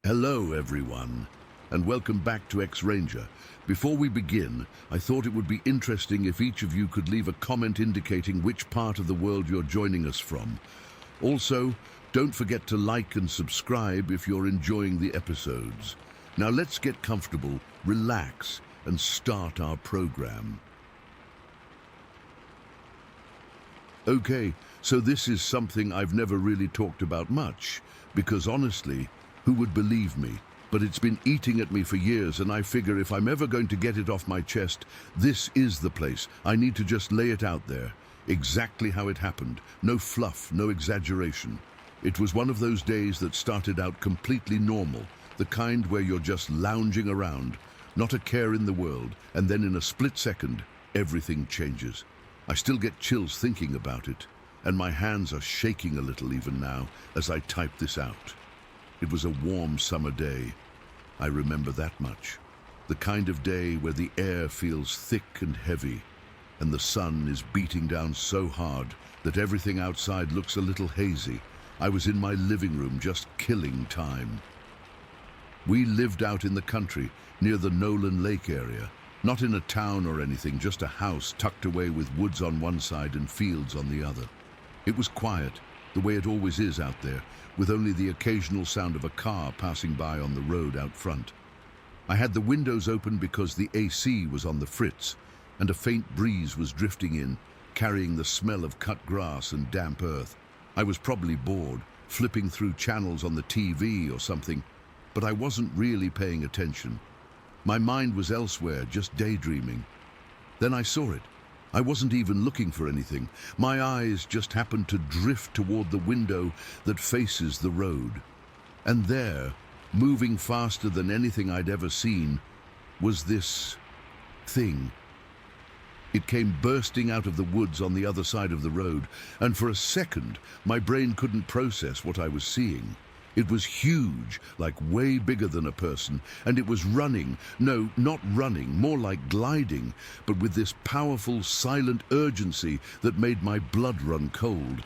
Hello everyone, and welcome back to X-Ranger. Before we begin, I thought it would be interesting if each of you could leave a comment indicating which part of the world you're joining us from. Also, don't forget to like and subscribe if you're enjoying the episodes. Now let's get comfortable, relax, and start our program. Okay, so this is something I've never really talked about much, because honestly, who would believe me? But it's been eating at me for years, and I figure if I'm ever going to get it off my chest, this is the place. I need to just lay it out there. Exactly how it happened. No fluff, no exaggeration. It was one of those days that started out completely normal, the kind where you're just lounging around, not a care in the world, and then in a split second, everything changes. I still get chills thinking about it, and my hands are shaking a little even now as I type this out. It was a warm summer day. I remember that much. The kind of day where the air feels thick and heavy, and the sun is beating down so hard that everything outside looks a little hazy. I was in my living room just killing time. We lived out in the country, near the Nolan Lake area. Not in a town or anything, just a house tucked away with woods on one side and fields on the other. It was quiet, the way it always is out there, with only the occasional sound of a car passing by on the road out front. I had the windows open because the AC was on the fritz, and a faint breeze was drifting in, carrying the smell of cut grass and damp earth. I was probably bored, flipping through channels on the TV or something, but I wasn't really paying attention. My mind was elsewhere, just daydreaming. Then I saw it. I wasn't even looking for anything. My eyes just happened to drift toward the window that faces the road. And there, moving faster than anything I'd ever seen, was this thing. It came bursting out of the woods on the other side of the road, and for a second, my brain couldn't process what I was seeing. It was huge, like way bigger than a person, and it was running. No, not running, more like gliding, but with this powerful, silent urgency that made my blood run cold.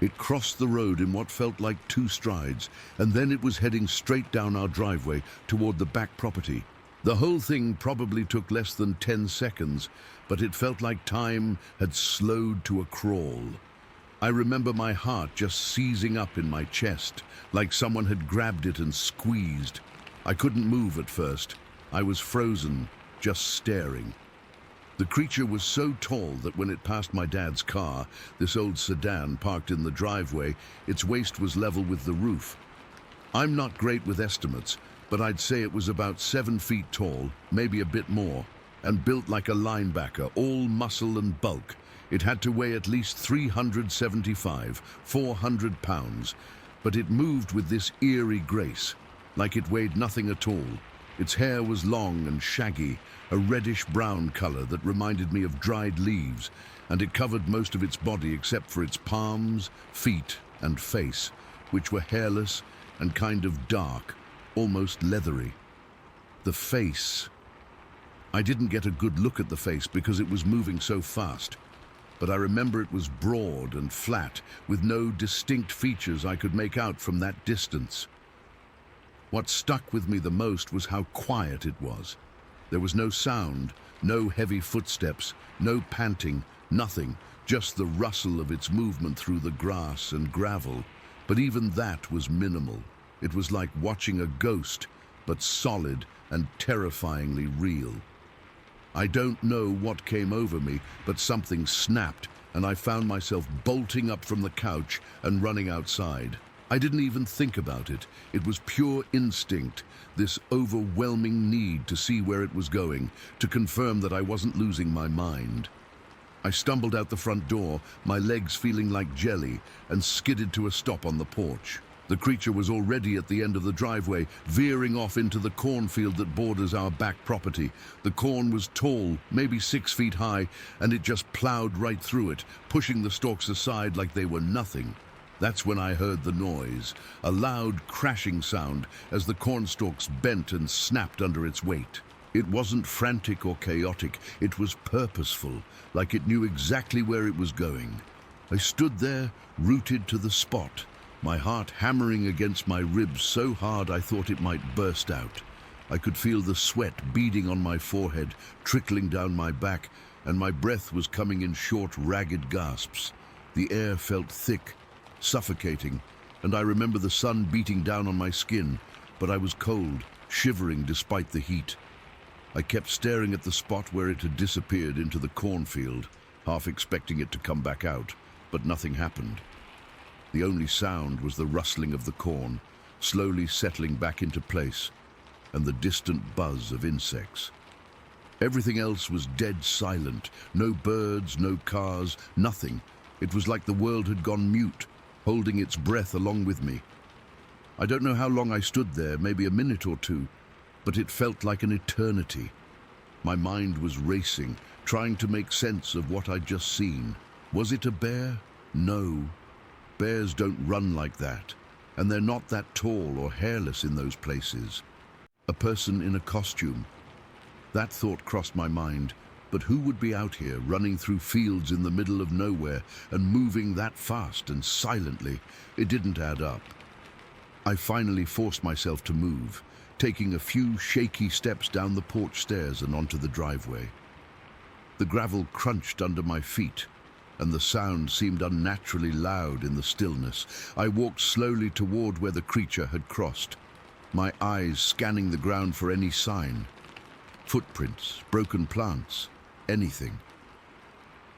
It crossed the road in what felt like 2 strides, and then it was heading straight down our driveway toward the back property. The whole thing probably took less than 10 seconds, but it felt like time had slowed to a crawl. I remember my heart just seizing up in my chest, like someone had grabbed it and squeezed. I couldn't move at first. I was frozen, just staring. The creature was so tall that when it passed my dad's car, this old sedan parked in the driveway, its waist was level with the roof. I'm not great with estimates, but I'd say it was about 7 feet tall, maybe a bit more, and built like a linebacker, all muscle and bulk. It had to weigh at least 375, 400 pounds, but it moved with this eerie grace, like it weighed nothing at all. Its hair was long and shaggy, a reddish-brown color that reminded me of dried leaves, and it covered most of its body except for its palms, feet, and face, which were hairless and kind of dark, almost leathery. The face. I didn't get a good look at the face because it was moving so fast. But I remember it was broad and flat, with no distinct features I could make out from that distance. What stuck with me the most was how quiet it was. There was no sound, no heavy footsteps, no panting, nothing, just the rustle of its movement through the grass and gravel. But even that was minimal. It was like watching a ghost, but solid and terrifyingly real. I don't know what came over me, but something snapped, and I found myself bolting up from the couch and running outside. I didn't even think about it. It was pure instinct, this overwhelming need to see where it was going, to confirm that I wasn't losing my mind. I stumbled out the front door, my legs feeling like jelly, and skidded to a stop on the porch. The creature was already at the end of the driveway, veering off into the cornfield that borders our back property. The corn was tall, maybe 6 feet high, and it just plowed right through it, pushing the stalks aside like they were nothing. That's when I heard the noise, a loud crashing sound as the corn stalks bent and snapped under its weight. It wasn't frantic or chaotic, it was purposeful, like it knew exactly where it was going. I stood there, rooted to the spot, my heart hammering against my ribs so hard I thought it might burst out. I could feel the sweat beading on my forehead, trickling down my back, and my breath was coming in short, ragged gasps. The air felt thick, suffocating, and I remember the sun beating down on my skin, but I was cold, shivering despite the heat. I kept staring at the spot where it had disappeared into the cornfield, half expecting it to come back out, but nothing happened. The only sound was the rustling of the corn, slowly settling back into place, and the distant buzz of insects. Everything else was dead silent. No birds, no cars, nothing. It was like the world had gone mute, holding its breath along with me. I don't know how long I stood there, maybe a minute or two, but it felt like an eternity. My mind was racing, trying to make sense of what I'd just seen. Was it a bear? No. Bears don't run like that, and they're not that tall or hairless in those places. A person in a costume. That thought crossed my mind, but who would be out here running through fields in the middle of nowhere and moving that fast and silently? It didn't add up. I finally forced myself to move, taking a few shaky steps down the porch stairs and onto the driveway. The gravel crunched under my feet, and the sound seemed unnaturally loud in the stillness. I walked slowly toward where the creature had crossed, my eyes scanning the ground for any sign. Footprints, broken plants, anything.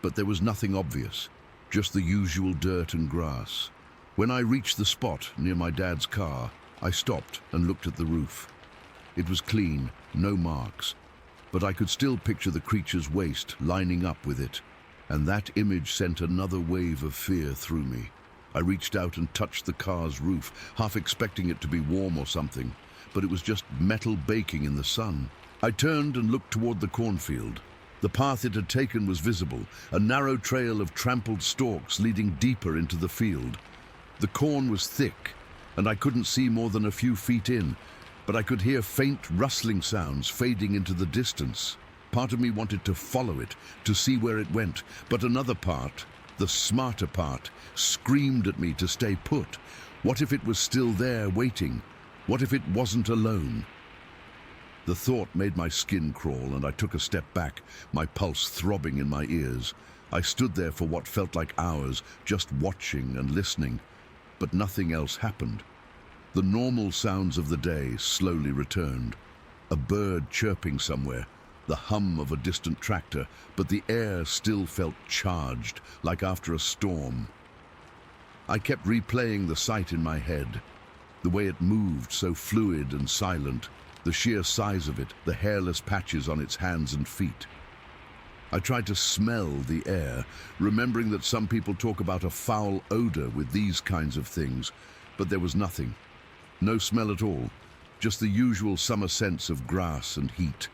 But there was nothing obvious, just the usual dirt and grass. When I reached the spot near my dad's car, I stopped and looked at the roof. It was clean, no marks, but I could still picture the creature's waist lining up with it, and that image sent another wave of fear through me. I reached out and touched the car's roof, half expecting it to be warm or something, but it was just metal baking in the sun. I turned and looked toward the cornfield. The path it had taken was visible, a narrow trail of trampled stalks leading deeper into the field. The corn was thick, and I couldn't see more than a few feet in, but I could hear faint rustling sounds fading into the distance. Part of me wanted to follow it, to see where it went, but another part, the smarter part, screamed at me to stay put. What if it was still there waiting? What if it wasn't alone? The thought made my skin crawl, and I took a step back, my pulse throbbing in my ears. I stood there for what felt like hours, just watching and listening, but nothing else happened. The normal sounds of the day slowly returned. A bird chirping somewhere, the hum of a distant tractor, but the air still felt charged, like after a storm. I kept replaying the sight in my head, the way it moved so fluid and silent, the sheer size of it, the hairless patches on its hands and feet. I tried to smell the air, remembering that some people talk about a foul odor with these kinds of things, but there was nothing. No smell at all, just the usual summer sense of grass and heat.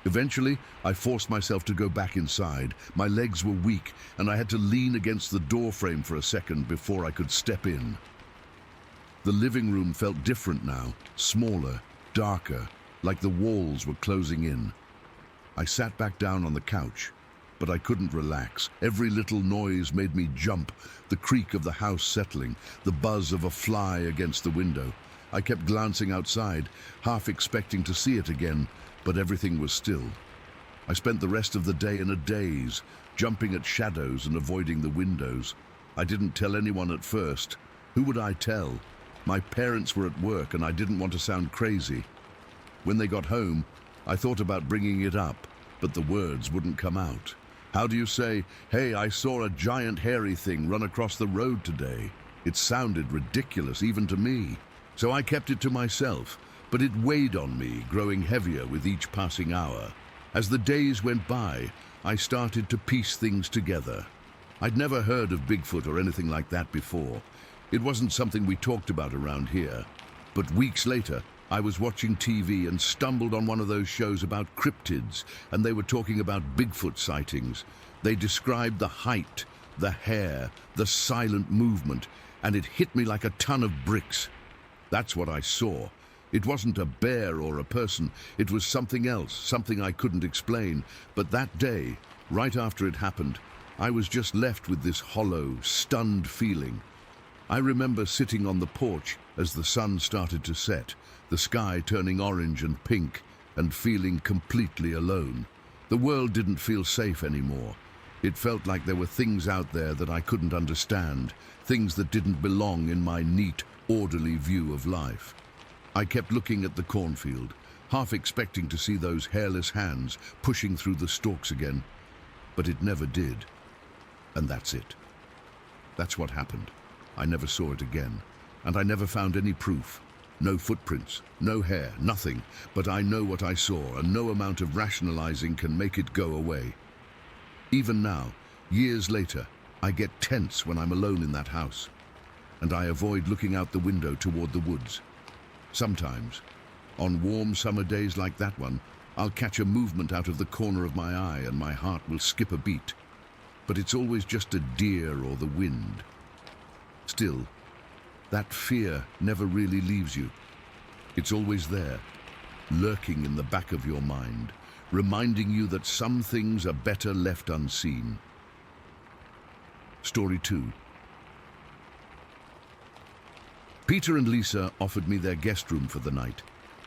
Eventually, I forced myself to go back inside. My legs were weak, and I had to lean against the doorframe for a second before I could step in. The living room felt different now, smaller, darker, like the walls were closing in. I sat back down on the couch, but I couldn't relax. Every little noise made me jump, the creak of the house settling, the buzz of a fly against the window. I kept glancing outside, half expecting to see it again, but everything was still. I spent the rest of the day in a daze, jumping at shadows and avoiding the windows. I didn't tell anyone at first. Who would I tell? My parents were at work, and I didn't want to sound crazy. When they got home, I thought about bringing it up, but the words wouldn't come out. How do you say, "Hey, I saw a giant hairy thing run across the road today"? It sounded ridiculous, even to me. So I kept it to myself, but it weighed on me, growing heavier with each passing hour. As the days went by, I started to piece things together. I'd never heard of Bigfoot or anything like that before. It wasn't something we talked about around here. But weeks later, I was watching TV and stumbled on one of those shows about cryptids, and they were talking about Bigfoot sightings. They described the height, the hair, the silent movement, and it hit me like a ton of bricks. That's what I saw. It wasn't a bear or a person. It was something else, something I couldn't explain. But that day, right after it happened, I was just left with this hollow, stunned feeling. I remember sitting on the porch as the sun started to set, the sky turning orange and pink, and feeling completely alone. The world didn't feel safe anymore. It felt like there were things out there that I couldn't understand, things that didn't belong in my neat, orderly view of life. I kept looking at the cornfield, half expecting to see those hairless hands pushing through the stalks again, but it never did. And that's it. That's what happened. I never saw it again, and I never found any proof. No footprints, no hair, nothing, but I know what I saw, and no amount of rationalizing can make it go away. Even now, years later, I get tense when I'm alone in that house, and I avoid looking out the window toward the woods. Sometimes, on warm summer days like that one, I'll catch a movement out of the corner of my eye and my heart will skip a beat. But it's always just a deer or the wind. Still, that fear never really leaves you. It's always there, lurking in the back of your mind, reminding you that some things are better left unseen. Story 2. Peter and Lisa offered me their guest room for the night.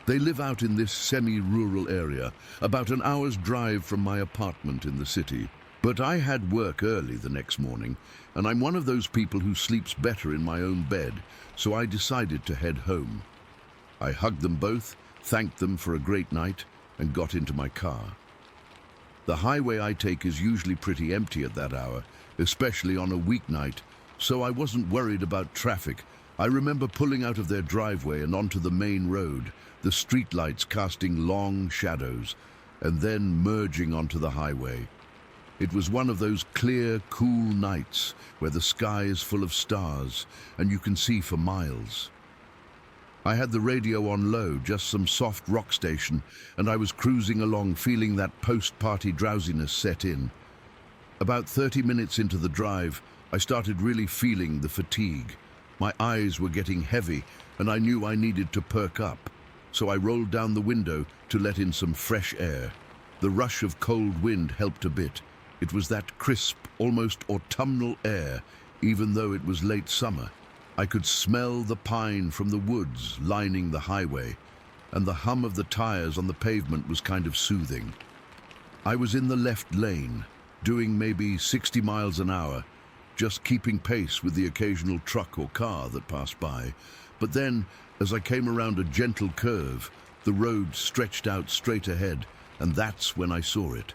They live out in this semi-rural area, about an hour's drive from my apartment in the city. But I had work early the next morning, and I'm one of those people who sleeps better in my own bed, so I decided to head home. I hugged them both, thanked them for a great night, and got into my car. The highway I take is usually pretty empty at that hour, especially on a weeknight, so I wasn't worried about traffic. I remember pulling out of their driveway and onto the main road, the streetlights casting long shadows, and then merging onto the highway. It was one of those clear, cool nights where the sky is full of stars and you can see for miles. I had the radio on low, just some soft rock station, and I was cruising along feeling that post-party drowsiness set in. About 30 minutes into the drive, I started really feeling the fatigue. My eyes were getting heavy and I knew I needed to perk up, so I rolled down the window to let in some fresh air. The rush of cold wind helped a bit. It was that crisp, almost autumnal air, even though it was late summer. I could smell the pine from the woods lining the highway, and the hum of the tires on the pavement was kind of soothing. I was in the left lane, doing maybe 60 miles an hour, just keeping pace with the occasional truck or car that passed by. But then, as I came around a gentle curve, the road stretched out straight ahead, and that's when I saw it.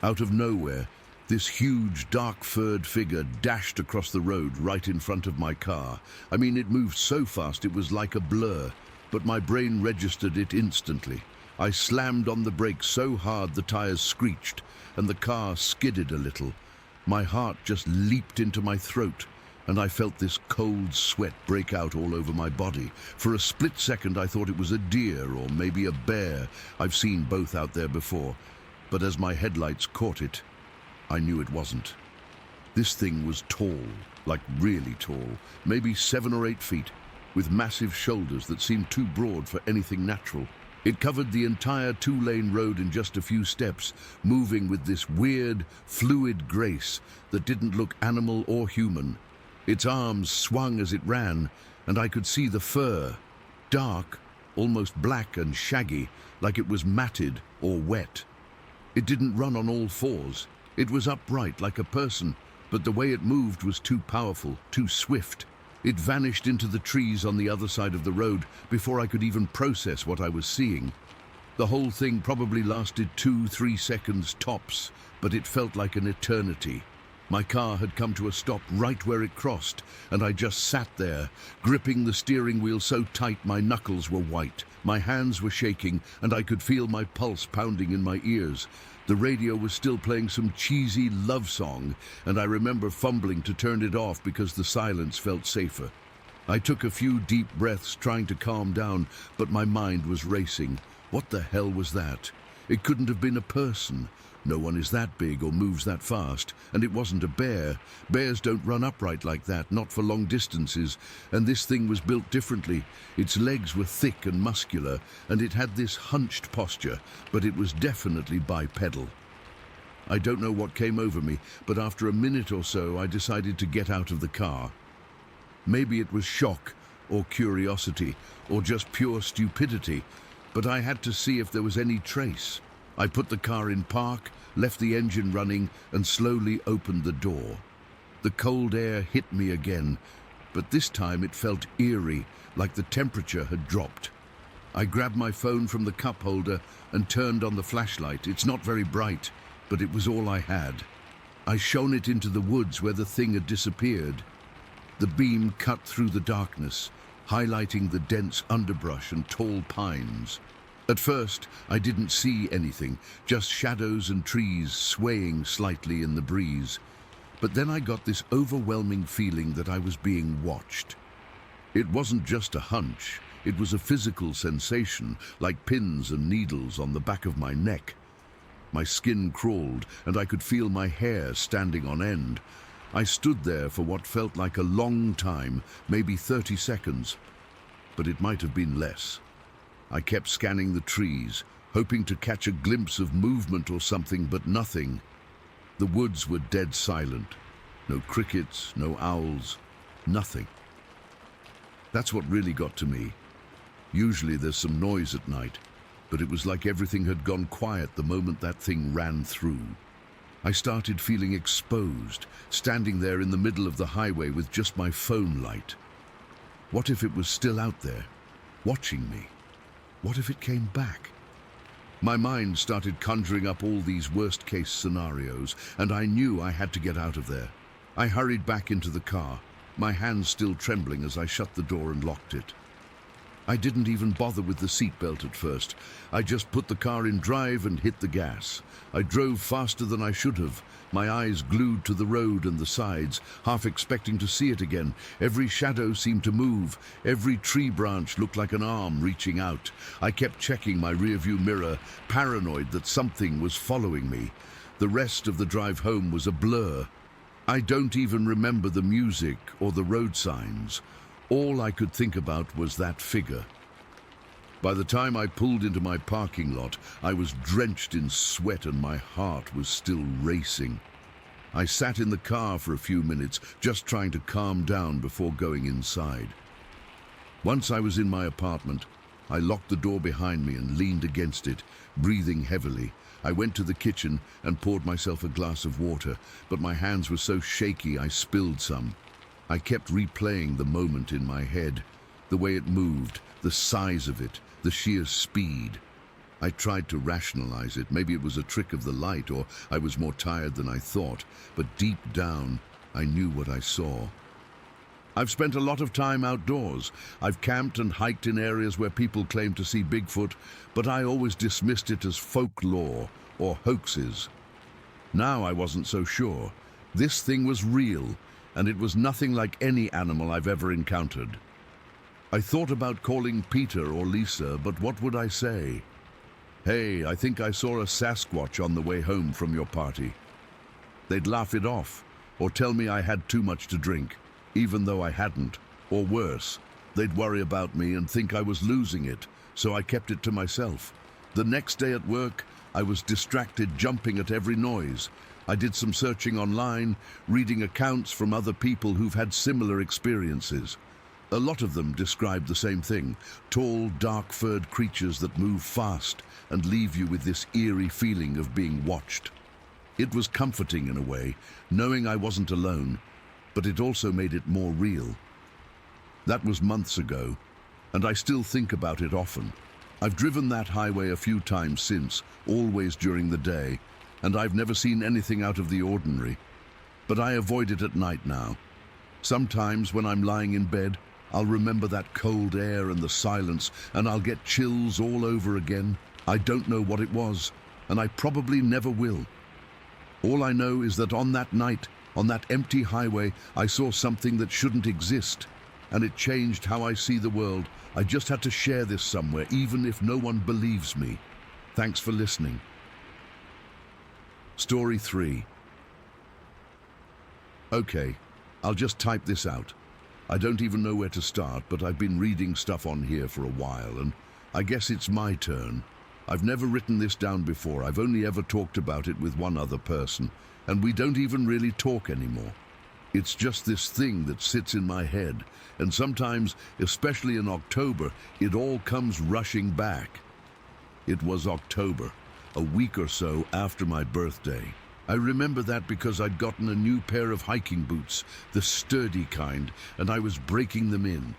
Out of nowhere, this huge, dark-furred figure dashed across the road right in front of my car. I mean, it moved so fast it was like a blur, but my brain registered it instantly. I slammed on the brakes so hard the tires screeched, and the car skidded a little. My heart just leaped into my throat, and I felt this cold sweat break out all over my body. For a split second, I thought it was a deer or maybe a bear. I've seen both out there before, but as my headlights caught it, I knew it wasn't. This thing was tall, like really tall, maybe 7 or 8 feet, with massive shoulders that seemed too broad for anything natural. It covered the entire 2-lane road in just a few steps, moving with this weird, fluid grace that didn't look animal or human. Its arms swung as it ran, and I could see the fur, dark, almost black and shaggy, like it was matted or wet. It didn't run on all fours. It was upright like a person, but the way it moved was too powerful, too swift. It vanished into the trees on the other side of the road before I could even process what I was seeing. The whole thing probably lasted 2-3 seconds tops, but it felt like an eternity. My car had come to a stop right where it crossed, and I just sat there, gripping the steering wheel so tight my knuckles were white. My hands were shaking, and I could feel my pulse pounding in my ears. The radio was still playing some cheesy love song, and I remember fumbling to turn it off because the silence felt safer. I took a few deep breaths trying to calm down, but my mind was racing. What the hell was that? It couldn't have been a person. No one is that big or moves that fast, and it wasn't a bear. Bears don't run upright like that, not for long distances, and this thing was built differently. Its legs were thick and muscular, and it had this hunched posture, but it was definitely bipedal. I don't know what came over me, but after a minute or so I decided to get out of the car. Maybe it was shock, or curiosity, or just pure stupidity, but I had to see if there was any trace. I put the car in park, left the engine running, and slowly opened the door. The cold air hit me again, but this time it felt eerie, like the temperature had dropped. I grabbed my phone from the cup holder and turned on the flashlight. It's not very bright, but it was all I had. I shone it into the woods where the thing had disappeared. The beam cut through the darkness, highlighting the dense underbrush and tall pines. At first, I didn't see anything, just shadows and trees swaying slightly in the breeze. But then I got this overwhelming feeling that I was being watched. It wasn't just a hunch, it was a physical sensation, like pins and needles on the back of my neck. My skin crawled, and I could feel my hair standing on end. I stood there for what felt like a long time, maybe 30 seconds, but it might have been less. I kept scanning the trees, hoping to catch a glimpse of movement or something, but nothing. The woods were dead silent. No crickets, no owls, nothing. That's what really got to me. Usually there's some noise at night, but it was like everything had gone quiet the moment that thing ran through. I started feeling exposed, standing there in the middle of the highway with just my phone light. What if it was still out there, watching me? What if it came back? My mind started conjuring up all these worst-case scenarios, and I knew I had to get out of there. I hurried back into the car, my hands still trembling as I shut the door and locked it. I didn't even bother with the seatbelt at first. I just put the car in drive and hit the gas. I drove faster than I should have, my eyes glued to the road and the sides, half expecting to see it again. Every shadow seemed to move. Every tree branch looked like an arm reaching out. I kept checking my rearview mirror, paranoid that something was following me. The rest of the drive home was a blur. I don't even remember the music or the road signs. All I could think about was that figure. By the time I pulled into my parking lot, I was drenched in sweat and my heart was still racing. I sat in the car for a few minutes, just trying to calm down before going inside. Once I was in my apartment, I locked the door behind me and leaned against it, breathing heavily. I went to the kitchen and poured myself a glass of water, but my hands were so shaky I spilled some. I kept replaying the moment in my head, the way it moved, the size of it, the sheer speed. I tried to rationalize it. Maybe it was a trick of the light, or I was more tired than I thought, but deep down, I knew what I saw. I've spent a lot of time outdoors. I've camped and hiked in areas where people claim to see Bigfoot, but I always dismissed it as folklore or hoaxes. Now I wasn't so sure. This thing was real, and it was nothing like any animal I've ever encountered. I thought about calling Peter or Lisa, but what would I say? Hey, I think I saw a Sasquatch on the way home from your party. They'd laugh it off, or tell me I had too much to drink, even though I hadn't, or worse, they'd worry about me and think I was losing it, so I kept it to myself. The next day at work, I was distracted, jumping at every noise. I did some searching online, reading accounts from other people who've had similar experiences. A lot of them described the same thing: tall, dark-furred creatures that move fast and leave you with this eerie feeling of being watched. It was comforting in a way, knowing I wasn't alone, but it also made it more real. That was months ago, and I still think about it often. I've driven that highway a few times since, always during the day, and I've never seen anything out of the ordinary. But I avoid it at night now. Sometimes when I'm lying in bed, I'll remember that cold air and the silence, and I'll get chills all over again. I don't know what it was, and I probably never will. All I know is that on that night, on that empty highway, I saw something that shouldn't exist, and it changed how I see the world. I just had to share this somewhere, even if no one believes me. Thanks for listening. Story 3. Okay, I'll just type this out. I don't even know where to start, but I've been reading stuff on here for a while, and I guess it's my turn. I've never written this down before. I've only ever talked about it with one other person, and we don't even really talk anymore. It's just this thing that sits in my head, and sometimes, especially in October, it all comes rushing back. It was October, a week or so after my birthday. I remember that because I'd gotten a new pair of hiking boots, the sturdy kind, and I was breaking them in.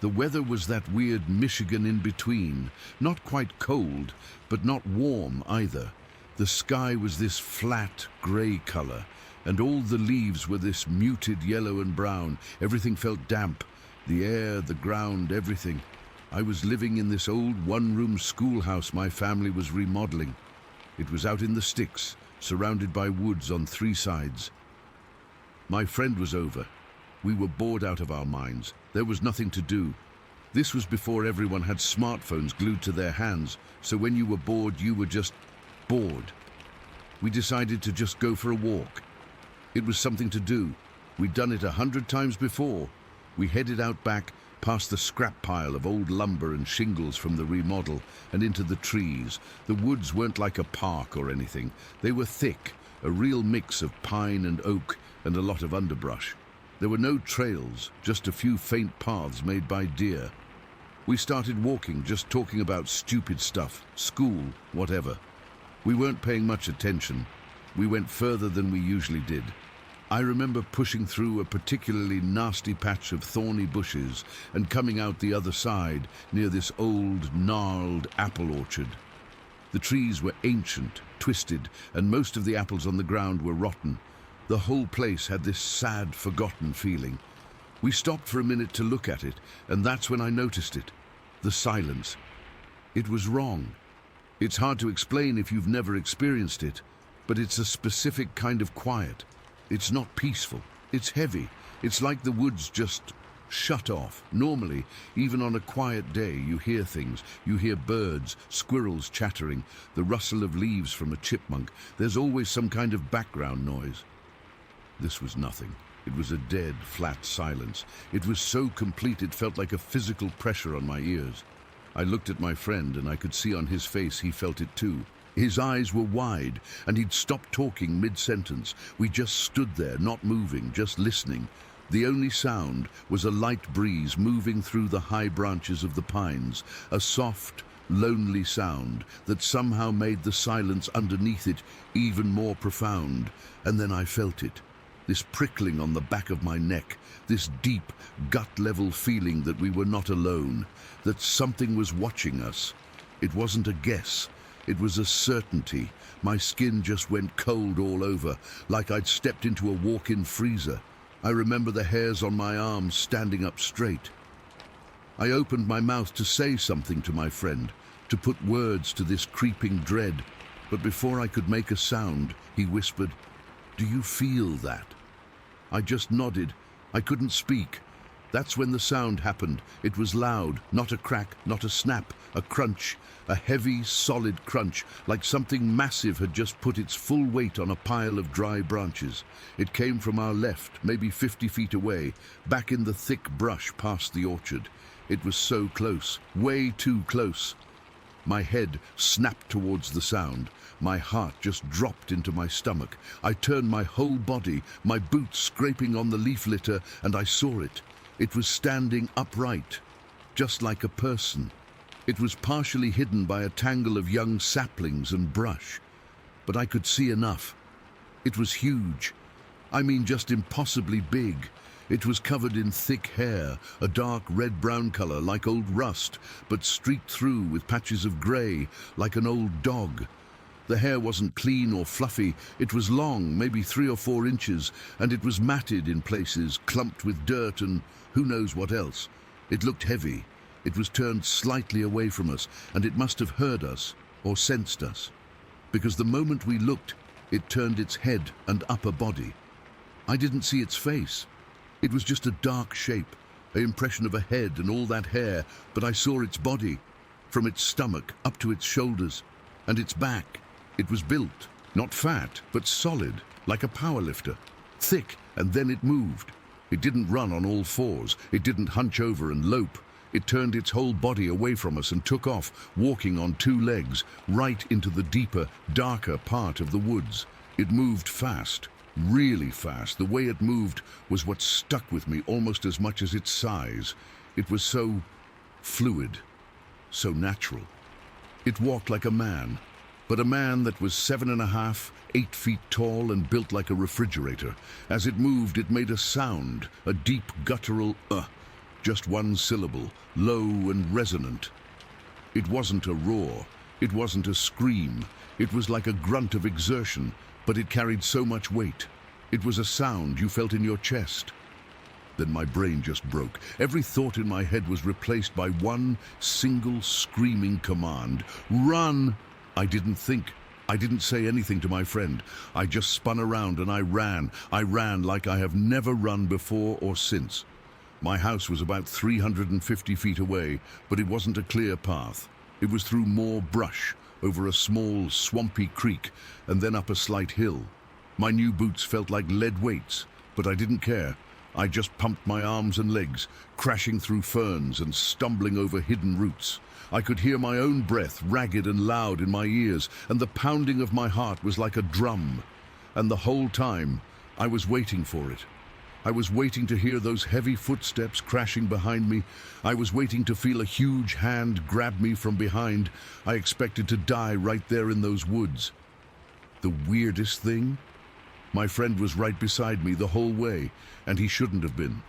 The weather was that weird Michigan in between, not quite cold, but not warm either. The sky was this flat grey color, and all the leaves were this muted yellow and brown. Everything felt damp, the air, the ground, everything. I was living in this old one-room schoolhouse my family was remodeling. It was out in the sticks, surrounded by woods on 3 sides. My friend was over. We were bored out of our minds. There was nothing to do. This was before everyone had smartphones glued to their hands, so when you were bored, you were just bored. We decided to just go for a walk. It was something to do. We'd done it 100 times before. We headed out back, past the scrap pile of old lumber and shingles from the remodel, and into the trees. The woods weren't like a park or anything. They were thick, a real mix of pine and oak, and a lot of underbrush. There were no trails, just a few faint paths made by deer. We started walking, just talking about stupid stuff, school, whatever. We weren't paying much attention. We went further than we usually did. I remember pushing through a particularly nasty patch of thorny bushes and coming out the other side near this old, gnarled apple orchard. The trees were ancient, twisted, and most of the apples on the ground were rotten. The whole place had this sad, forgotten feeling. We stopped for a minute to look at it, and that's when I noticed it. The silence. It was wrong. It's hard to explain if you've never experienced it, but it's a specific kind of quiet. It's not peaceful. It's heavy. It's like the woods just shut off. Normally, even on a quiet day, you hear things. You hear birds, squirrels chattering, the rustle of leaves from a chipmunk. There's always some kind of background noise. This was nothing. It was a dead, flat silence. It was so complete it felt like a physical pressure on my ears. I looked at my friend and I could see on his face he felt it too. His eyes were wide and he'd stopped talking mid-sentence. We just stood there, not moving, just listening. The only sound was a light breeze moving through the high branches of the pines, a soft, lonely sound that somehow made the silence underneath it even more profound. And then I felt it. This prickling on the back of my neck, this deep, gut-level feeling that we were not alone, that something was watching us. It wasn't a guess, it was a certainty. My skin just went cold all over, like I'd stepped into a walk-in freezer. I remember the hairs on my arms standing up straight. I opened my mouth to say something to my friend, to put words to this creeping dread, but before I could make a sound, he whispered, "Do you feel that?" I just nodded. I couldn't speak. That's when the sound happened. It was loud, not a crack, not a snap, a crunch, a heavy, solid crunch, like something massive had just put its full weight on a pile of dry branches. It came from our left, maybe 50 feet away, back in the thick brush past the orchard. It was so close, way too close. My head snapped towards the sound. My heart just dropped into my stomach. I turned my whole body, my boots scraping on the leaf litter, and I saw it. It was standing upright, just like a person. It was partially hidden by a tangle of young saplings and brush, but I could see enough. It was huge. I mean, just impossibly big. It was covered in thick hair, a dark red-brown color like old rust, but streaked through with patches of gray, like an old dog. The hair wasn't clean or fluffy. It was long, maybe 3 or 4 inches, and it was matted in places, clumped with dirt and who knows what else. It looked heavy. It was turned slightly away from us, and it must have heard us or sensed us, because the moment we looked, it turned its head and upper body. I didn't see its face. It was just a dark shape, an impression of a head and all that hair, but I saw its body, from its stomach up to its shoulders, and its back. It was built, not fat, but solid, like a powerlifter, thick, and then it moved. It didn't run on all fours. It didn't hunch over and lope. It turned its whole body away from us and took off, walking on 2 legs, right into the deeper, darker part of the woods. It moved fast. really fast. The way it moved was what stuck with me almost as much as its size. It was so fluid, so natural. It walked like a man, but a man that was 7.5, 8 feet tall and built like a refrigerator. As it moved, it made a sound, a deep guttural just one syllable, low and resonant. It wasn't a roar, it wasn't a scream, it was like a grunt of exertion, but it carried so much weight. It was a sound you felt in your chest. Then my brain just broke. Every thought in my head was replaced by one single screaming command. Run! I didn't think. I didn't say anything to my friend. I just spun around and I ran. I ran like I have never run before or since. My house was about 350 feet away, but it wasn't a clear path. It was through more brush, over a small, swampy creek, and then up a slight hill. My new boots felt like lead weights, but I didn't care. I just pumped my arms and legs, crashing through ferns and stumbling over hidden roots. I could hear my own breath, ragged and loud in my ears, and the pounding of my heart was like a drum. And the whole time, I was waiting for it. I was waiting to hear those heavy footsteps crashing behind me. I was waiting to feel a huge hand grab me from behind. I expected to die right there in those woods. The weirdest thing? My friend was right beside me the whole way, and he shouldn't have been.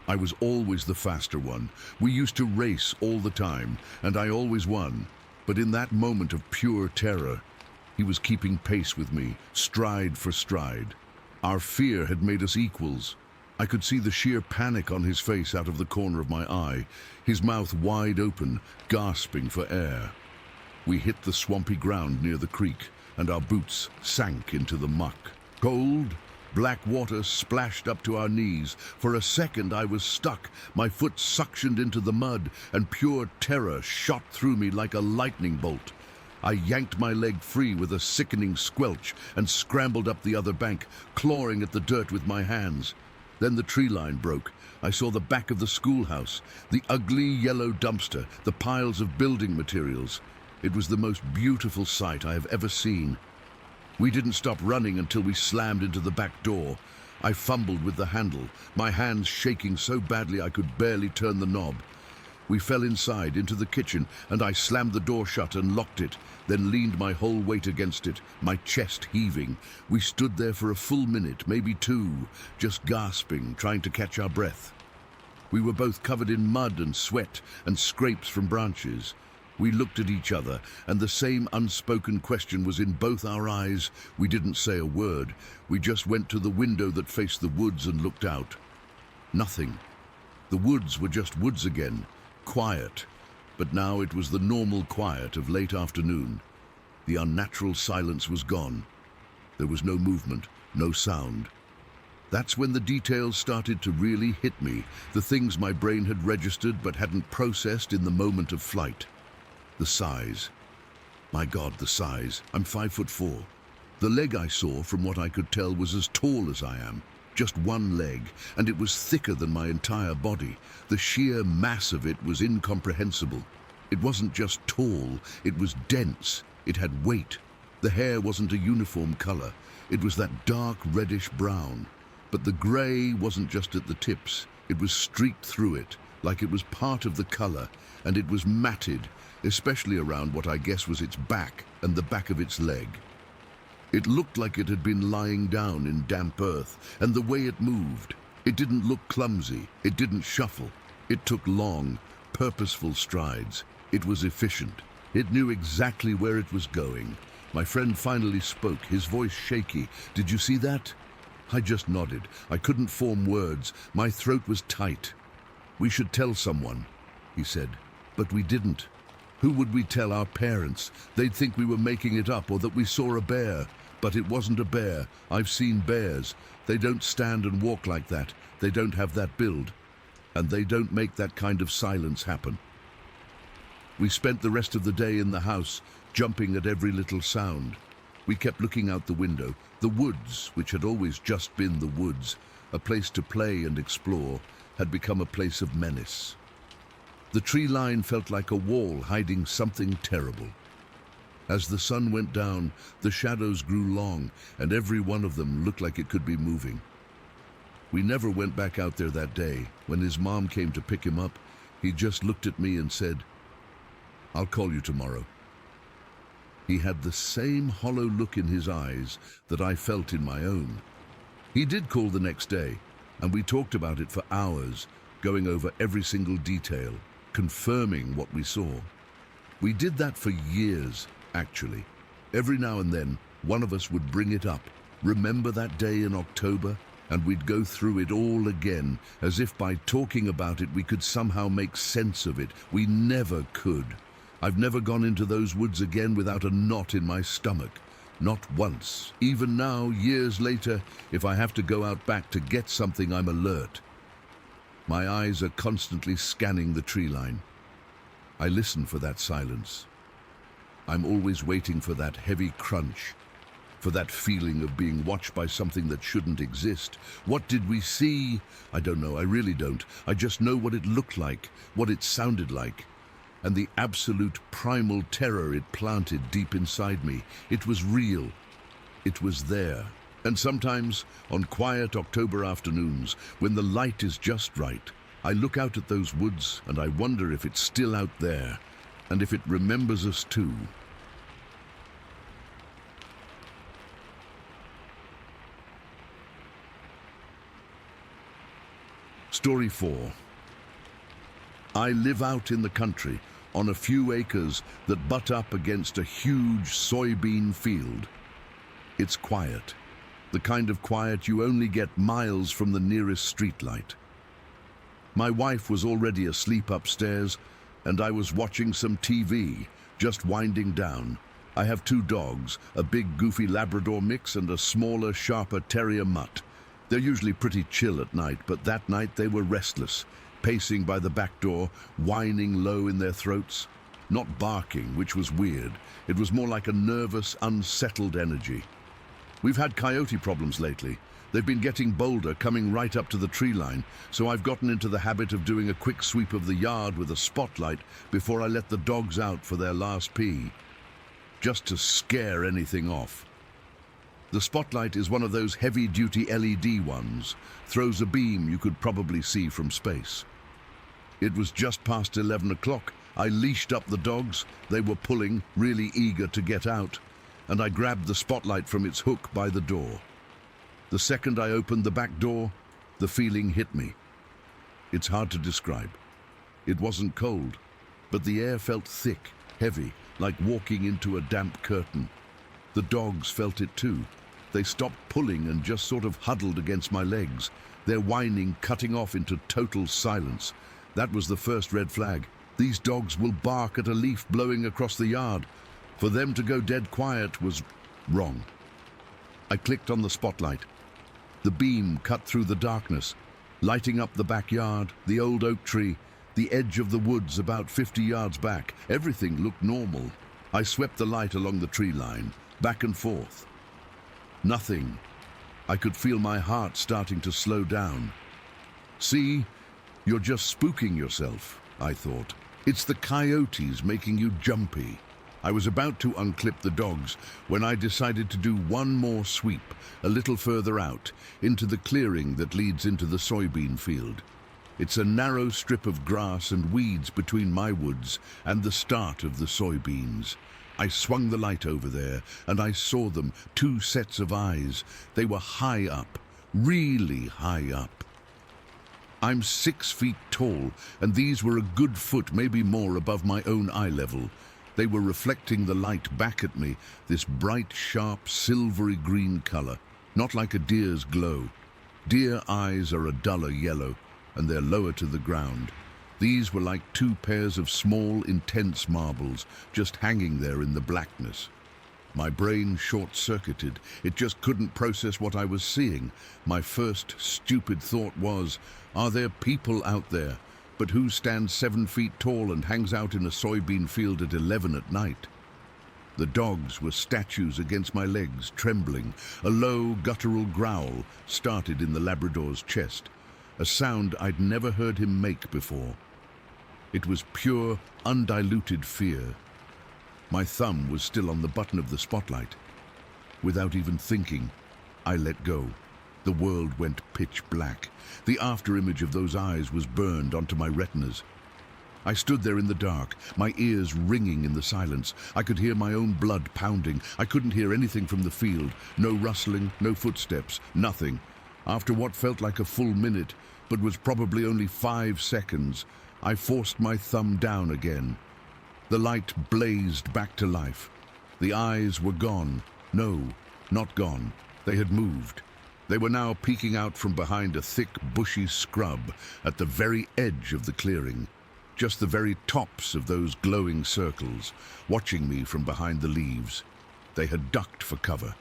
I was always the faster one. We used to race all the time, and I always won. But in that moment of pure terror, he was keeping pace with me, stride for stride. Our fear had made us equals. I could see the sheer panic on his face out of the corner of my eye, his mouth wide open, gasping for air. We hit the swampy ground near the creek, and our boots sank into the muck. Cold, black water splashed up to our knees. For a second I was stuck, my foot suctioned into the mud, and pure terror shot through me like a lightning bolt. I yanked my leg free with a sickening squelch and scrambled up the other bank, clawing at the dirt with my hands. Then the tree line broke. I saw the back of the schoolhouse, the ugly yellow dumpster, the piles of building materials. It was the most beautiful sight I have ever seen. We didn't stop running until we slammed into the back door. I fumbled with the handle, my hands shaking so badly I could barely turn the knob. We fell inside into the kitchen, and I slammed the door shut and locked it, then leaned my whole weight against it, my chest heaving. We stood there for a full minute, maybe two, just gasping, trying to catch our breath. We were both covered in mud and sweat and scrapes from branches. We looked at each other, and the same unspoken question was in both our eyes. We didn't say a word. We just went to the window that faced the woods and looked out. Nothing. The woods were just woods again, quiet. But now it was the normal quiet of late afternoon. The unnatural silence was gone. There was no movement, no sound. That's when the details started to really hit me, the things my brain had registered but hadn't processed in the moment of flight. The size. My God, the size. I'm 5'4". The leg I saw, from what I could tell, was as tall as I am. Just one leg, and it was thicker than my entire body. The sheer mass of it was incomprehensible. It wasn't just tall, it was dense. It had weight. The hair wasn't a uniform color. It was that dark reddish brown. But the gray wasn't just at the tips. It was streaked through it, like it was part of the color, and it was matted, especially around what I guess was its back and the back of its leg. It looked like it had been lying down in damp earth, and the way it moved, it didn't look clumsy, it didn't shuffle. It took long, purposeful strides. It was efficient. It knew exactly where it was going. My friend finally spoke, his voice shaky. "Did you see that?" I just nodded. I couldn't form words. My throat was tight. "We should tell someone," he said. But we didn't. Who would we tell? Our parents? They'd think we were making it up or that we saw a bear. But it wasn't a bear. I've seen bears. They don't stand and walk like that. They don't have that build. And they don't make that kind of silence happen. We spent the rest of the day in the house, jumping at every little sound. We kept looking out the window. The woods, which had always just been the woods, a place to play and explore, had become a place of menace. The tree line felt like a wall hiding something terrible. As the sun went down, the shadows grew long, and every one of them looked like it could be moving. We never went back out there that day. When his mom came to pick him up, he just looked at me and said, "I'll call you tomorrow." He had the same hollow look in his eyes that I felt in my own. He did call the next day, and we talked about it for hours, going over every single detail, confirming what we saw. We did that for years, actually. Every now and then, one of us would bring it up. Remember that day in October? And we'd go through it all again, as if by talking about it we could somehow make sense of it. We never could. I've never gone into those woods again without a knot in my stomach. Not once. Even now, years later, if I have to go out back to get something, I'm alert. My eyes are constantly scanning the tree line. I listen for that silence. I'm always waiting for that heavy crunch, for that feeling of being watched by something that shouldn't exist. What did we see? I don't know, I really don't. I just know what it looked like, what it sounded like, and the absolute primal terror it planted deep inside me. It was real. It was there. And sometimes, on quiet October afternoons, when the light is just right, I look out at those woods and I wonder if it's still out there, and if it remembers us too. Story 4. I live out in the country, on a few acres that butt up against a huge soybean field. It's quiet, the kind of quiet you only get miles from the nearest streetlight. My wife was already asleep upstairs, and I was watching some TV, just winding down. I have 2 dogs, a big goofy Labrador mix and a smaller, sharper terrier mutt. They're usually pretty chill at night, but that night they were restless, pacing by the back door, whining low in their throats. Not barking, which was weird. It was more like a nervous, unsettled energy. We've had coyote problems lately. They've been getting bolder, coming right up to the tree line, so I've gotten into the habit of doing a quick sweep of the yard with a spotlight before I let the dogs out for their last pee, just to scare anything off. The spotlight is one of those heavy-duty LED ones, throws a beam you could probably see from space. It was just past 11 o'clock. I leashed up the dogs. They were pulling, really eager to get out, and I grabbed the spotlight from its hook by the door. The second I opened the back door, the feeling hit me. It's hard to describe. It wasn't cold, but the air felt thick, heavy, like walking into a damp curtain. The dogs felt it too. They stopped pulling and just sort of huddled against my legs, their whining cutting off into total silence. That was the first red flag. These dogs will bark at a leaf blowing across the yard. For them to go dead quiet was wrong. I clicked on the spotlight. The beam cut through the darkness, lighting up the backyard, the old oak tree, the edge of the woods about 50 yards back. Everything looked normal. I swept the light along the tree line, back and forth. Nothing. I could feel my heart starting to slow down. See, you're just spooking yourself, I thought. It's the coyotes making you jumpy. I was about to unclip the dogs when I decided to do one more sweep, a little further out, into the clearing that leads into the soybean field. It's a narrow strip of grass and weeds between my woods and the start of the soybeans. I swung the light over there, and I saw them, 2 sets of eyes. They were high up, really high up. I'm 6 feet tall, and these were a good foot, maybe more, above my own eye level. They were reflecting the light back at me, this bright, sharp, silvery green color, not like a deer's glow. Deer eyes are a duller yellow, and they're lower to the ground. These were like 2 pairs of small, intense marbles, just hanging there in the blackness. My brain short-circuited. It just couldn't process what I was seeing. My first stupid thought was, are there people out there? But who stands 7 feet tall and hangs out in a soybean field at 11 at night? The dogs were statues against my legs, trembling. A low, guttural growl started in the Labrador's chest, a sound I'd never heard him make before. It was pure, undiluted fear. My thumb was still on the button of the spotlight. Without even thinking, I let go. The world went pitch black. The afterimage of those eyes was burned onto my retinas. I stood there in the dark, my ears ringing in the silence. I could hear my own blood pounding. I couldn't hear anything from the field. No rustling, no footsteps, nothing. After what felt like a full minute, but was probably only 5 seconds, I forced my thumb down again. The light blazed back to life. The eyes were gone. No, not gone. They had moved. They were now peeking out from behind a thick, bushy scrub at the very edge of the clearing. Just the very tops of those glowing circles, watching me from behind the leaves. They had ducked for cover.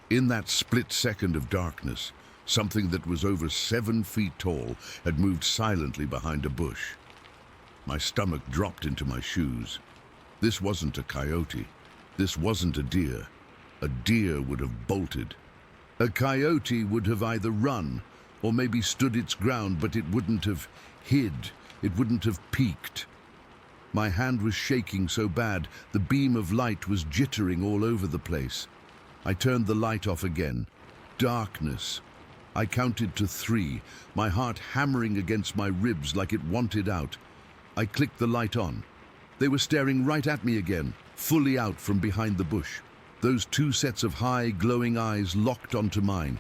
In that split second of darkness, something that was over 7 feet tall had moved silently behind a bush. My stomach dropped into my shoes. This wasn't a coyote. This wasn't a deer. A deer would have bolted. A coyote would have either run or maybe stood its ground, but it wouldn't have hid. It wouldn't have peeked. My hand was shaking so bad, the beam of light was jittering all over the place. I turned the light off again. Darkness. I counted to 3, my heart hammering against my ribs like it wanted out. I clicked the light on. They were staring right at me again, fully out from behind the bush. Those 2 sets of high, glowing eyes locked onto mine.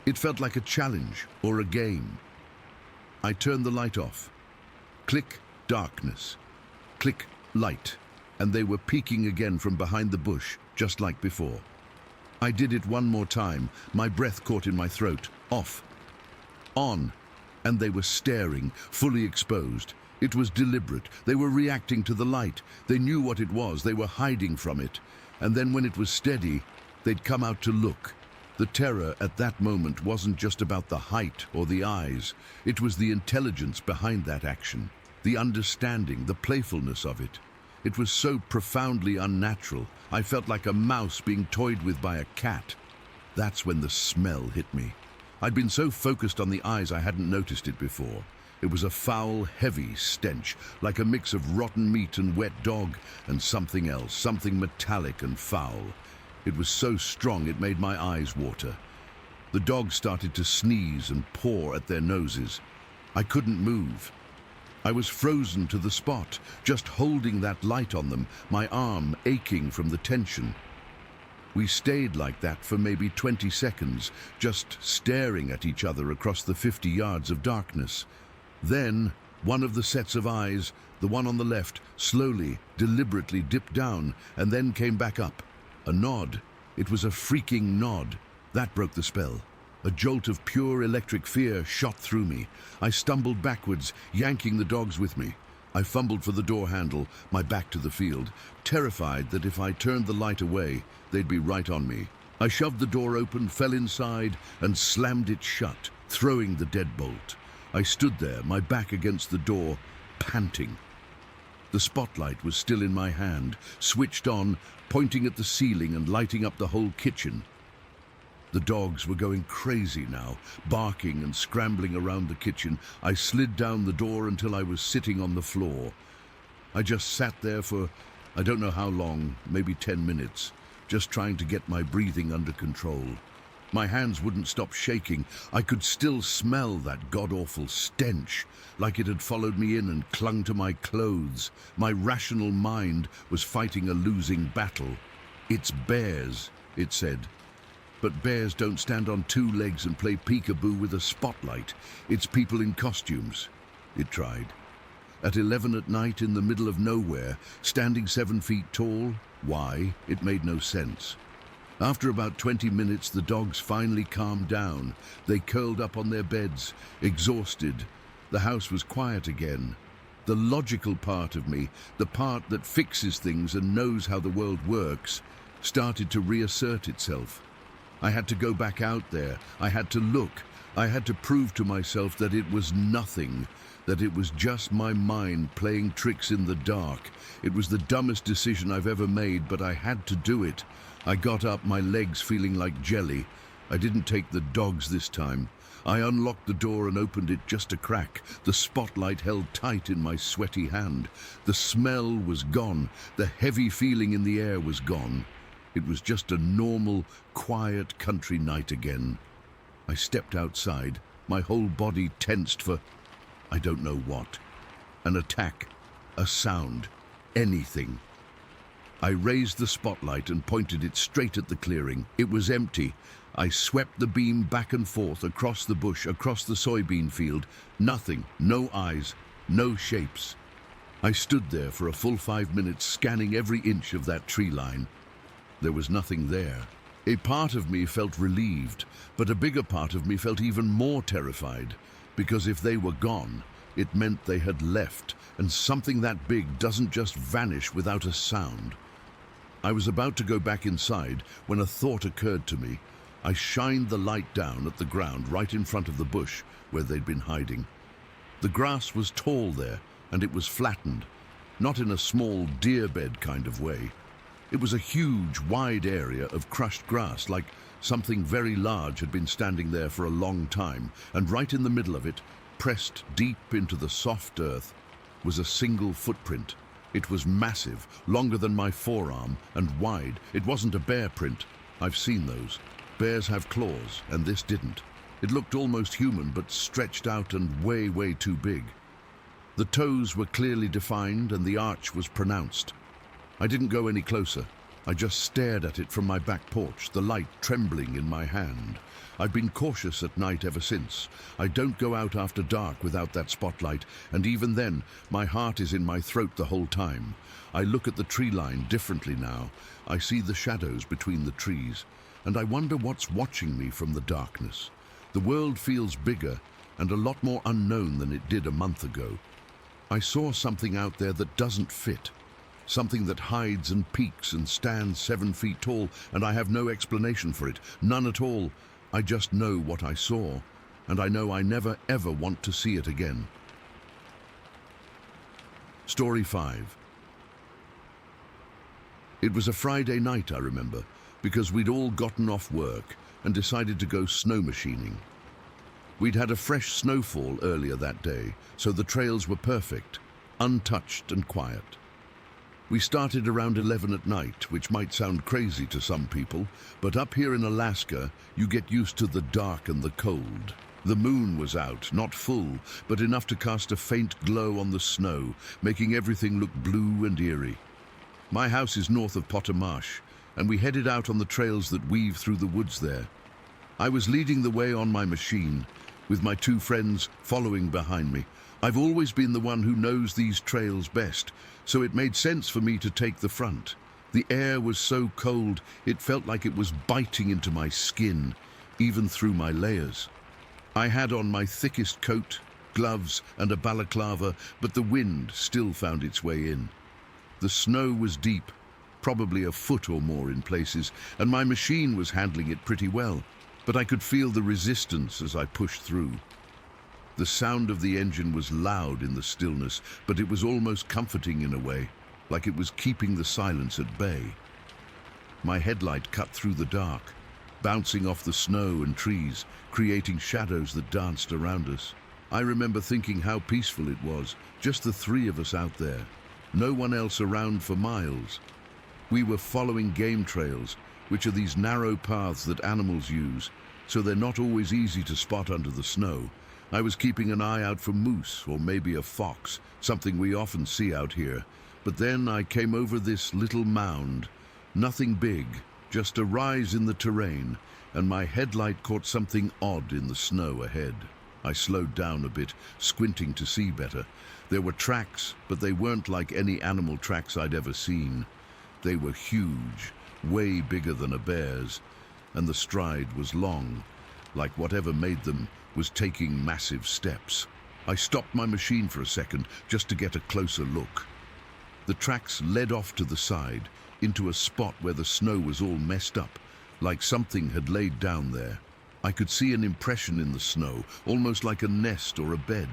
It felt like a challenge or a game. I turned the light off. Click, darkness. Click, light. And they were peeking again from behind the bush, just like before. I did it one more time, my breath caught in my throat. Off. On. And they were staring, fully exposed. It was deliberate. They were reacting to the light. They knew what it was. They were hiding from it. And then when it was steady, they'd come out to look. The terror at that moment wasn't just about the height or the eyes. It was the intelligence behind that action, the understanding, the playfulness of it. It was so profoundly unnatural. I felt like a mouse being toyed with by a cat. That's when the smell hit me. I'd been so focused on the eyes I hadn't noticed it before. It was a foul, heavy stench, like a mix of rotten meat and wet dog and something else, something metallic and foul. It was so strong it made my eyes water. The dogs started to sneeze and paw at their noses. I couldn't move. I was frozen to the spot, just holding that light on them, my arm aching from the tension. We stayed like that for maybe 20 seconds, just staring at each other across the 50 yards of darkness. Then, one of the sets of eyes, the one on the left, slowly, deliberately dipped down and then came back up. A nod. It was a freaking nod. That broke the spell. A jolt of pure electric fear shot through me. I stumbled backwards, yanking the dogs with me. I fumbled for the door handle, my back to the field, terrified that if I turned the light away, they'd be right on me. I shoved the door open, fell inside, and slammed it shut, throwing the deadbolt. I stood there, my back against the door, panting. The spotlight was still in my hand, switched on, pointing at the ceiling and lighting up the whole kitchen. The dogs were going crazy now, barking and scrambling around the kitchen. I slid down the door until I was sitting on the floor. I just sat there for, I don't know how long, maybe 10 minutes, just trying to get my breathing under control. My hands wouldn't stop shaking. I could still smell that god-awful stench, like it had followed me in and clung to my clothes. My rational mind was fighting a losing battle. "It's bears," it said. "But bears don't stand on 2 legs and play peekaboo with a spotlight. It's people in costumes." It tried. At 11 at night in the middle of nowhere, standing 7 feet tall, why? It made no sense. After about 20 minutes, the dogs finally calmed down. They curled up on their beds, exhausted. The house was quiet again. The logical part of me, the part that fixes things and knows how the world works, started to reassert itself. I had to go back out there. I had to look. I had to prove to myself that it was nothing, that it was just my mind playing tricks in the dark. It was the dumbest decision I've ever made, but I had to do it. I got up, my legs feeling like jelly. I didn't take the dogs this time. I unlocked the door and opened it just a crack, the spotlight held tight in my sweaty hand. The smell was gone, the heavy feeling in the air was gone. It was just a normal, quiet country night again. I stepped outside, my whole body tensed for, I don't know what. An attack, a sound, anything. I raised the spotlight and pointed it straight at the clearing. It was empty. I swept the beam back and forth, across the bush, across the soybean field. Nothing, no eyes, no shapes. I stood there for a full 5 minutes, scanning every inch of that tree line. There was nothing there. A part of me felt relieved, but a bigger part of me felt even more terrified, because if they were gone, it meant they had left, and something that big doesn't just vanish without a sound. I was about to go back inside when a thought occurred to me. I shined the light down at the ground right in front of the bush where they'd been hiding. The grass was tall there, and it was flattened, not in a small deer bed kind of way. It was a huge, wide area of crushed grass, like something very large had been standing there for a long time, and right in the middle of it, pressed deep into the soft earth, was a single footprint. It was massive, longer than my forearm, and wide. It wasn't a bear print. I've seen those. Bears have claws, and this didn't. It looked almost human, but stretched out and way, way too big. The toes were clearly defined, and the arch was pronounced. I didn't go any closer. I just stared at it from my back porch, the light trembling in my hand. I've been cautious at night ever since. I don't go out after dark without that spotlight, and even then, my heart is in my throat the whole time. I look at the tree line differently now. I see the shadows between the trees, and I wonder what's watching me from the darkness. The world feels bigger and a lot more unknown than it did a month ago. I saw something out there that doesn't fit. Something that hides and peeks and stands 7 feet tall, and I have no explanation for it, none at all. I just know what I saw, and I know I never ever want to see it again. Story 5. It was a Friday night, I remember, because we'd all gotten off work and decided to go snow machining. We'd had a fresh snowfall earlier that day, so the trails were perfect, untouched and quiet. We started around 11 at night, which might sound crazy to some people, but up here in Alaska, you get used to the dark and the cold. The moon was out, not full, but enough to cast a faint glow on the snow, making everything look blue and eerie. My house is north of Potter Marsh, and we headed out on the trails that weave through the woods there. I was leading the way on my machine, with my 2 friends following behind me. I've always been the one who knows these trails best, so it made sense for me to take the front. The air was so cold, it felt like it was biting into my skin, even through my layers. I had on my thickest coat, gloves, and a balaclava, but the wind still found its way in. The snow was deep, probably a foot or more in places, and my machine was handling it pretty well, but I could feel the resistance as I pushed through. The sound of the engine was loud in the stillness, but it was almost comforting in a way, like it was keeping the silence at bay. My headlight cut through the dark, bouncing off the snow and trees, creating shadows that danced around us. I remember thinking how peaceful it was, just the 3 of us out there, no one else around for miles. We were following game trails, which are these narrow paths that animals use, so they're not always easy to spot under the snow. I was keeping an eye out for moose or maybe a fox, something we often see out here. But then I came over this little mound. Nothing big, just a rise in the terrain, and my headlight caught something odd in the snow ahead. I slowed down a bit, squinting to see better. There were tracks, but they weren't like any animal tracks I'd ever seen. They were huge, way bigger than a bear's, and the stride was long, like whatever made them was taking massive steps. I stopped my machine for a second just to get a closer look. The tracks led off to the side, into a spot where the snow was all messed up, like something had laid down there. I could see an impression in the snow, almost like a nest or a bed,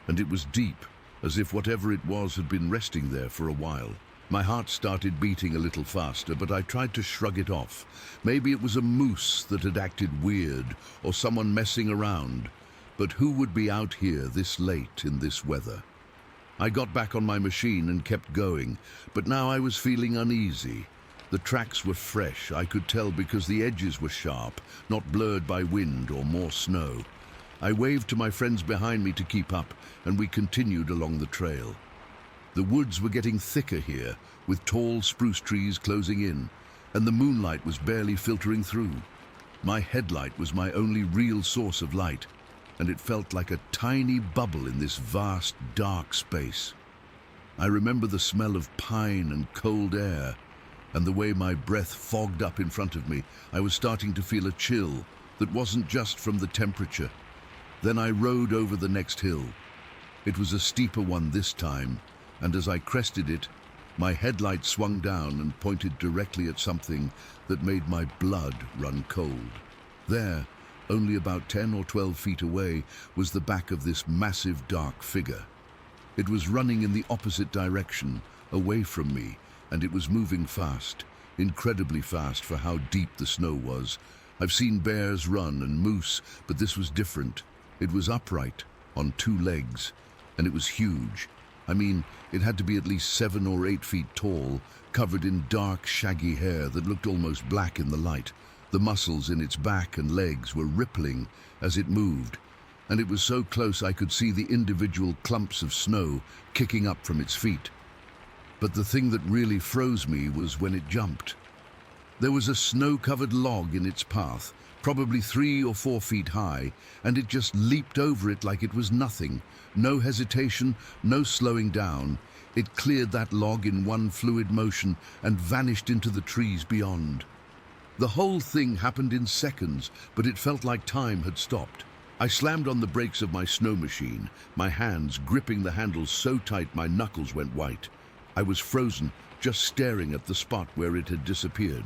and it was deep, as if whatever it was had been resting there for a while. My heart started beating a little faster, but I tried to shrug it off. Maybe it was a moose that had acted weird, or someone messing around. But who would be out here this late in this weather? I got back on my machine and kept going, but now I was feeling uneasy. The tracks were fresh, I could tell, because the edges were sharp, not blurred by wind or more snow. I waved to my friends behind me to keep up, and we continued along the trail. The woods were getting thicker here, with tall spruce trees closing in, and the moonlight was barely filtering through. My headlight was my only real source of light, and it felt like a tiny bubble in this vast, dark space. I remember the smell of pine and cold air, and the way my breath fogged up in front of me. I was starting to feel a chill that wasn't just from the temperature. Then I rode over the next hill. It was a steeper one this time, and as I crested it, my headlight swung down and pointed directly at something that made my blood run cold. There, only about 10 or 12 feet away, was the back of this massive dark figure. It was running in the opposite direction, away from me, and it was moving fast, incredibly fast for how deep the snow was. I've seen bears run and moose, but this was different. It was upright, on 2 legs, and it was huge. I mean, it had to be at least 7 or 8 feet tall, covered in dark, shaggy hair that looked almost black in the light. The muscles in its back and legs were rippling as it moved, and it was so close I could see the individual clumps of snow kicking up from its feet. But the thing that really froze me was when it jumped. There was a snow-covered log in its path, probably 3 or 4 feet high, and it just leaped over it like it was nothing. No hesitation, no slowing down. It cleared that log in one fluid motion and vanished into the trees beyond. The whole thing happened in seconds, but it felt like time had stopped. I slammed on the brakes of my snow machine, my hands gripping the handles so tight my knuckles went white. I was frozen, just staring at the spot where it had disappeared.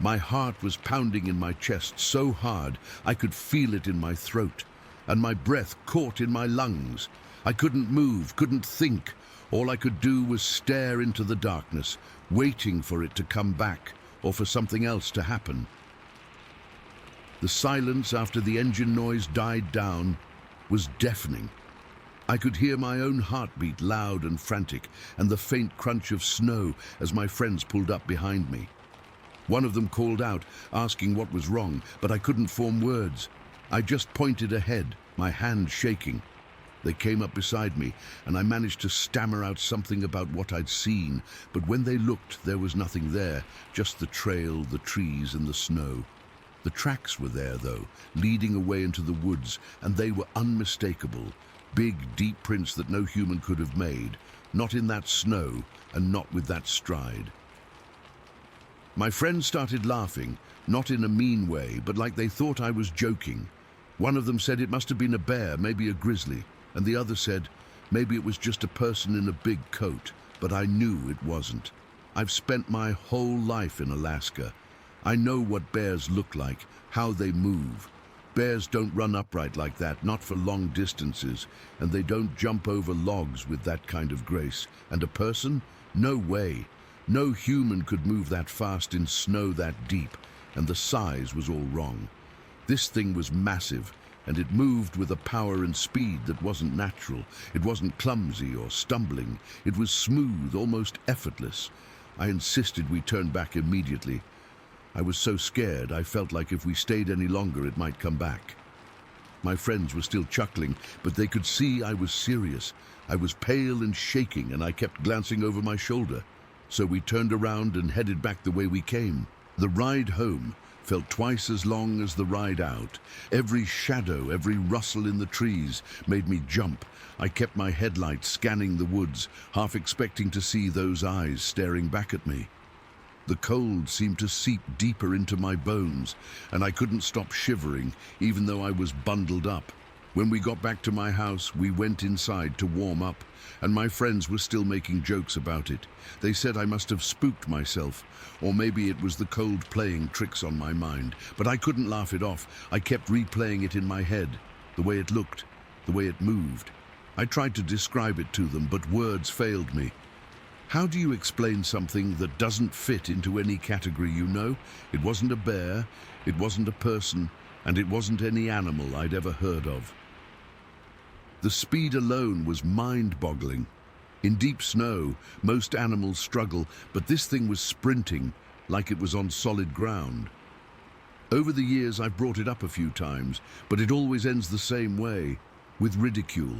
My heart was pounding in my chest so hard I could feel it in my throat, and my breath caught in my lungs. I couldn't move, couldn't think. All I could do was stare into the darkness, waiting for it to come back or for something else to happen. The silence after the engine noise died down was deafening. I could hear my own heartbeat loud and frantic, and the faint crunch of snow as my friends pulled up behind me. One of them called out, asking what was wrong, but I couldn't form words. I just pointed ahead, my hand shaking. They came up beside me, and I managed to stammer out something about what I'd seen, but when they looked, there was nothing there, just the trail, the trees, and the snow. The tracks were there, though, leading away into the woods, and they were unmistakable. Big, deep prints that no human could have made, not in that snow, and not with that stride. My friends started laughing, not in a mean way, but like they thought I was joking. One of them said it must have been a bear, maybe a grizzly, and the other said maybe it was just a person in a big coat, but I knew it wasn't. I've spent my whole life in Alaska. I know what bears look like, how they move. Bears don't run upright like that, not for long distances, and they don't jump over logs with that kind of grace. And a person? No way. No human could move that fast in snow that deep, and the size was all wrong. This thing was massive, and it moved with a power and speed that wasn't natural. It wasn't clumsy or stumbling. It was smooth, almost effortless. I insisted we turn back immediately. I was so scared I felt like if we stayed any longer it might come back. My friends were still chuckling, but they could see I was serious. I was pale and shaking, and I kept glancing over my shoulder. So we turned around and headed back the way we came. The ride home felt twice as long as the ride out. Every shadow, every rustle in the trees made me jump. I kept my headlight scanning the woods, half expecting to see those eyes staring back at me. The cold seemed to seep deeper into my bones, and I couldn't stop shivering, even though I was bundled up. When we got back to my house, we went inside to warm up, and my friends were still making jokes about it. They said I must have spooked myself, or maybe it was the cold playing tricks on my mind, but I couldn't laugh it off. I kept replaying it in my head, the way it looked, the way it moved. I tried to describe it to them, but words failed me. How do you explain something that doesn't fit into any category, you know? It wasn't a bear, it wasn't a person, and it wasn't any animal I'd ever heard of. The speed alone was mind-boggling. In deep snow, most animals struggle, but this thing was sprinting like it was on solid ground. Over the years, I've brought it up a few times, but it always ends the same way, with ridicule.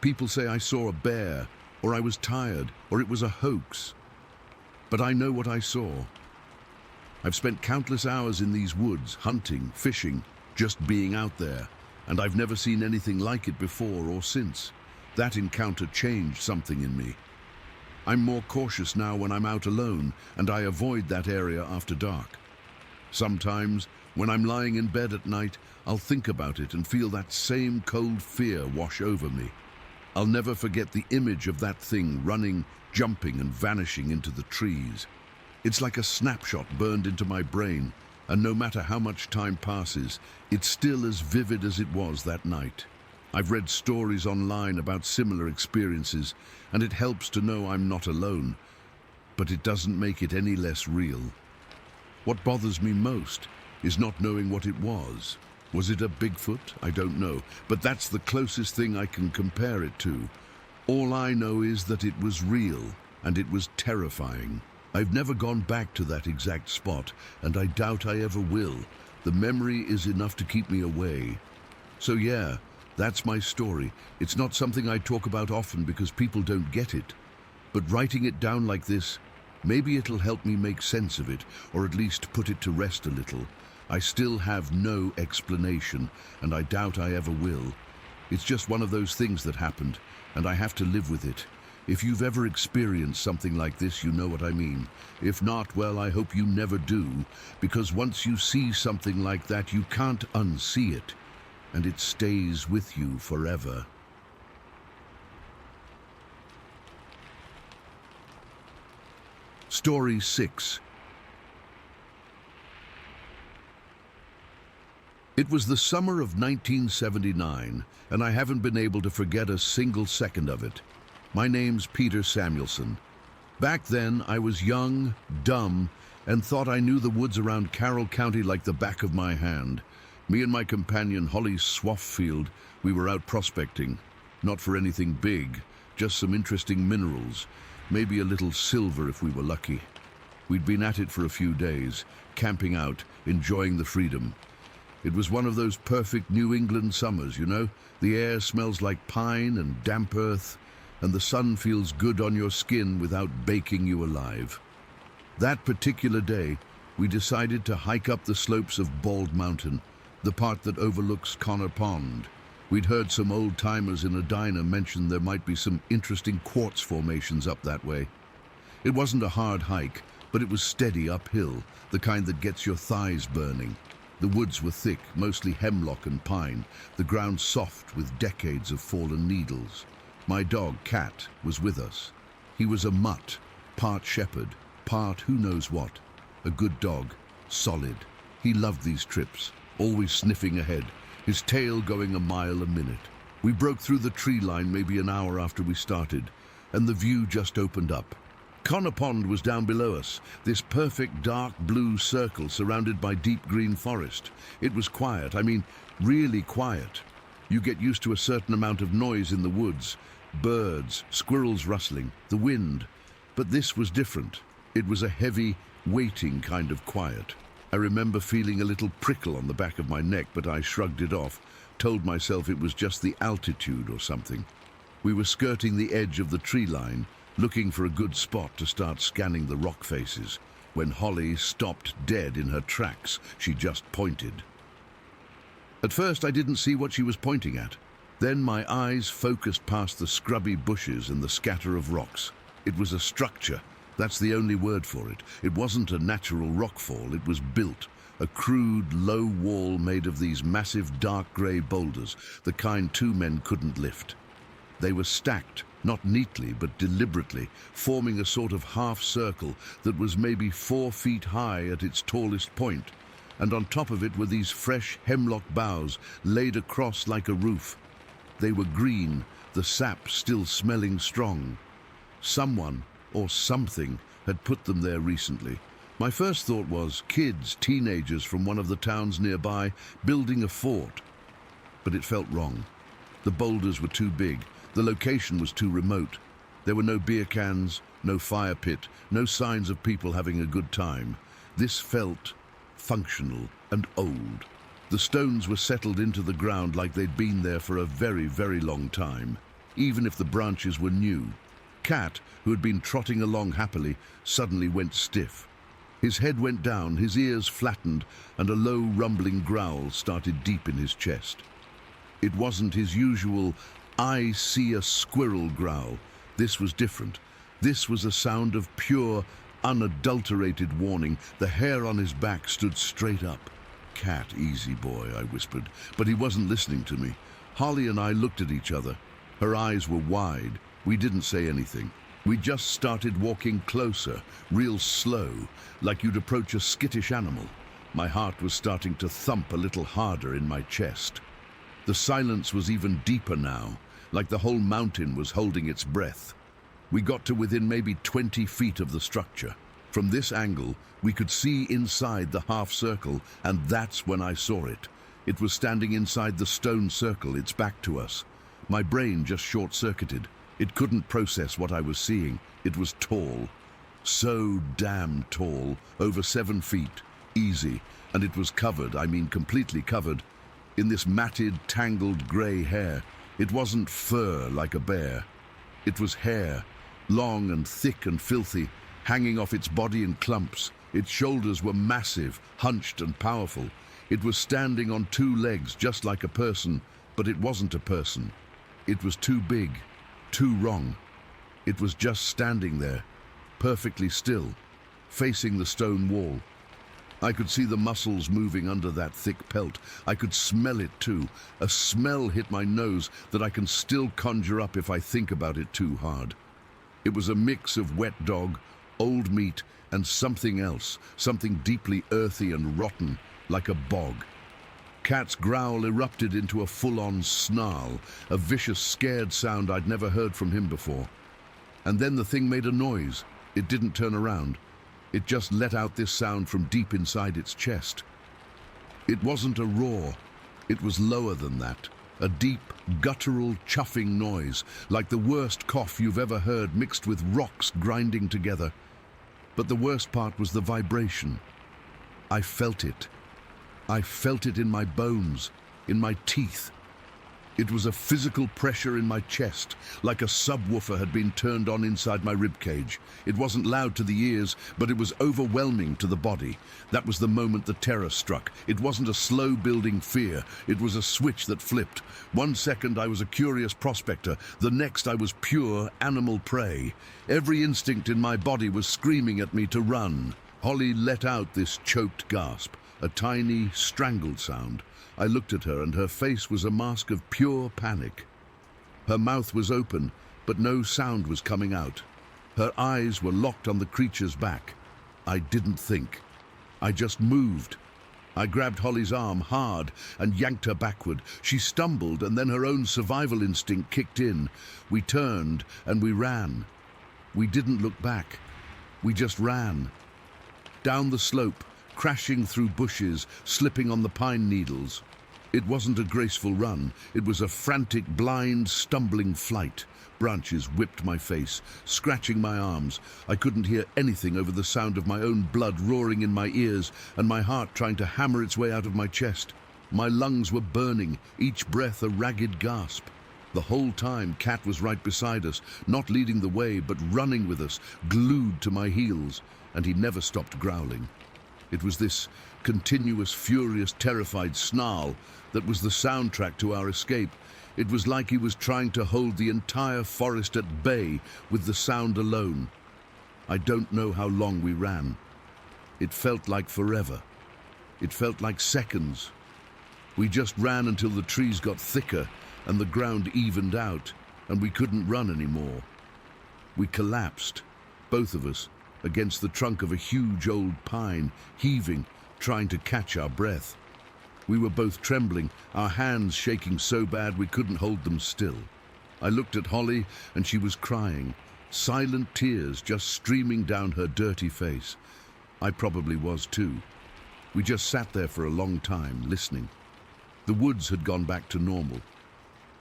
People say I saw a bear, or I was tired, or it was a hoax. But I know what I saw. I've spent countless hours in these woods, hunting, fishing, just being out there, and I've never seen anything like it before or since. That encounter changed something in me. I'm more cautious now when I'm out alone, and I avoid that area after dark. Sometimes, when I'm lying in bed at night, I'll think about it and feel that same cold fear wash over me. I'll never forget the image of that thing running, jumping, and vanishing into the trees. It's like a snapshot burned into my brain, and no matter how much time passes, it's still as vivid as it was that night. I've read stories online about similar experiences, and it helps to know I'm not alone, but it doesn't make it any less real. What bothers me most is not knowing what it was. Was it a Bigfoot? I don't know, but that's the closest thing I can compare it to. All I know is that it was real, and it was terrifying. I've never gone back to that exact spot, and I doubt I ever will. The memory is enough to keep me away. So yeah, that's my story. It's not something I talk about often because people don't get it. But writing it down like this, maybe it'll help me make sense of it, or at least put it to rest a little. I still have no explanation, and I doubt I ever will. It's just one of those things that happened, and I have to live with it. If you've ever experienced something like this, you know what I mean. If not, well, I hope you never do, because once you see something like that, you can't unsee it, and it stays with you forever. Story 6. It was the summer of 1979, and I haven't been able to forget a single second of it. My name's Peter Samuelson. Back then, I was young, dumb, and thought I knew the woods around Carroll County like the back of my hand. Me and my companion, Holly Swafffield, we were out prospecting. Not for anything big, just some interesting minerals, maybe a little silver if we were lucky. We'd been at it for a few days, camping out, enjoying the freedom. It was one of those perfect New England summers, you know? The air smells like pine and damp earth, and the sun feels good on your skin without baking you alive. That particular day, we decided to hike up the slopes of Bald Mountain, the part that overlooks Connor Pond. We'd heard some old-timers in a diner mention there might be some interesting quartz formations up that way. It wasn't a hard hike, but it was steady uphill, the kind that gets your thighs burning. The woods were thick, mostly hemlock and pine, the ground soft with decades of fallen needles. My dog, Cat, was with us. He was a mutt, part shepherd, part who knows what. A good dog, solid. He loved these trips, always sniffing ahead, his tail going a mile a minute. We broke through the tree line maybe an hour after we started, and the view just opened up. Connor Pond was down below us, this perfect dark blue circle surrounded by deep green forest. It was quiet, I mean, really quiet. You get used to a certain amount of noise in the woods, birds, squirrels rustling, the wind. But this was different. It was a heavy, waiting kind of quiet. I remember feeling a little prickle on the back of my neck, but I shrugged it off, told myself it was just the altitude or something. We were skirting the edge of the tree line, looking for a good spot to start scanning the rock faces, when Holly stopped dead in her tracks. She just pointed. At first I didn't see what she was pointing at. Then my eyes focused past the scrubby bushes and the scatter of rocks. It was a structure. That's the only word for it. It wasn't a natural rockfall, it was built. A crude, low wall made of these massive dark grey boulders, the kind two men couldn't lift. They were stacked, not neatly but deliberately, forming a sort of half circle that was maybe 4 feet high at its tallest point, and on top of it were these fresh hemlock boughs laid across like a roof. They were green, the sap still smelling strong. Someone, or something had put them there recently. My first thought was kids, teenagers from one of the towns nearby, building a fort. But it felt wrong. The boulders were too big. The location was too remote. There were no beer cans, no fire pit, no signs of people having a good time. This felt functional and old. The stones were settled into the ground like they'd been there for a very, very long time, even if the branches were new. Cat, who had been trotting along happily, suddenly went stiff. His head went down, his ears flattened, and a low, rumbling growl started deep in his chest. It wasn't his usual, "I see a squirrel" growl. This was different. This was a sound of pure, unadulterated warning. The hair on his back stood straight up. "Cat, easy boy," I whispered, but he wasn't listening to me. Holly and I looked at each other. Her eyes were wide. We didn't say anything. We just started walking closer, real slow, like you'd approach a skittish animal. My heart was starting to thump a little harder in my chest. The silence was even deeper now, like the whole mountain was holding its breath. We got to within maybe 20 feet of the structure. From this angle, we could see inside the half circle, and that's when I saw it. It was standing inside the stone circle, its back to us. My brain just short-circuited. It couldn't process what I was seeing. It was tall. So damn tall. Over 7 feet. Easy. And it was covered, I mean completely covered, in this matted, tangled grey hair. It wasn't fur like a bear. It was hair, long and thick and filthy, hanging off its body in clumps. Its shoulders were massive, hunched and powerful. It was standing on 2 legs just like a person, but it wasn't a person. It was too big, too wrong. It was just standing there, perfectly still, facing the stone wall. I could see the muscles moving under that thick pelt. I could smell it too. A smell hit my nose that I can still conjure up if I think about it too hard. It was a mix of wet dog, old meat, and something else, something deeply earthy and rotten, like a bog. Cat's growl erupted into a full-on snarl, a vicious, scared sound I'd never heard from him before. And then the thing made a noise. It didn't turn around. It just let out this sound from deep inside its chest. It wasn't a roar. It was lower than that. A deep, guttural, chuffing noise, like the worst cough you've ever heard mixed with rocks grinding together. But the worst part was the vibration. I felt it. I felt it in my bones, in my teeth. It was a physical pressure in my chest, like a subwoofer had been turned on inside my ribcage. It wasn't loud to the ears, but it was overwhelming to the body. That was the moment the terror struck. It wasn't a slow-building fear. It was a switch that flipped. 1 second I was a curious prospector. The next I was pure animal prey. Every instinct in my body was screaming at me to run. Holly let out this choked gasp, a tiny, strangled sound. I looked at her, and her face was a mask of pure panic. Her mouth was open, but no sound was coming out. Her eyes were locked on the creature's back. I didn't think. I just moved. I grabbed Holly's arm hard and yanked her backward. She stumbled, and then her own survival instinct kicked in. We turned, and we ran. We didn't look back. We just ran. Down the slope, crashing through bushes, slipping on the pine needles. It wasn't a graceful run. It was a frantic, blind, stumbling flight. Branches whipped my face, scratching my arms. I couldn't hear anything over the sound of my own blood roaring in my ears and my heart trying to hammer its way out of my chest. My lungs were burning, each breath a ragged gasp. The whole time, Cat was right beside us, not leading the way, but running with us, glued to my heels, and he never stopped growling. It was this continuous, furious, terrified snarl that was the soundtrack to our escape. It was like he was trying to hold the entire forest at bay with the sound alone. I don't know how long we ran. It felt like forever. It felt like seconds. We just ran until the trees got thicker and the ground evened out, and we couldn't run anymore. We collapsed, both of us, against the trunk of a huge old pine, heaving, trying to catch our breath. We were both trembling, our hands shaking so bad we couldn't hold them still. I looked at Holly, and she was crying, silent tears just streaming down her dirty face. I probably was too. We just sat there for a long time, listening. The woods had gone back to normal.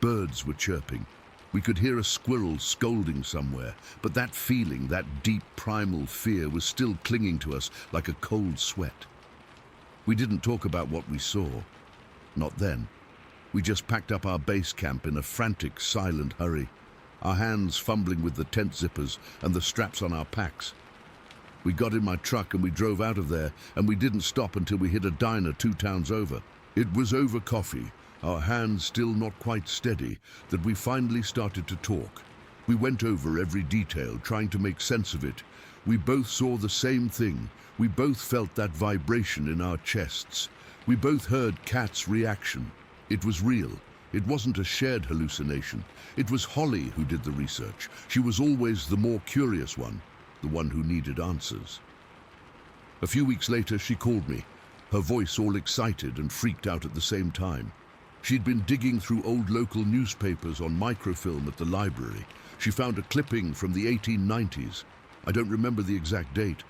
Birds were chirping. We could hear a squirrel scolding somewhere, but that feeling, that deep primal fear, was still clinging to us like a cold sweat. We didn't talk about what we saw. Not then. We just packed up our base camp in a frantic, silent hurry, our hands fumbling with the tent zippers and the straps on our packs. We got in my truck and we drove out of there, and we didn't stop until we hit a diner 2 towns over. It was over coffee, our hands still not quite steady, that we finally started to talk. We went over every detail, trying to make sense of it. We both saw the same thing. We both felt that vibration in our chests. We both heard Kat's reaction. It was real. It wasn't a shared hallucination. It was Holly who did the research. She was always the more curious one, the one who needed answers. A few weeks later, she called me, her voice all excited and freaked out at the same time. She'd been digging through old local newspapers on microfilm at the library. She found a clipping from the 1890s. I don't remember the exact date,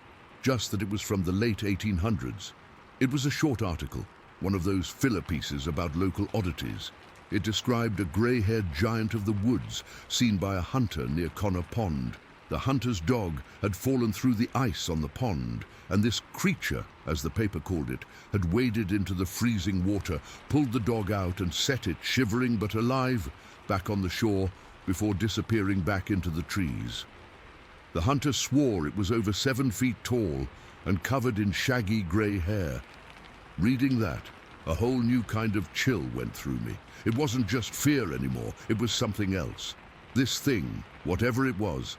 just that it was from the late 1800s. It was a short article, one of those filler pieces about local oddities. It described a grey-haired giant of the woods seen by a hunter near Connor Pond. The hunter's dog had fallen through the ice on the pond, and this creature, as the paper called it, had waded into the freezing water, pulled the dog out and set it, shivering but alive, back on the shore before disappearing back into the trees. The hunter swore it was over 7 feet tall and covered in shaggy grey hair. Reading that, a whole new kind of chill went through me. It wasn't just fear anymore, it was something else. This thing, whatever it was,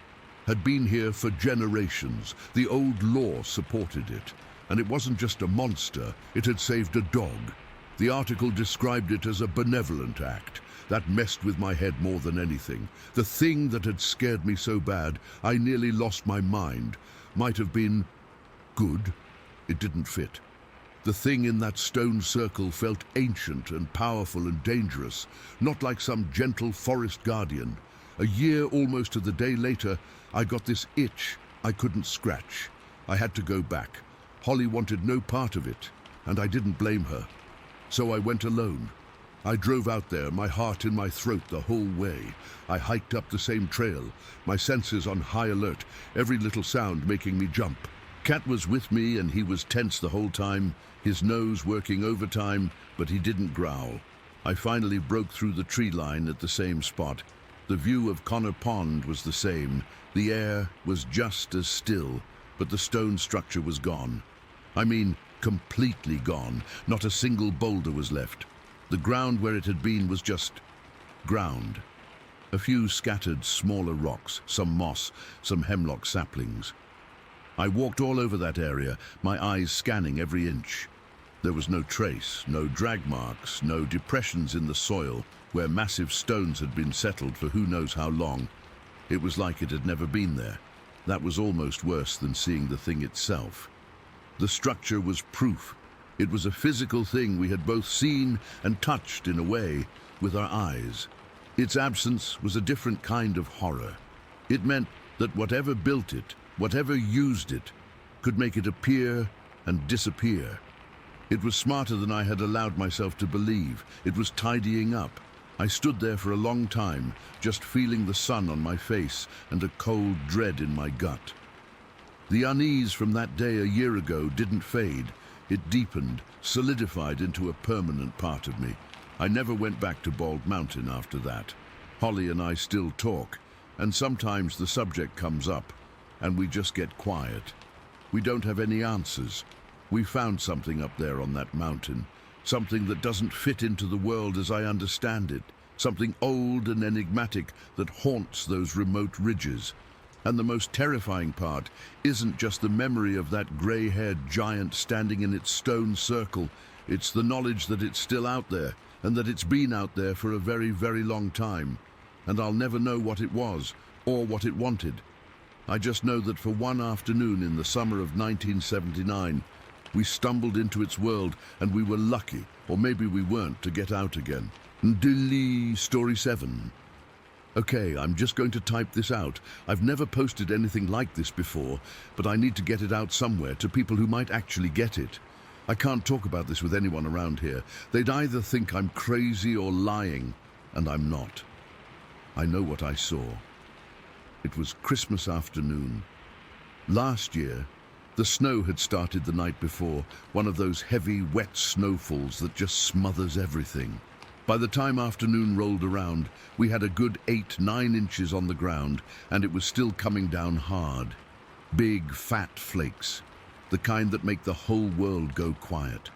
had been here for generations. The old law supported it. And it wasn't just a monster, it had saved a dog. The article described it as a benevolent act. That messed with my head more than anything. The thing that had scared me so bad, I nearly lost my mind, might have been good. It didn't fit. The thing in that stone circle felt ancient and powerful and dangerous, not like some gentle forest guardian. A year almost to the day later, I got this itch I couldn't scratch. I had to go back. Holly wanted no part of it, and I didn't blame her. So I went alone. I drove out there, my heart in my throat the whole way. I hiked up the same trail, my senses on high alert, every little sound making me jump. Cat was with me and he was tense the whole time, his nose working overtime, but he didn't growl. I finally broke through the tree line at the same spot. The view of Connor Pond was the same. The air was just as still, but the stone structure was gone. I mean, completely gone. Not a single boulder was left. The ground where it had been was just ground. A few scattered smaller rocks, some moss, some hemlock saplings. I walked all over that area, my eyes scanning every inch. There was no trace, no drag marks, no depressions in the soil where massive stones had been settled for who knows how long. It was like it had never been there. That was almost worse than seeing the thing itself. The structure was proof. It was a physical thing we had both seen and touched in a way with our eyes. Its absence was a different kind of horror. It meant that whatever built it, whatever used it, could make it appear and disappear. It was smarter than I had allowed myself to believe. It was tidying up. I stood there for a long time, just feeling the sun on my face and a cold dread in my gut. The unease from that day a year ago didn't fade. It deepened, solidified into a permanent part of me. I never went back to Bald Mountain after that. Holly and I still talk, and sometimes the subject comes up, and we just get quiet. We don't have any answers. We found something up there on that mountain, something that doesn't fit into the world as I understand it, something old and enigmatic that haunts those remote ridges. And the most terrifying part isn't just the memory of that grey-haired giant standing in its stone circle. It's the knowledge that it's still out there, and that it's been out there for a very, very long time. And I'll never know what it was, or what it wanted. I just know that for one afternoon in the summer of 1979, we stumbled into its world, and we were lucky, or maybe we weren't, to get out again. Dilly, Story 7. Okay, I'm just going to type this out. I've never posted anything like this before, but I need to get it out somewhere to people who might actually get it. I can't talk about this with anyone around here. They'd either think I'm crazy or lying, and I'm not. I know what I saw. It was Christmas afternoon. Last year, the snow had started the night before, one of those heavy, wet snowfalls that just smothers everything. By the time afternoon rolled around, we had a good 8-9 inches on the ground, and it was still coming down hard. Big, fat flakes, the kind that make the whole world go quiet.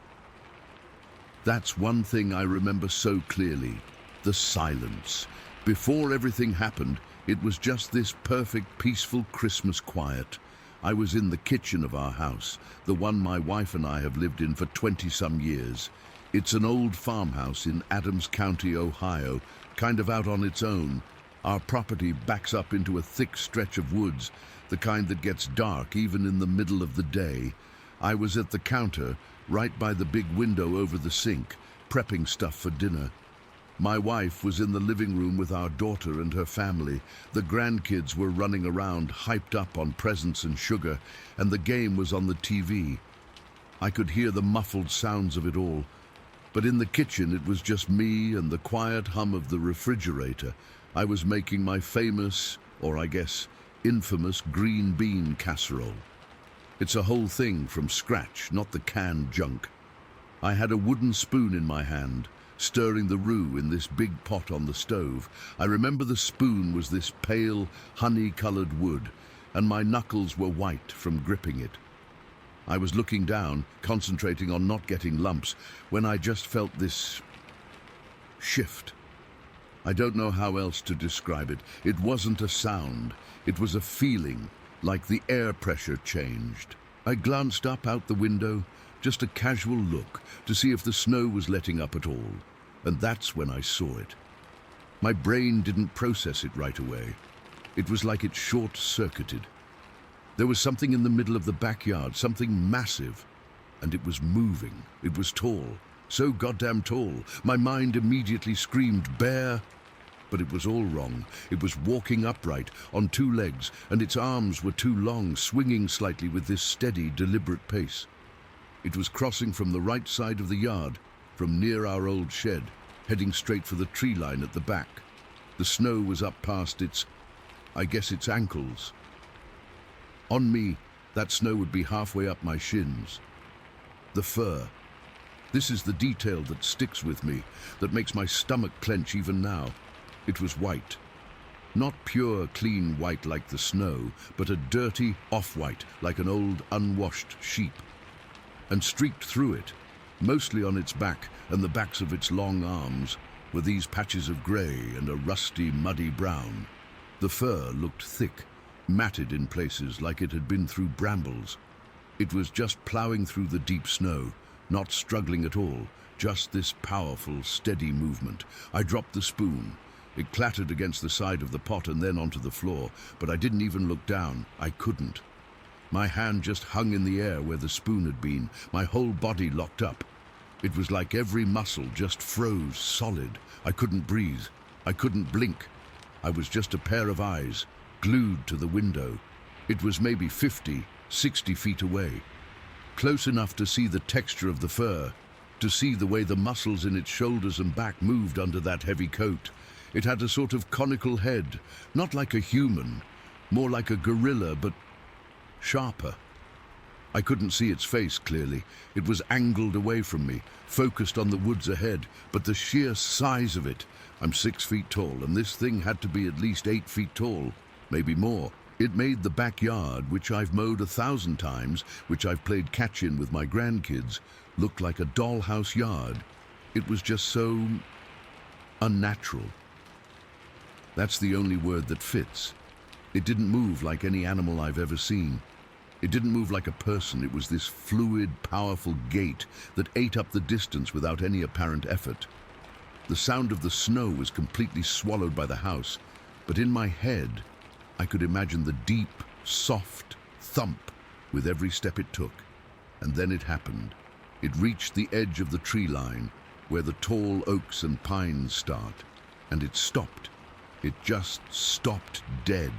That's one thing I remember so clearly, the silence. Before everything happened, it was just this perfect, peaceful Christmas quiet. I was in the kitchen of our house, the one my wife and I have lived in for 20-some years. It's an old farmhouse in Adams County, Ohio, kind of out on its own. Our property backs up into a thick stretch of woods, the kind that gets dark even in the middle of the day. I was at the counter, right by the big window over the sink, prepping stuff for dinner. My wife was in the living room with our daughter and her family. The grandkids were running around, hyped up on presents and sugar, and the game was on the TV. I could hear the muffled sounds of it all. But in the kitchen, it was just me and the quiet hum of the refrigerator. I was making my famous, or I guess, infamous green bean casserole. It's a whole thing from scratch, not the canned junk. I had a wooden spoon in my hand, stirring the roux in this big pot on the stove. I remember the spoon was this pale, honey-colored wood, and my knuckles were white from gripping it. I was looking down, concentrating on not getting lumps, when I just felt this shift. I don't know how else to describe it. It wasn't a sound. It was a feeling, like the air pressure changed. I glanced up out the window, just a casual look, to see if the snow was letting up at all. And that's when I saw it. My brain didn't process it right away. It was like it short-circuited. There was something in the middle of the backyard, something massive, and it was moving. It was tall, so goddamn tall. My mind immediately screamed, bear, but it was all wrong. It was walking upright, on 2 legs, and its arms were too long, swinging slightly with this steady, deliberate pace. It was crossing from the right side of the yard, from near our old shed, heading straight for the tree line at the back. The snow was up past its ankles. On me, that snow would be halfway up my shins. The fur. This is the detail that sticks with me, that makes my stomach clench even now. It was white. Not pure, clean white like the snow, but a dirty off-white, like an old, unwashed sheep. And streaked through it, mostly on its back and the backs of its long arms, were these patches of grey and a rusty, muddy brown. The fur looked thick, matted in places like it had been through brambles. It was just ploughing through the deep snow, not struggling at all, just this powerful, steady movement. I dropped the spoon. It clattered against the side of the pot and then onto the floor, but I didn't even look down. I couldn't. My hand just hung in the air where the spoon had been, my whole body locked up. It was like every muscle just froze solid. I couldn't breathe. I couldn't blink. I was just a pair of eyes, glued to the window. It was maybe 50, 60 feet away. Close enough to see the texture of the fur, to see the way the muscles in its shoulders and back moved under that heavy coat. It had a sort of conical head, not like a human, more like a gorilla, but sharper. I couldn't see its face clearly. It was angled away from me, focused on the woods ahead, but the sheer size of it. I'm 6 feet tall, and this thing had to be at least 8 feet tall, maybe more. It made the backyard, which I've mowed 1,000 times, which I've played catch-in with my grandkids, look like a dollhouse yard. It was just so unnatural. That's the only word that fits. It didn't move like any animal I've ever seen. It didn't move like a person. It was this fluid, powerful gait that ate up the distance without any apparent effort. The sound of the snow was completely swallowed by the house, but in my head, I could imagine the deep, soft thump with every step it took. And then it happened. It reached the edge of the tree line, where the tall oaks and pines start, and it stopped. It just stopped dead.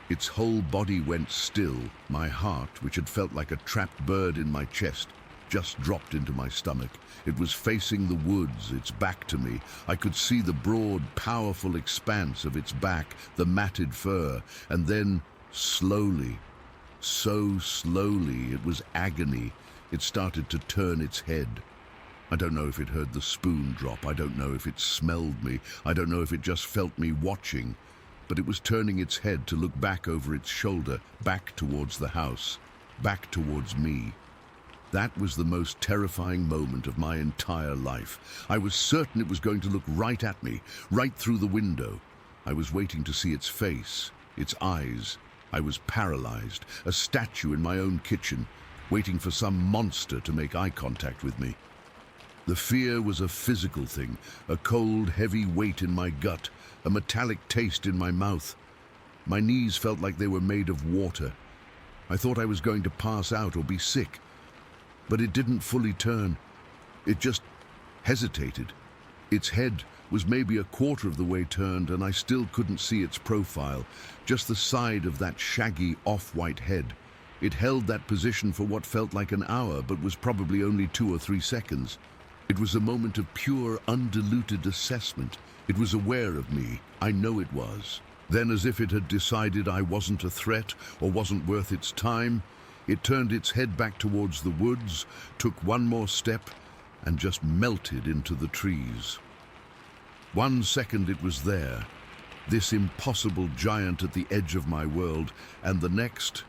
Its whole body went still. My heart, which had felt like a trapped bird in my chest, just dropped into my stomach. It was facing the woods, its back to me. I could see the broad, powerful expanse of its back, the matted fur, and then, slowly, so slowly, it was agony. It started to turn its head. I don't know if it heard the spoon drop. I don't know if it smelled me. I don't know if it just felt me watching. But it was turning its head to look back over its shoulder, back towards the house, back towards me. That was the most terrifying moment of my entire life. I was certain it was going to look right at me, right through the window. I was waiting to see its face, its eyes. I was paralyzed, a statue in my own kitchen, waiting for some monster to make eye contact with me. The fear was a physical thing, a cold, heavy weight in my gut, a metallic taste in my mouth. My knees felt like they were made of water. I thought I was going to pass out or be sick. But it didn't fully turn. It just hesitated. Its head was maybe a quarter of the way turned, and I still couldn't see its profile, just the side of that shaggy, off-white head. It held that position for what felt like an hour, but was probably only 2 or 3 seconds. It was a moment of pure, undiluted assessment. It was aware of me. I know it was. Then, as if it had decided I wasn't a threat or wasn't worth its time, it turned its head back towards the woods, took one more step, and just melted into the trees. 1 second it was there, this impossible giant at the edge of my world, and the next,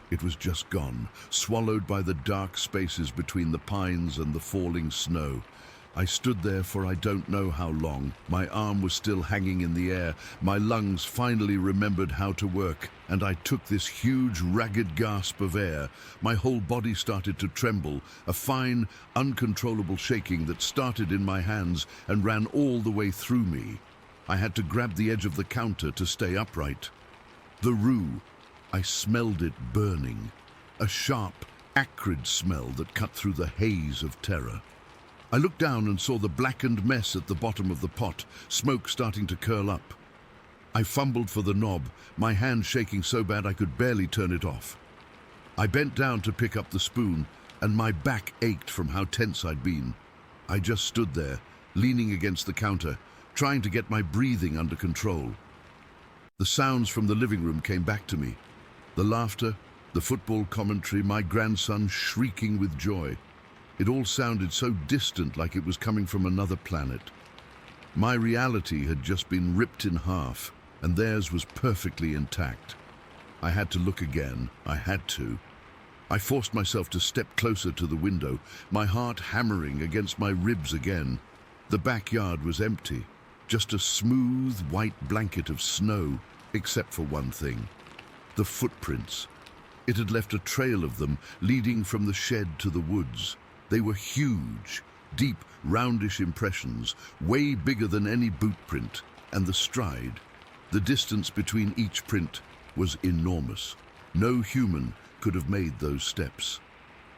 it was just gone, swallowed by the dark spaces between the pines and the falling snow. I stood there for I don't know how long. My arm was still hanging in the air. My lungs finally remembered how to work, and I took this huge, ragged gasp of air. My whole body started to tremble, a fine, uncontrollable shaking that started in my hands and ran all the way through me. I had to grab the edge of the counter to stay upright. The rue, I smelled it burning, a sharp, acrid smell that cut through the haze of terror. I looked down and saw the blackened mess at the bottom of the pot, smoke starting to curl up. I fumbled for the knob, my hand shaking so bad I could barely turn it off. I bent down to pick up the spoon, and my back ached from how tense I'd been. I just stood there, leaning against the counter, trying to get my breathing under control. The sounds from the living room came back to me. The laughter, the football commentary, my grandson shrieking with joy. It all sounded so distant, like it was coming from another planet. My reality had just been ripped in half, and theirs was perfectly intact. I had to look again. I had to. I forced myself to step closer to the window, my heart hammering against my ribs again. The backyard was empty, just a smooth, white blanket of snow, except for one thing: the footprints. It had left a trail of them leading from the shed to the woods. They were huge, deep, roundish impressions, way bigger than any boot print, and the stride, the distance between each print, was enormous. No human could have made those steps.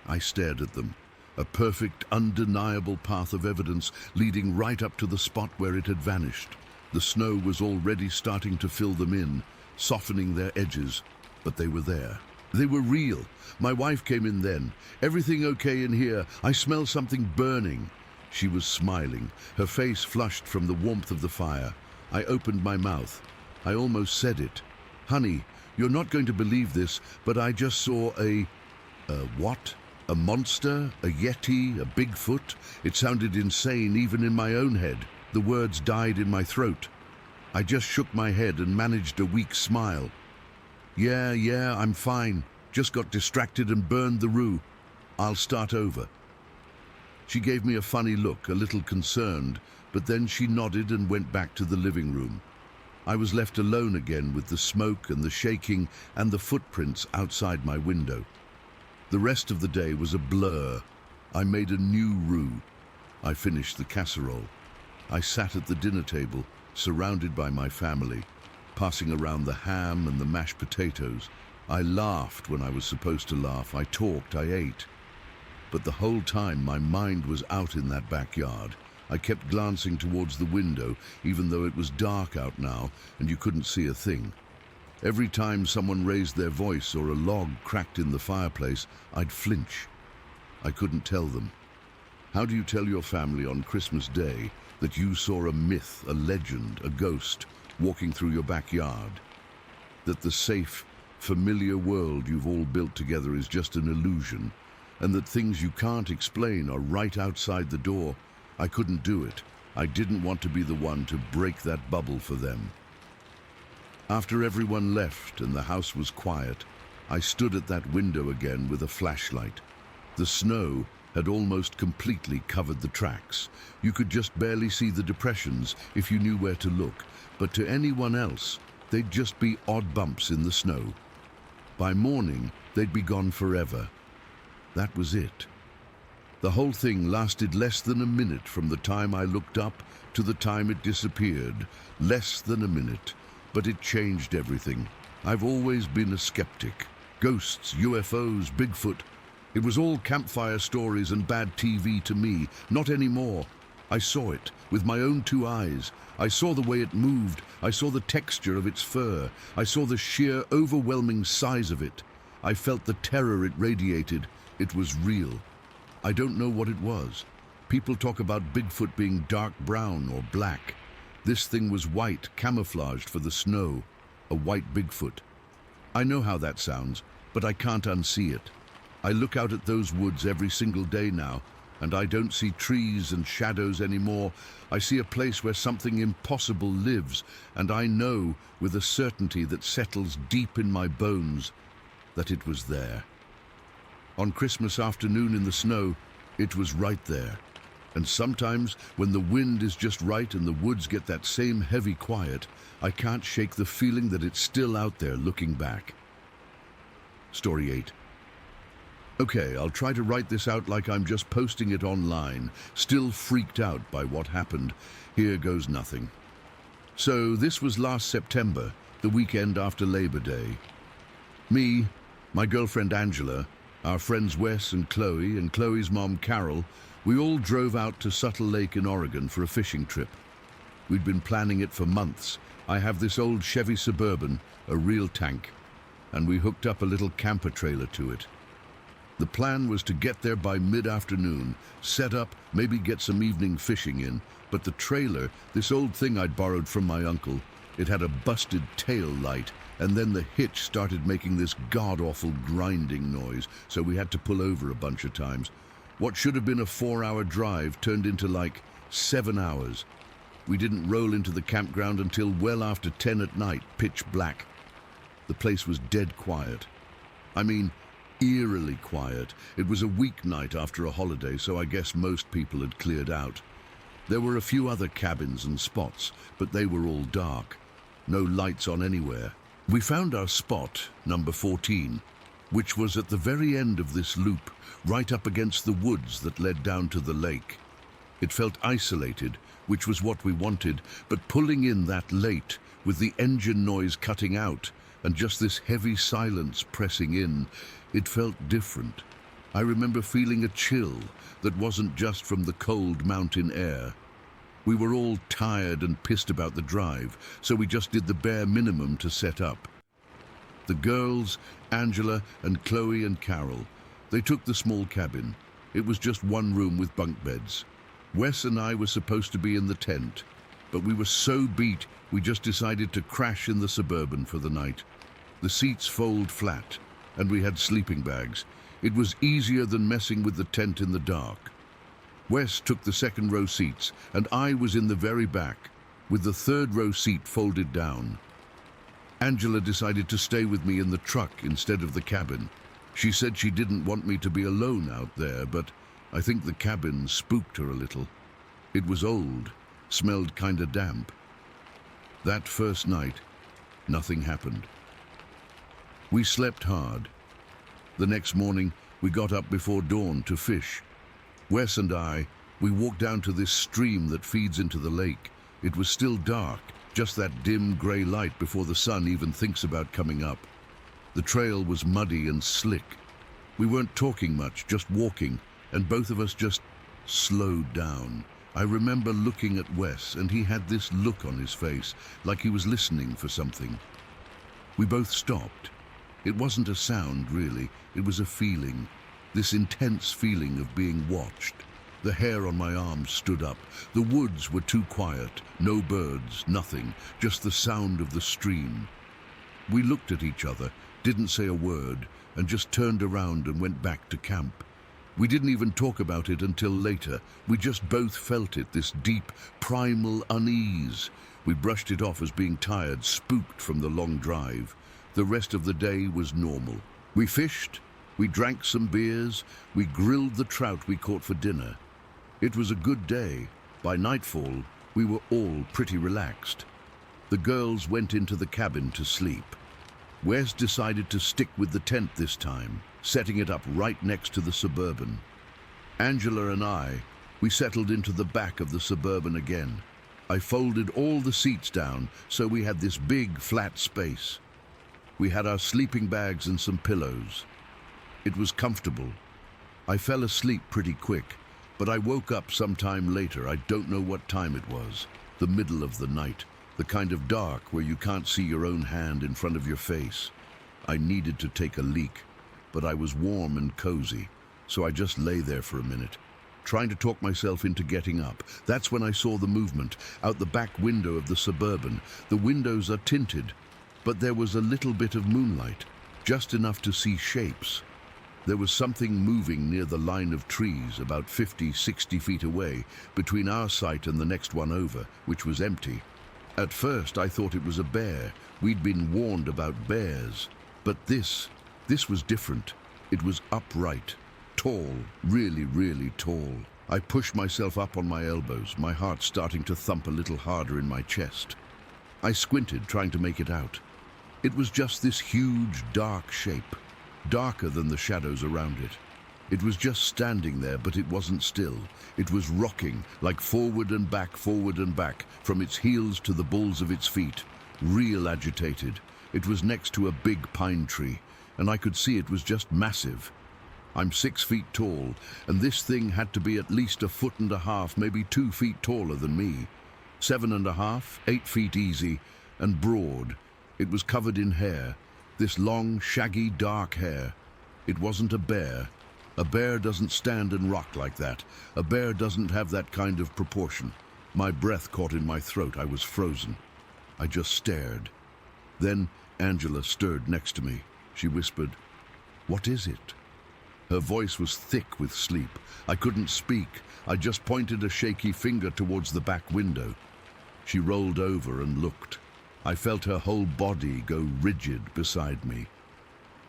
I stared at them, a perfect, undeniable path of evidence leading right up to the spot where it had vanished. The snow was already starting to fill them in, softening their edges, but they were there. They were real. My wife came in then. "Everything okay in here? I smell something burning." She was smiling, her face flushed from the warmth of the fire. I opened my mouth. I almost said it. "Honey, you're not going to believe this, but I just saw a what? A monster? A yeti? A Bigfoot?" It sounded insane even in my own head. The words died in my throat. I just shook my head and managed a weak smile. Yeah, I'm fine. Just got distracted and burned the rue. I'll start over." She gave me a funny look, a little concerned, but then she nodded and went back to the living room. I was left alone again with the smoke and the shaking and the footprints outside my window. The rest of the day was a blur. I made a new roux. I finished the casserole. I sat at the dinner table, surrounded by my family, passing around the ham and the mashed potatoes. I laughed when I was supposed to laugh. I talked, I ate. But the whole time my mind was out in that backyard, I kept glancing towards the window, even though it was dark out now and you couldn't see a thing. Every time someone raised their voice or a log cracked in the fireplace, I'd flinch. I couldn't tell them. How do you tell your family on Christmas Day that you saw a myth, a legend, a ghost walking through your backyard? That the safe, familiar world you've all built together is just an illusion, and that things you can't explain are right outside the door? I couldn't do it. I didn't want to be the one to break that bubble for them. After everyone left and the house was quiet, I stood at that window again with a flashlight. The snow had almost completely covered the tracks. You could just barely see the depressions if you knew where to look, but to anyone else, they'd just be odd bumps in the snow. By morning, they'd be gone forever. That was it. The whole thing lasted less than a minute from the time I looked up to the time it disappeared. Less than a minute. But it changed everything. I've always been a skeptic. Ghosts, UFOs, Bigfoot. It was all campfire stories and bad TV to me. Not anymore. I saw it with my own 2 eyes. I saw the way it moved. I saw the texture of its fur. I saw the sheer, overwhelming size of it. I felt the terror it radiated. It was real. I don't know what it was. People talk about Bigfoot being dark brown or black. This thing was white, camouflaged for the snow. A white Bigfoot. I know how that sounds, but I can't unsee it. I look out at those woods every single day now, and I don't see trees and shadows anymore. I see a place where something impossible lives, and I know with a certainty that settles deep in my bones that it was there. On Christmas afternoon in the snow, it was right there. And sometimes, when the wind is just right and the woods get that same heavy quiet, I can't shake the feeling that it's still out there looking back. Story 8. Okay, I'll try to write this out like I'm just posting it online, still freaked out by what happened. Here goes nothing. So this was last September, the weekend after Labor Day. Me, my girlfriend Angela, our friends Wes and Chloe's mom Carol, we all drove out to Sutter Lake in Oregon for a fishing trip. We'd been planning it for months. I have this old Chevy Suburban, a real tank, and we hooked up a little camper trailer to it. The plan was to get there by mid-afternoon, set up, maybe get some evening fishing in, but the trailer, this old thing I'd borrowed from my uncle, it had a busted tail light, and then the hitch started making this god-awful grinding noise, so we had to pull over a bunch of times. What should have been a 4-hour drive turned into like 7 hours. We didn't roll into the campground until well after 10 at night, pitch black. The place was dead quiet. I mean, eerily quiet. It was a weeknight after a holiday, so I guess most people had cleared out. There were a few other cabins and spots, but they were all dark. No lights on anywhere. We found our spot, number 14, which was at the very end of this loop, right up against the woods that led down to the lake. It felt isolated, which was what we wanted, but pulling in that late, with the engine noise cutting out, and just this heavy silence pressing in, it felt different. I remember feeling a chill that wasn't just from the cold mountain air. We were all tired and pissed about the drive, so we just did the bare minimum to set up. The girls, Angela and Chloe and Carol, they took the small cabin. It was just one room with bunk beds. Wes and I were supposed to be in the tent, but we were so beat we just decided to crash in the Suburban for the night. The seats fold flat, and we had sleeping bags. It was easier than messing with the tent in the dark. Wes took the second row seats, and I was in the very back, with the third row seat folded down. Angela decided to stay with me in the truck instead of the cabin. She said she didn't want me to be alone out there, but I think the cabin spooked her a little. It was old, smelled kinda damp. That first night, nothing happened. We slept hard. The next morning, we got up before dawn to fish. Wes and I, we walked down to this stream that feeds into the lake. It was still dark, just that dim grey light before the sun even thinks about coming up. The trail was muddy and slick. We weren't talking much, just walking, and both of us just slowed down. I remember looking at Wes, and he had this look on his face, like he was listening for something. We both stopped. It wasn't a sound, really. It was a feeling. This intense feeling of being watched. The hair on my arms stood up. The woods were too quiet. No birds, nothing. Just the sound of the stream. We looked at each other, didn't say a word, and just turned around and went back to camp. We didn't even talk about it until later. We just both felt it, this deep, primal unease. We brushed it off as being tired, spooked from the long drive. The rest of the day was normal. We fished, we drank some beers, we grilled the trout we caught for dinner. It was a good day. By nightfall, we were all pretty relaxed. The girls went into the cabin to sleep. Wes decided to stick with the tent this time, setting it up right next to the Suburban. Angela and we settled into the back of the Suburban again. I folded all the seats down so we had this big, flat space. We had our sleeping bags and some pillows. It was comfortable. I fell asleep pretty quick, but I woke up sometime later. I don't know what time it was. The middle of the night. The kind of dark where you can't see your own hand in front of your face. I needed to take a leak, but I was warm and cozy, so I just lay there for a minute, trying to talk myself into getting up. That's when I saw the movement out the back window of the Suburban. The windows are tinted, but there was a little bit of moonlight, just enough to see shapes. There was something moving near the line of trees about 50, 60 feet away, between our site and the next one over, which was empty. At first, I thought it was a bear. We'd been warned about bears. But this was different. It was upright, tall, really, really tall. I pushed myself up on my elbows, my heart starting to thump a little harder in my chest. I squinted, trying to make it out. It was just this huge, dark shape, darker than the shadows around it. It was just standing there, but it wasn't still. It was rocking, like forward and back, from its heels to the balls of its feet. Real agitated. It was next to a big pine tree, and I could see it was just massive. I'm 6 feet tall, and this thing had to be at least 1.5 feet, maybe 2 feet taller than me. 7.5, 8 feet easy, and broad. It was covered in hair, this long, shaggy, dark hair. It wasn't a bear. A bear doesn't stand and rock like that. A bear doesn't have that kind of proportion. My breath caught in my throat. I was frozen. I just stared. Then Angela stirred next to me. She whispered, "What is it?" Her voice was thick with sleep. I couldn't speak. I just pointed a shaky finger towards the back window. She rolled over and looked. I felt her whole body go rigid beside me.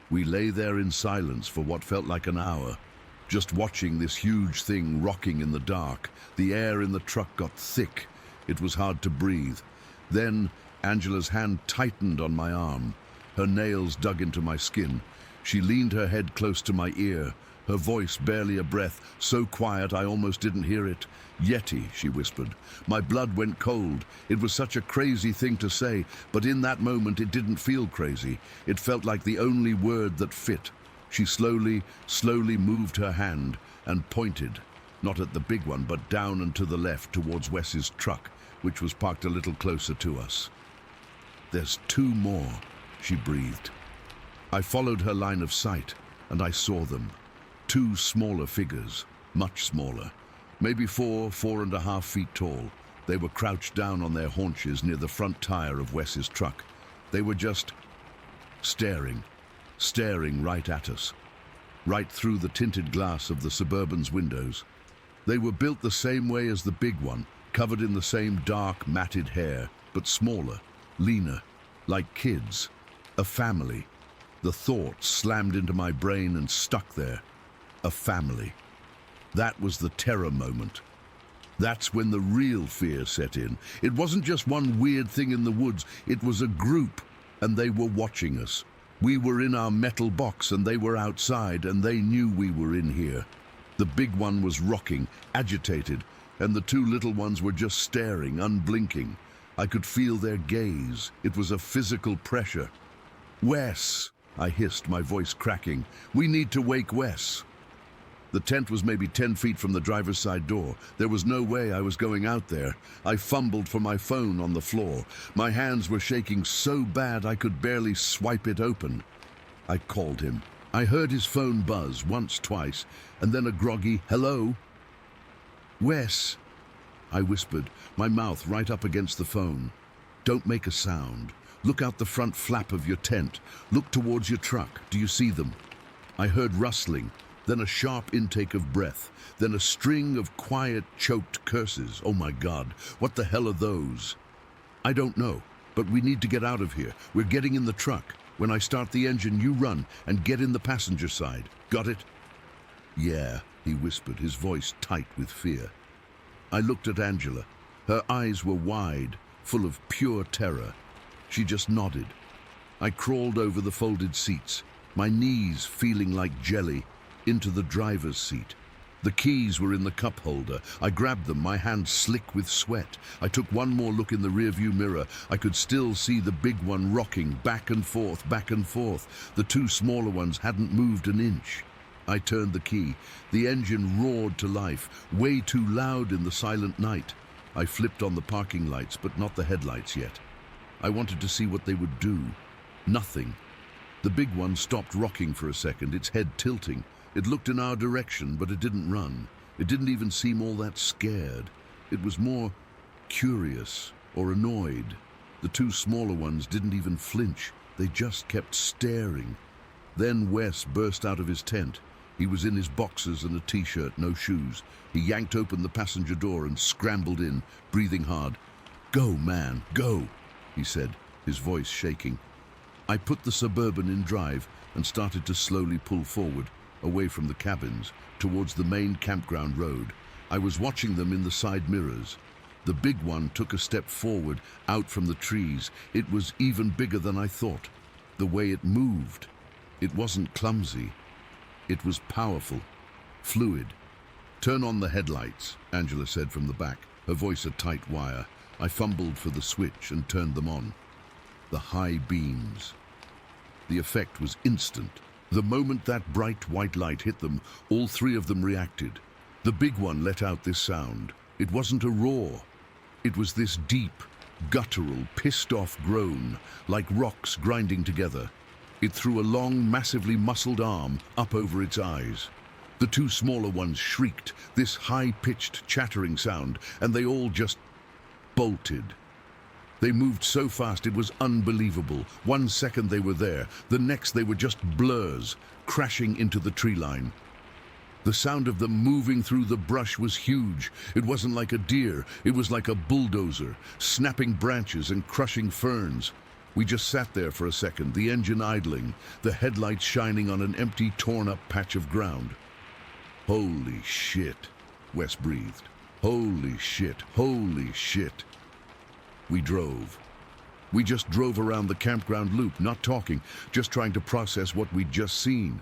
We lay there in silence for what felt like an hour, just watching this huge thing rocking in the dark. The air in the truck got thick. It was hard to breathe. Then Angela's hand tightened on my arm. Her nails dug into my skin. She leaned her head close to my ear, her voice barely a breath, so quiet I almost didn't hear it. "Yeti," she whispered. My blood went cold. It was such a crazy thing to say, but in that moment it didn't feel crazy. It felt like the only word that fit. She slowly moved her hand and pointed, not at the big one, but down and to the left towards Wes's truck, which was parked a little closer to us. "There's 2 more," she breathed. I followed her line of sight, and I saw them. 2 smaller figures, much smaller, maybe 4.5 feet tall. They were crouched down on their haunches near the front tire of Wes's truck. They were just staring right at us, right through the tinted glass of the Suburban's windows. They were built the same way as the big one, covered in the same dark, matted hair, but smaller, leaner, like kids, a family. The thought slammed into my brain and stuck there. A family. That was the terror moment. That's when the real fear set in. It wasn't just one weird thing in the woods. It was a group, and they were watching us. We were in our metal box, and they were outside, and they knew we were in here. The big one was rocking, agitated, and the 2 little ones were just staring, unblinking. I could feel their gaze. It was a physical pressure. "Wes," I hissed, my voice cracking. "We need to wake Wes." The tent was maybe 10 feet from the driver's side door. There was no way I was going out there. I fumbled for my phone on the floor. My hands were shaking so bad I could barely swipe it open. I called him. I heard his phone buzz once, twice, and then a groggy, "Hello?" "Wes," I whispered, my mouth right up against the phone. "Don't make a sound. Look out the front flap of your tent. Look towards your truck. Do you see them?" I heard rustling, then a sharp intake of breath, then a string of quiet, choked curses. Oh my God, what the hell are those? "I don't know, but we need to get out of here. We're getting in the truck. When I start the engine, you run and get in the passenger side. Got it?" "Yeah," he whispered, his voice tight with fear. I looked at Angela. Her eyes were wide, full of pure terror. She just nodded. I crawled over the folded seats, my knees feeling like jelly, into the driver's seat. The keys were in the cup holder. I grabbed them, my hands slick with sweat. I took one more look in the rearview mirror. I could still see the big one rocking back and forth, back and forth. The two smaller ones hadn't moved an inch. I turned the key. The engine roared to life, way too loud in the silent night. I flipped on the parking lights, but not the headlights yet. I wanted to see what they would do. Nothing. The big one stopped rocking for a second, its head tilting. It looked in our direction, but it didn't run. It didn't even seem all that scared. It was more curious or annoyed. The two smaller ones didn't even flinch. They just kept staring. Then Wes burst out of his tent. He was in his boxers and a t-shirt, no shoes. He yanked open the passenger door and scrambled in, breathing hard. "Go, man, go," he said, his voice shaking. I put the Suburban in drive and started to slowly pull forward, away from the cabins, towards the main campground road. I was watching them in the side mirrors. The big one took a step forward, out from the trees. It was even bigger than I thought. The way it moved. It wasn't clumsy. It was powerful, fluid. "Turn on the headlights," Angela said from the back, her voice a tight wire. I fumbled for the switch and turned them on. The high beams. The effect was instant. The moment that bright white light hit them, all three of them reacted. The big one let out this sound. It wasn't a roar. It was this deep, guttural, pissed-off groan, like rocks grinding together. It threw a long, massively muscled arm up over its eyes. The two smaller ones shrieked, this high-pitched chattering sound, and they all just bolted. They moved so fast it was unbelievable. 1 second they were there, the next they were just blurs, crashing into the tree line. The sound of them moving through the brush was huge. It wasn't like a deer, it was like a bulldozer, snapping branches and crushing ferns. We just sat there for a second, the engine idling, the headlights shining on an empty, torn-up patch of ground. "Holy shit," Wes breathed. "Holy shit, holy shit." We drove. We just drove around the campground loop, not talking, just trying to process what we'd just seen.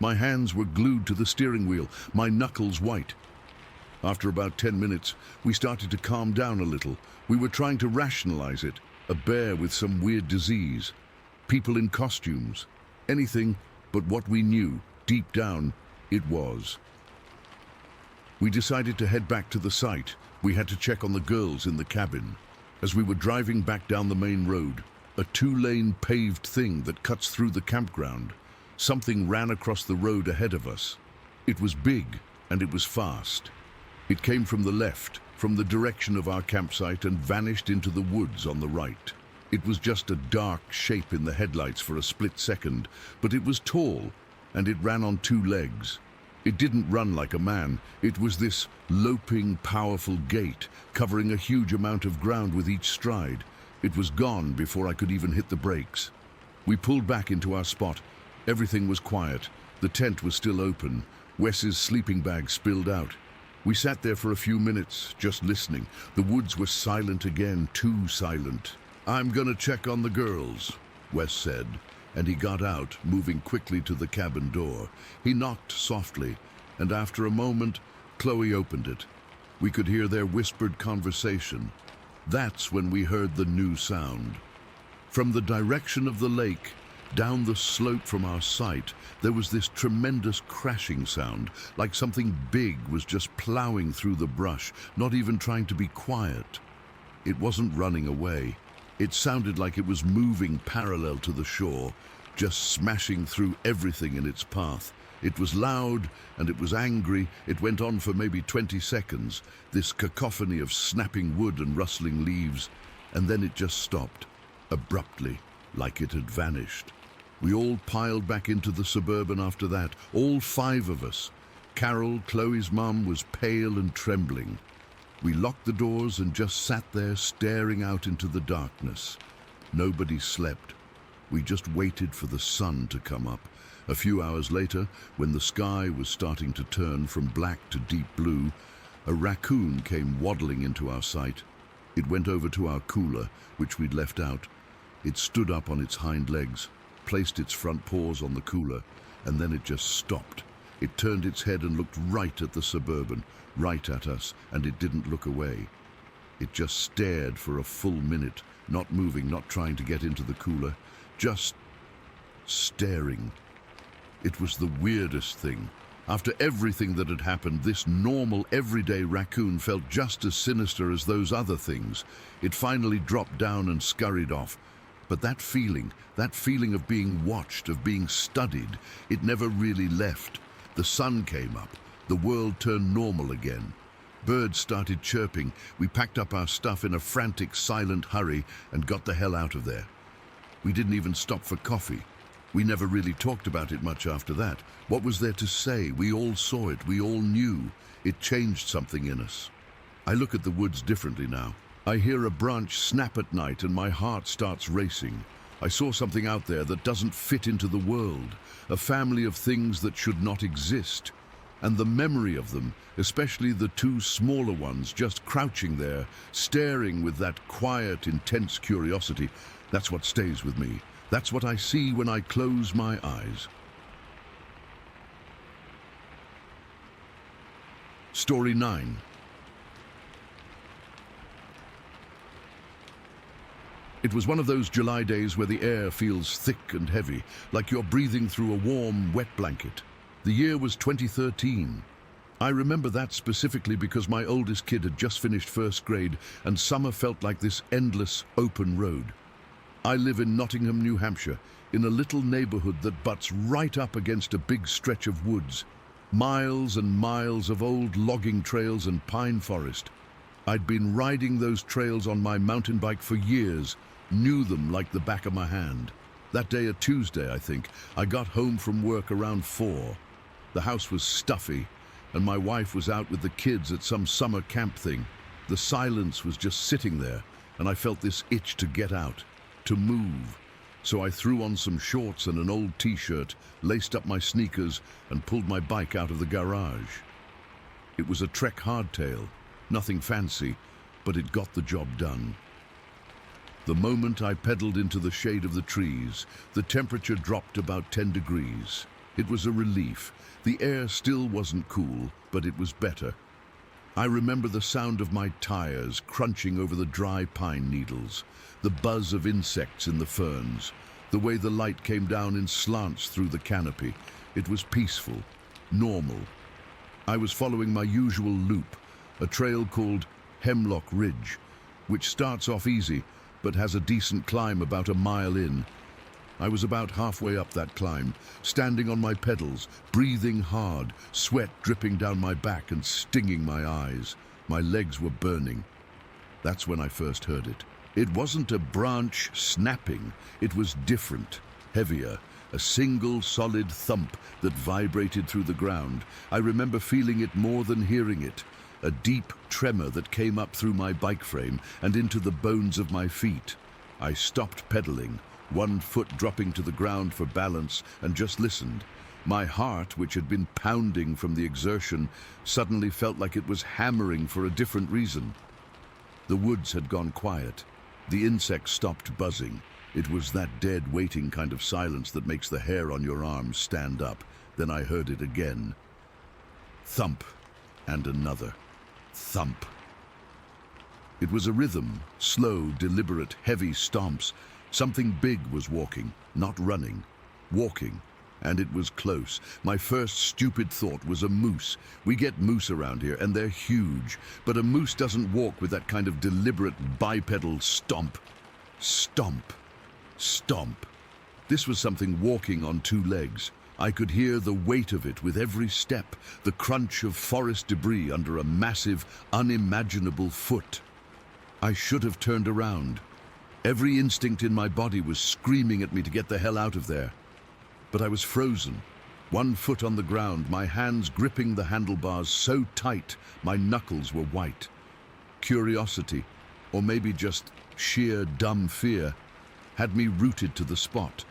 My hands were glued to the steering wheel, my knuckles white. After about 10 minutes, we started to calm down a little. We were trying to rationalize it. A bear with some weird disease. People in costumes. Anything but what we knew, deep down, it was. We decided to head back to the site. We had to check on the girls in the cabin. As we were driving back down the main road, a 2-lane paved thing that cuts through the campground, something ran across the road ahead of us. It was big and it was fast. It came from the left, from the direction of our campsite, and vanished into the woods on the right. It was just a dark shape in the headlights for a split second, but it was tall and it ran on 2 legs. It didn't run like a man. It was this loping, powerful gait, covering a huge amount of ground with each stride. It was gone before I could even hit the brakes. We pulled back into our spot. Everything was quiet. The tent was still open. Wes's sleeping bag spilled out. We sat there for a few minutes, just listening. The woods were silent again, too silent. "I'm gonna check on the girls," Wes said, and he got out, moving quickly to the cabin door. He knocked softly, and after a moment, Chloe opened it. We could hear their whispered conversation. That's when we heard the new sound. From the direction of the lake, Down the slope from our sight, there was this tremendous crashing sound, like something big was just plowing through the brush, not even trying to be quiet. It wasn't running away. It sounded like it was moving parallel to the shore, just smashing through everything in its path. It was loud and it was angry. It went on for maybe 20 seconds, this cacophony of snapping wood and rustling leaves, and then it just stopped, abruptly, like it had vanished. We all piled back into the Suburban after that, all 5 of us. Carol, Chloe's mum, was pale and trembling. We locked the doors and just sat there staring out into the darkness. Nobody slept. We just waited for the sun to come up. A few hours later, when the sky was starting to turn from black to deep blue, a raccoon came waddling into our sight. It went over to our cooler, which we'd left out. It stood up on its hind legs, placed its front paws on the cooler, and then it just stopped. It turned its head and looked right at the Suburban, right at us, and it didn't look away. It just stared for a full minute, not moving, not trying to get into the cooler, just staring. It was the weirdest thing. After everything that had happened, this normal, everyday raccoon felt just as sinister as those other things. It finally dropped down and scurried off. But that feeling of being watched, of being studied, it never really left. The sun came up. The world turned normal again. Birds started chirping. We packed up our stuff in a frantic, silent hurry and got the hell out of there. We didn't even stop for coffee. We never really talked about it much after that. What was there to say? We all saw it. We all knew. It changed something in us. I look at the woods differently now. I hear a branch snap at night and my heart starts racing. I saw something out there that doesn't fit into the world, a family of things that should not exist. And the memory of them, especially the 2 smaller ones just crouching there, staring with that quiet, intense curiosity, that's what stays with me. That's what I see when I close my eyes. Story 9. It was one of those July days where the air feels thick and heavy, like you're breathing through a warm, wet blanket. The year was 2013. I remember that specifically because my oldest kid had just finished first grade and summer felt like this endless, open road. I live in Nottingham, New Hampshire, in a little neighborhood that butts right up against a big stretch of woods. Miles and miles of old logging trails and pine forest. I'd been riding those trails on my mountain bike for years, knew them like the back of my hand. That day, a Tuesday, I think, I got home from work around 4. The house was stuffy, and my wife was out with the kids at some summer camp thing. The silence was just sitting there, and I felt this itch to get out, to move. So I threw on some shorts and an old t-shirt, laced up my sneakers, and pulled my bike out of the garage. It was a Trek hardtail, nothing fancy, but it got the job done. The moment I pedaled into the shade of the trees, the temperature dropped about 10 degrees. It was a relief. The air still wasn't cool, but it was better. I remember the sound of my tires crunching over the dry pine needles, the buzz of insects in the ferns, the way the light came down in slants through the canopy. It was peaceful, normal. I was following my usual loop, a trail called Hemlock Ridge, which starts off easy, but has a decent climb about a mile in. I was about halfway up that climb, standing on my pedals, breathing hard, sweat dripping down my back and stinging my eyes. My legs were burning. That's when I first heard it. It wasn't a branch snapping. It was different, heavier, a single solid thump that vibrated through the ground. I remember feeling it more than hearing it, a deep tremor that came up through my bike frame and into the bones of my feet. I stopped pedaling, one foot dropping to the ground for balance, and just listened. My heart, which had been pounding from the exertion, suddenly felt like it was hammering for a different reason. The woods had gone quiet. The insects stopped buzzing. It was that dead, waiting kind of silence that makes the hair on your arms stand up. Then I heard it again. Thump, and another. Thump. It was a rhythm, slow, deliberate, heavy stomps. Something big was walking, not running, walking, and it was close. My first stupid thought was a moose. We get moose around here, and they're huge, but a moose doesn't walk with that kind of deliberate bipedal stomp. Stomp. Stomp. This was something walking on two legs. I could hear the weight of it with every step, the crunch of forest debris under a massive, unimaginable foot. I should have turned around. Every instinct in my body was screaming at me to get the hell out of there. But I was frozen, one foot on the ground, my hands gripping the handlebars so tight my knuckles were white. Curiosity, or maybe just sheer dumb fear, had me rooted to the spot.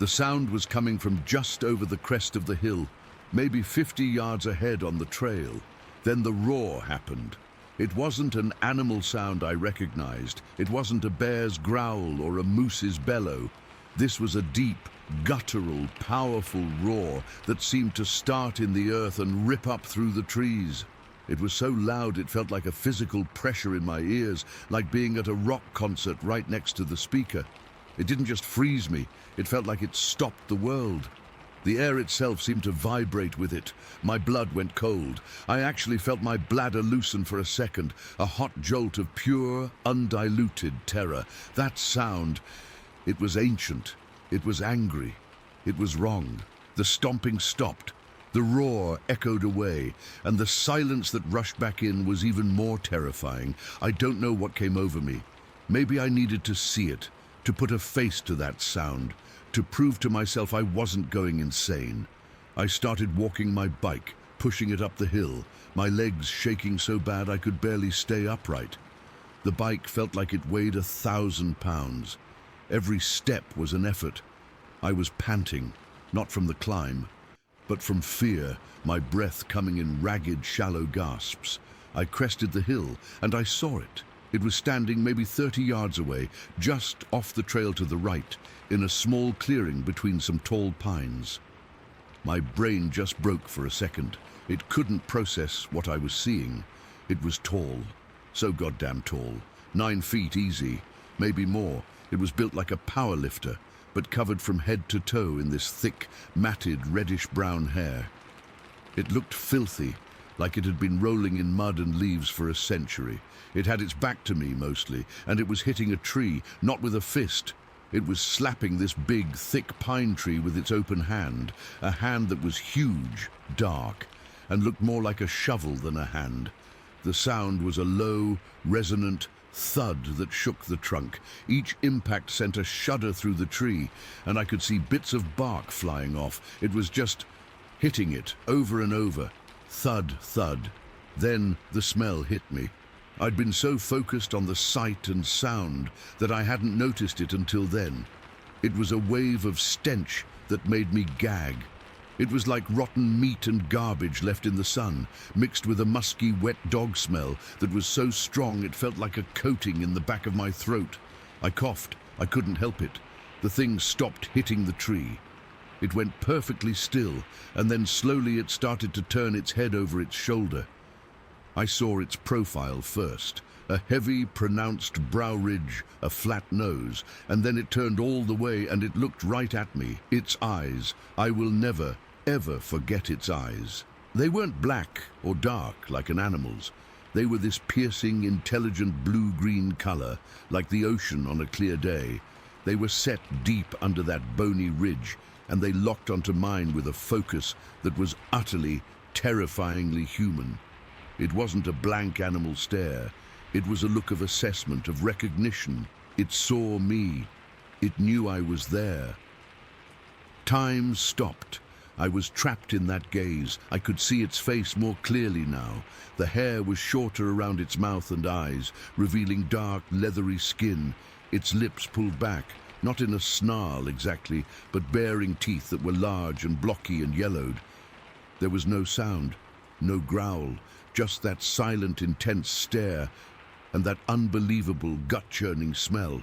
The sound was coming from just over the crest of the hill, maybe 50 yards ahead on the trail. Then the roar happened. It wasn't an animal sound I recognized. It wasn't a bear's growl or a moose's bellow. This was a deep, guttural, powerful roar that seemed to start in the earth and rip up through the trees. It was so loud it felt like a physical pressure in my ears, like being at a rock concert right next to the speaker. It didn't just freeze me, it felt like it stopped the world. The air itself seemed to vibrate with it. My blood went cold. I actually felt my bladder loosen for a second, a hot jolt of pure, undiluted terror. That sound, it was ancient, it was angry, it was wrong. The stomping stopped. The roar echoed away, and the silence that rushed back in was even more terrifying. I don't know what came over me. Maybe I needed to see it, to put a face to that sound, to prove to myself I wasn't going insane. I started walking my bike, pushing it up the hill, my legs shaking so bad I could barely stay upright. The bike felt like it weighed 1,000 pounds. Every step was an effort. I was panting, not from the climb, but from fear, my breath coming in ragged, shallow gasps. I crested the hill, and I saw it. It was standing maybe 30 yards away, just off the trail to the right, in a small clearing between some tall pines. My brain just broke for a second. It couldn't process what I was seeing. It was tall, so goddamn tall. 9 feet easy, maybe more. It was built like a power lifter, but covered from head to toe in this thick, matted, reddish-brown hair. It looked filthy, like it had been rolling in mud and leaves for a century. It had its back to me, mostly, and it was hitting a tree, not with a fist. It was slapping this big, thick pine tree with its open hand, a hand that was huge, dark, and looked more like a shovel than a hand. The sound was a low, resonant thud that shook the trunk. Each impact sent a shudder through the tree, and I could see bits of bark flying off. It was just hitting it over and over. Thud, thud. Then the smell hit me. I'd been so focused on the sight and sound that I hadn't noticed it until then. It was a wave of stench that made me gag. It was like rotten meat and garbage left in the sun, mixed with a musky, wet dog smell that was so strong it felt like a coating in the back of my throat. I coughed. I couldn't help it. The thing stopped hitting the tree. It went perfectly still, and then slowly it started to turn its head over its shoulder. I saw its profile first, a heavy, pronounced brow ridge, a flat nose, and then it turned all the way and it looked right at me. Its eyes, I will never, ever forget its eyes. They weren't black or dark like an animal's. They were this piercing, intelligent blue-green color, like the ocean on a clear day. They were set deep under that bony ridge, and they locked onto mine with a focus that was utterly, terrifyingly human. It wasn't a blank animal stare. It was a look of assessment, of recognition. It saw me. It knew I was there. Time stopped. I was trapped in that gaze. I could see its face more clearly now. The hair was shorter around its mouth and eyes, revealing dark, leathery skin. Its lips pulled back, not in a snarl exactly, but baring teeth that were large and blocky and yellowed. There was no sound, no growl, just that silent, intense stare and that unbelievable, gut-churning smell.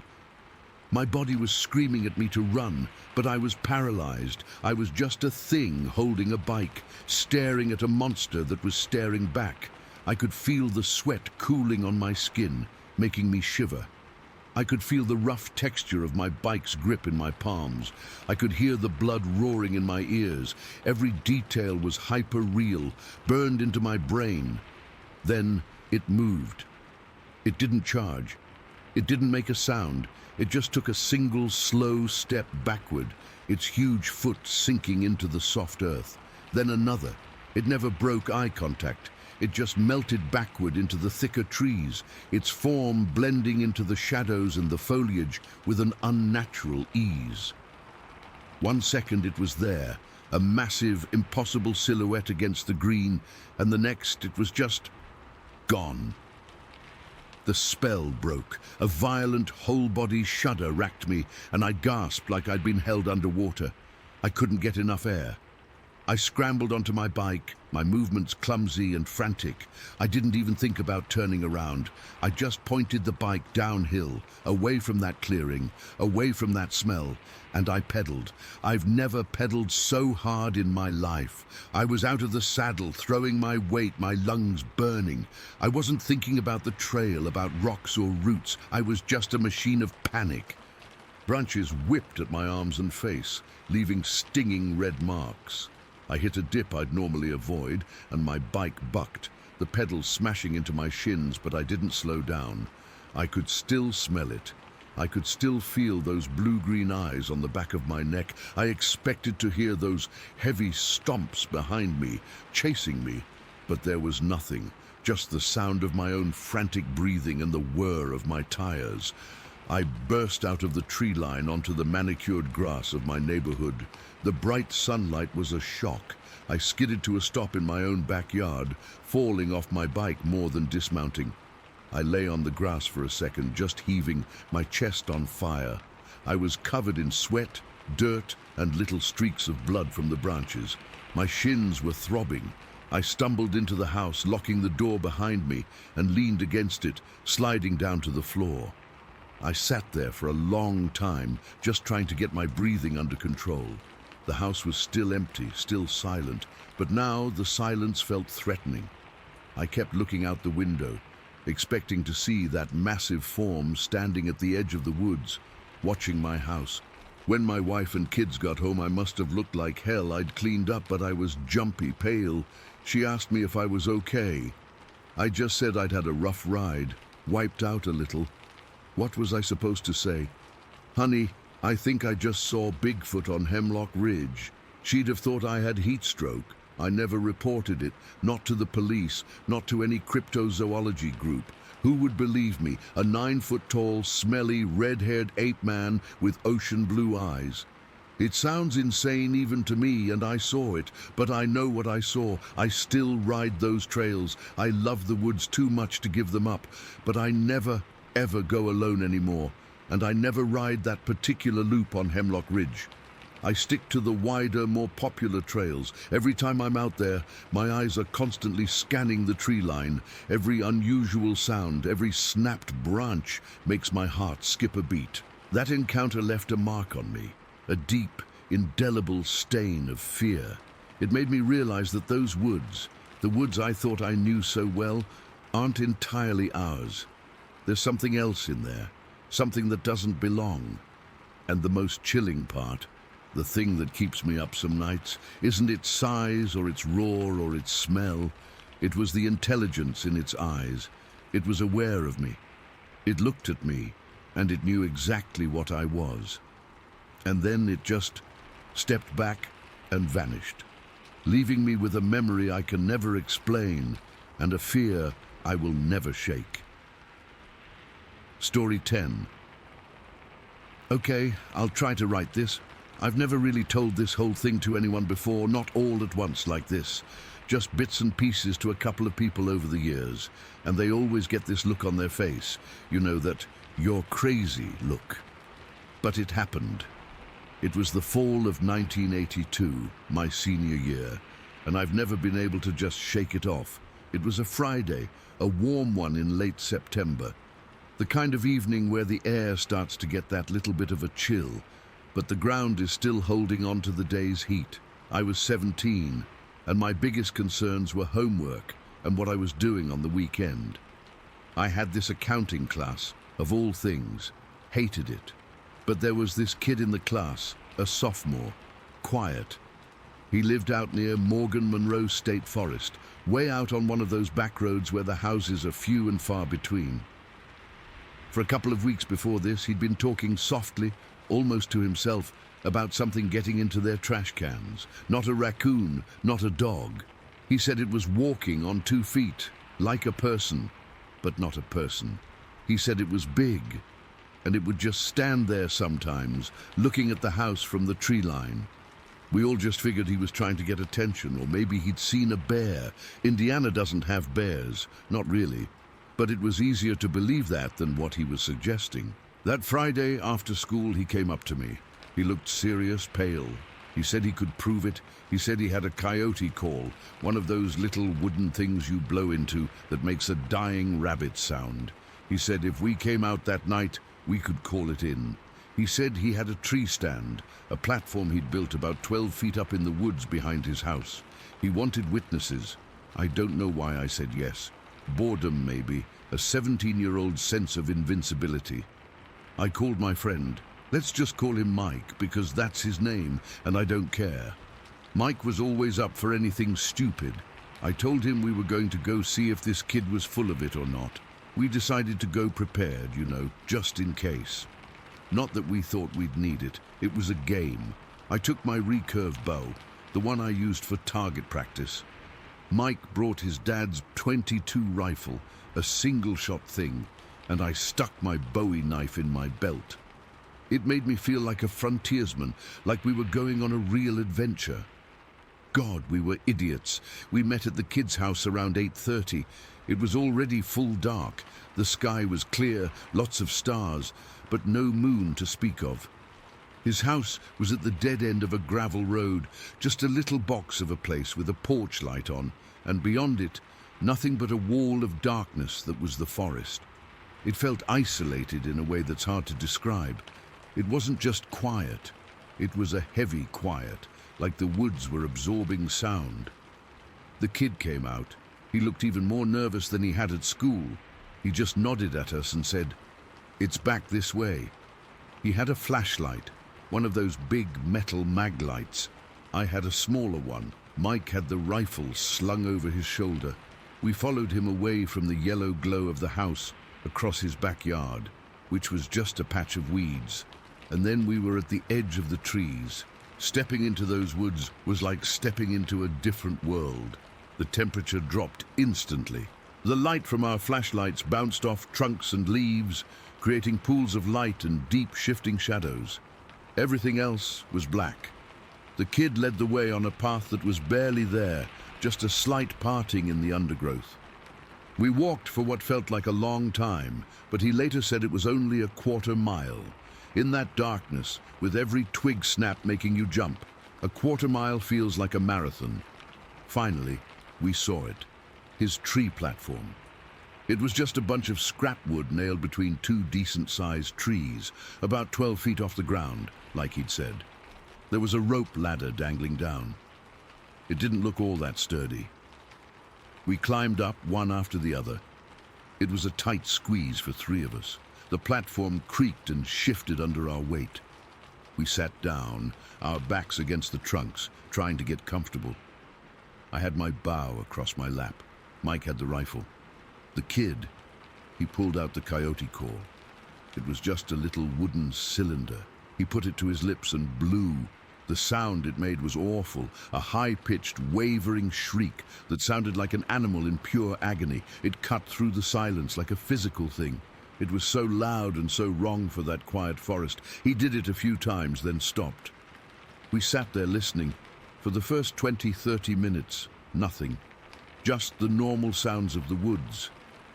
My body was screaming at me to run, but I was paralyzed. I was just a thing holding a bike, staring at a monster that was staring back. I could feel the sweat cooling on my skin, making me shiver. I could feel the rough texture of my bike's grip in my palms. I could hear the blood roaring in my ears. Every detail was hyper-real, burned into my brain. Then it moved. It didn't charge. It didn't make a sound. It just took a single slow step backward, its huge foot sinking into the soft earth. Then another. It never broke eye contact. It just melted backward into the thicker trees, its form blending into the shadows and the foliage with an unnatural ease. 1 second it was there, a massive, impossible silhouette against the green, and the next it was just gone. The spell broke. A violent whole-body shudder racked me, and I gasped like I'd been held underwater. I couldn't get enough air. I scrambled onto my bike, my movements clumsy and frantic. I didn't even think about turning around. I just pointed the bike downhill, away from that clearing, away from that smell, and I pedaled. I've never pedaled so hard in my life. I was out of the saddle, throwing my weight, my lungs burning. I wasn't thinking about the trail, about rocks or roots. I was just a machine of panic. Branches whipped at my arms and face, leaving stinging red marks. I hit a dip I'd normally avoid, and my bike bucked, the pedals smashing into my shins, but I didn't slow down. I could still smell it. I could still feel those blue-green eyes on the back of my neck. I expected to hear those heavy stomps behind me, chasing me, but there was nothing, just the sound of my own frantic breathing and the whir of my tires. I burst out of the tree line onto the manicured grass of my neighborhood. The bright sunlight was a shock. I skidded to a stop in my own backyard, falling off my bike more than dismounting. I lay on the grass for a second, just heaving, my chest on fire. I was covered in sweat, dirt, and little streaks of blood from the branches. My shins were throbbing. I stumbled into the house, locking the door behind me, and leaned against it, sliding down to the floor. I sat there for a long time, just trying to get my breathing under control. The house was still empty, still silent, but now the silence felt threatening. I kept looking out the window, expecting to see that massive form standing at the edge of the woods, watching my house. When my wife and kids got home, I must have looked like hell. I'd cleaned up, but I was jumpy, pale. She asked me if I was okay. I just said I'd had a rough ride, wiped out a little. What was I supposed to say? Honey, I think I just saw Bigfoot on Hemlock Ridge. She'd have thought I had heat stroke. I never reported it, not to the police, not to any cryptozoology group. Who would believe me, a 9-foot-tall, smelly, red-haired ape man with ocean blue eyes? It sounds insane even to me, and I saw it, but I know what I saw. I still ride those trails. I love the woods too much to give them up, but I never, ever go alone anymore, and I never ride that particular loop on Hemlock Ridge. I stick to the wider, more popular trails. Every time I'm out there, my eyes are constantly scanning the tree line. Every unusual sound, every snapped branch makes my heart skip a beat. That encounter left a mark on me, a deep, indelible stain of fear. It made me realize that those woods, the woods I thought I knew so well, aren't entirely ours. There's something else in there, something that doesn't belong. And the most chilling part, the thing that keeps me up some nights, isn't its size or its roar or its smell. It was the intelligence in its eyes. It was aware of me. It looked at me, and it knew exactly what I was. And then it just stepped back and vanished, leaving me with a memory I can never explain and a fear I will never shake. Story 10. Okay, I'll try to write this. I've never really told this whole thing to anyone before, not all at once like this. Just bits and pieces to a couple of people over the years, and they always get this look on their face, you know, that "you're crazy" look. But it happened. It was the fall of 1982, my senior year, and I've never been able to just shake it off. It was a Friday, a warm one in late September. The kind of evening where the air starts to get that little bit of a chill, but the ground is still holding on to the day's heat. I was 17, and my biggest concerns were homework and what I was doing on the weekend. I had this accounting class, of all things, hated it. But there was this kid in the class, a sophomore, quiet. He lived out near Morgan Monroe State Forest, way out on one of those back roads where the houses are few and far between. For a couple of weeks before this, he'd been talking softly, almost to himself, about something getting into their trash cans. Not a raccoon, not a dog. He said it was walking on 2 feet, like a person, but not a person. He said it was big, and it would just stand there sometimes, looking at the house from the tree line. We all just figured he was trying to get attention, or maybe he'd seen a bear. Indiana doesn't have bears, not really. But it was easier to believe that than what he was suggesting. That Friday after school, he came up to me. He looked serious, pale. He said he could prove it. He said he had a coyote call, one of those little wooden things you blow into that makes a dying rabbit sound. He said if we came out that night, we could call it in. He said he had a tree stand, a platform he'd built about 12 feet up in the woods behind his house. He wanted witnesses. I don't know why I said yes. Boredom, maybe, a 17-year-old sense of invincibility. I called my friend. Let's just call him Mike, because that's his name, and I don't care. Mike was always up for anything stupid. I told him we were going to go see if this kid was full of it or not. We decided to go prepared, you know, just in case. Not that we thought we'd need it. It was a game. I took my recurve bow, the one I used for target practice. Mike brought his dad's .22 rifle, a single-shot thing, and I stuck my Bowie knife in my belt. It made me feel like a frontiersman, like we were going on a real adventure. God, we were idiots. We met at the kid's house around 8:30. It was already full dark. The sky was clear, lots of stars, but no moon to speak of. His house was at the dead end of a gravel road, just a little box of a place with a porch light on, and beyond it, nothing but a wall of darkness that was the forest. It felt isolated in a way that's hard to describe. It wasn't just quiet. It was a heavy quiet, like the woods were absorbing sound. The kid came out. He looked even more nervous than he had at school. He just nodded at us and said, "It's back this way." He had a flashlight, one of those big metal mag lights. I had a smaller one. Mike had the rifle slung over his shoulder. We followed him away from the yellow glow of the house, across his backyard, which was just a patch of weeds. And then we were at the edge of the trees. Stepping into those woods was like stepping into a different world. The temperature dropped instantly. The light from our flashlights bounced off trunks and leaves, creating pools of light and deep shifting shadows. Everything else was black. The kid led the way on a path that was barely there, just a slight parting in the undergrowth. We walked for what felt like a long time, but he later said it was only a quarter mile. In that darkness, with every twig snap making you jump, a quarter mile feels like a marathon. Finally, we saw it. His tree platform. It was just a bunch of scrap wood nailed between 2 decent-sized trees, about 12 feet off the ground, like he'd said. There was a rope ladder dangling down. It didn't look all that sturdy. We climbed up one after the other. It was a tight squeeze for 3 of us. The platform creaked and shifted under our weight. We sat down, our backs against the trunks, trying to get comfortable. I had my bow across my lap. Mike had the rifle. The kid, he pulled out the coyote call. It was just a little wooden cylinder. He put it to his lips and blew. The sound it made was awful, a high-pitched, wavering shriek that sounded like an animal in pure agony. It cut through the silence like a physical thing. It was so loud and so wrong for that quiet forest. He did it a few times, then stopped. We sat there listening. For the first 20-30 minutes, nothing. Just the normal sounds of the woods.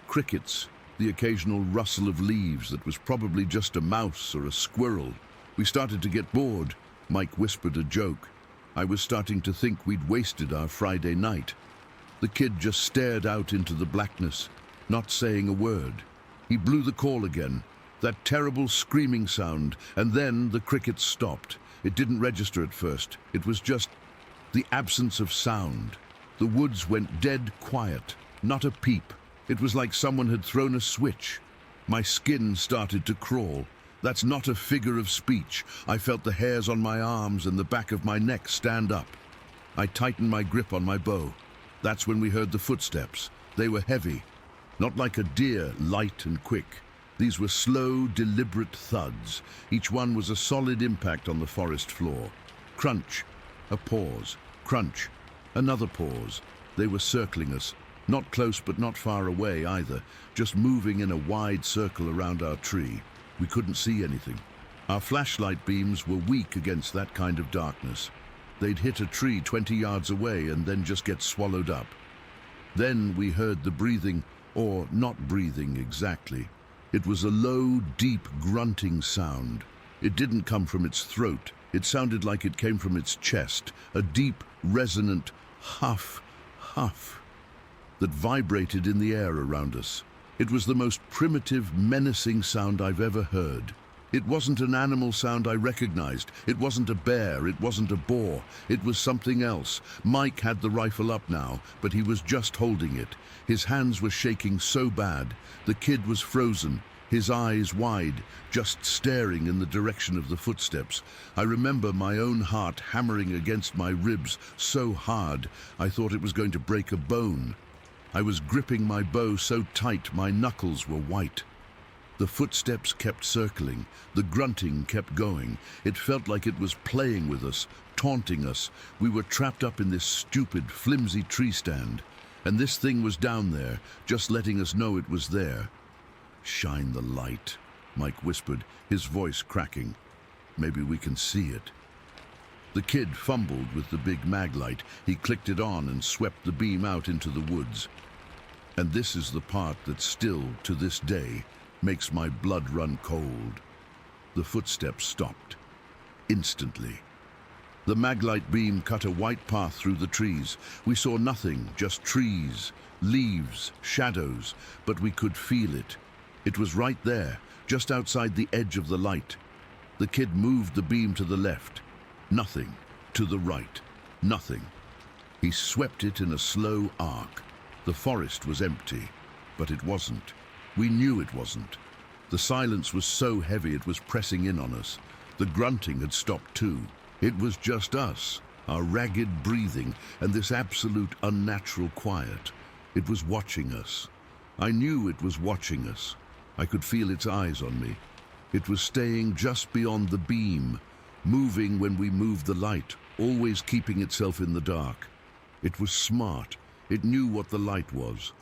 Crickets, the occasional rustle of leaves that was probably just a mouse or a squirrel. We started to get bored. Mike whispered a joke. I was starting to think we'd wasted our Friday night. The kid just stared out into the blackness, not saying a word. He blew the call again, that terrible screaming sound, and then the crickets stopped. It didn't register at first. It was just the absence of sound. The woods went dead quiet, not a peep. It was like someone had thrown a switch. My skin started to crawl. That's not a figure of speech. I felt the hairs on my arms and the back of my neck stand up. I tightened my grip on my bow. That's when we heard the footsteps. They were heavy, not like a deer, light and quick. These were slow, deliberate thuds. Each one was a solid impact on the forest floor. Crunch, a pause, crunch, another pause. They were circling us, not close but not far away either, just moving in a wide circle around our tree. We couldn't see anything. Our flashlight beams were weak against that kind of darkness. They'd hit a tree 20 yards away and then just get swallowed up. Then we heard the breathing, or not breathing exactly. It was a low, deep grunting sound. It didn't come from its throat. It sounded like it came from its chest, a deep, resonant huff, huff that vibrated in the air around us. It was the most primitive, menacing sound I've ever heard. It wasn't an animal sound I recognized. It wasn't a bear. It wasn't a boar. It was something else. Mike had the rifle up now, but he was just holding it. His hands were shaking so bad. The kid was frozen, his eyes wide, just staring in the direction of the footsteps. I remember my own heart hammering against my ribs so hard I thought it was going to break a bone. I was gripping my bow so tight my knuckles were white. The footsteps kept circling. The grunting kept going. It felt like it was playing with us, taunting us. We were trapped up in this stupid, flimsy tree stand. And this thing was down there, just letting us know it was there. "Shine the light," Mike whispered, his voice cracking. "Maybe we can see it." The kid fumbled with the big mag light. He clicked it on and swept the beam out into the woods. And this is the part that still, to this day, makes my blood run cold. The footsteps stopped. Instantly. The maglite beam cut a white path through the trees. We saw nothing, just trees, leaves, shadows, but we could feel it. It was right there, just outside the edge of the light. The kid moved the beam to the left. Nothing. To the right. Nothing. He swept it in a slow arc. The forest was empty, but it wasn't. We knew it wasn't. The silence was so heavy it was pressing in on us. The grunting had stopped too. It was just us, our ragged breathing, and this absolute unnatural quiet. It was watching us. I knew it was watching us. I could feel its eyes on me. It was staying just beyond the beam, moving when we moved the light, always keeping itself in the dark. It was smart. It knew what the light was.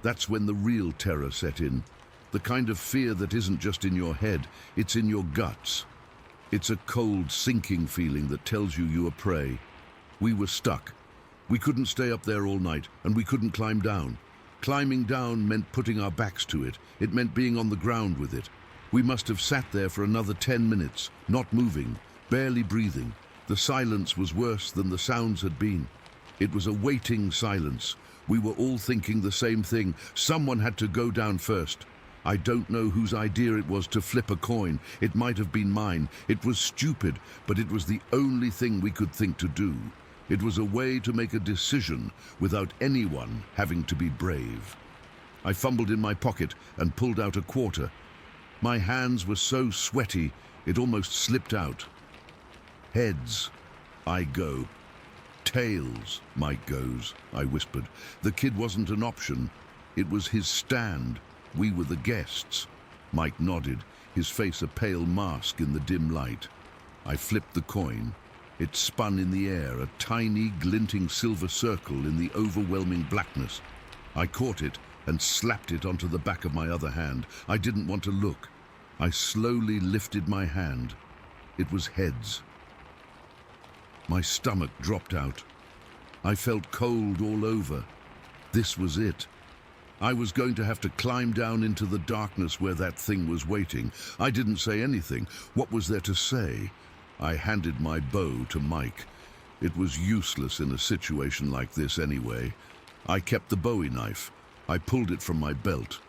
That's when the real terror set in. The kind of fear that isn't just in your head, it's in your guts. It's a cold, sinking feeling that tells you are prey. We were stuck. We couldn't stay up there all night, and we couldn't climb down. Climbing down meant putting our backs to it. It meant being on the ground with it. We must have sat there for another 10 minutes, not moving, barely breathing. The silence was worse than the sounds had been. It was a waiting silence. We were all thinking the same thing. Someone had to go down first. I don't know whose idea it was to flip a coin. It might have been mine. It was stupid, but it was the only thing we could think to do. It was a way to make a decision without anyone having to be brave. I fumbled in my pocket and pulled out a quarter. My hands were so sweaty, it almost slipped out. Heads, I go. Tails, Mike goes, I whispered. The kid wasn't an option. It was his stand. We were the guests. Mike nodded, his face a pale mask in the dim light. I flipped the coin. It spun in the air, a tiny, glinting silver circle in the overwhelming blackness. I caught it and slapped it onto the back of my other hand. I didn't want to look. I slowly lifted my hand. It was heads. My stomach dropped out. I felt cold all over. This was it. I was going to have to climb down into the darkness where that thing was waiting. I didn't say anything. What was there to say? I handed my bow to Mike. It was useless in a situation like this anyway. I kept the Bowie knife. I pulled it from my belt.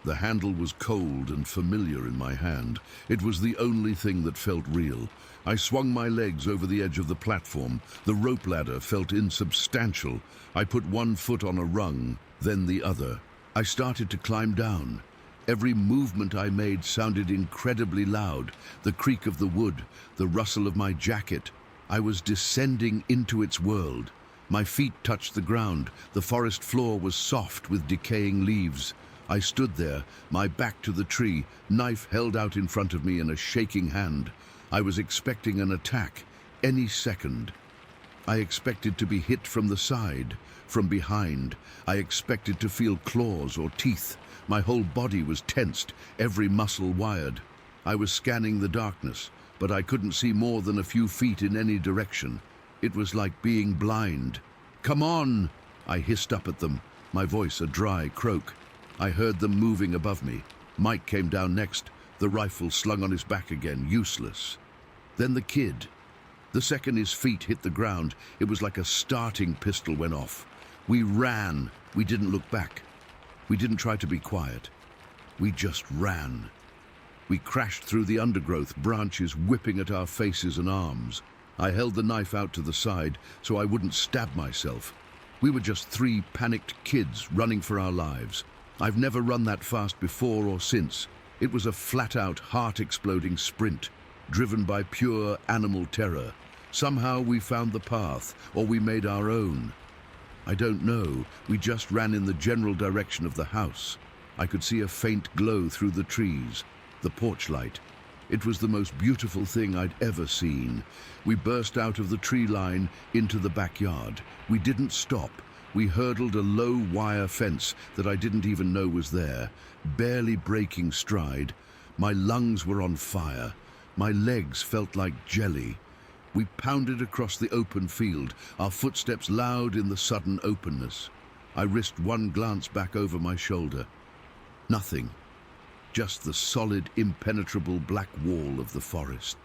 The handle was cold and familiar in my hand. It was the only thing that felt real. I swung my legs over the edge of the platform. The rope ladder felt insubstantial. I put one foot on a rung, then the other. I started to climb down. Every movement I made sounded incredibly loud. The creak of the wood, the rustle of my jacket. I was descending into its world. My feet touched the ground. The forest floor was soft with decaying leaves. I stood there, my back to the tree, knife held out in front of me in a shaking hand. I was expecting an attack, any second. I expected to be hit from the side, from behind. I expected to feel claws or teeth. My whole body was tensed, every muscle wired. I was scanning the darkness, but I couldn't see more than a few feet in any direction. It was like being blind. "Come on!" I hissed up at them, my voice a dry croak. I heard them moving above me. Mike came down next, the rifle slung on his back again, useless. Then the kid. The second his feet hit the ground, it was like a starting pistol went off. We ran. We didn't look back. We didn't try to be quiet. We just ran. We crashed through the undergrowth, branches whipping at our faces and arms. I held the knife out to the side so I wouldn't stab myself. We were just three panicked kids running for our lives. I've never run that fast before or since. It was a flat-out, heart-exploding sprint, driven by pure animal terror. Somehow we found the path, or we made our own. I don't know. We just ran in the general direction of the house. I could see a faint glow through the trees, the porch light. It was the most beautiful thing I'd ever seen. We burst out of the tree line into the backyard. We didn't stop. We hurdled a low wire fence that I didn't even know was there, barely breaking stride. My lungs were on fire. My legs felt like jelly. We pounded across the open field, our footsteps loud in the sudden openness. I risked one glance back over my shoulder. Nothing. Just the solid, impenetrable black wall of the forest.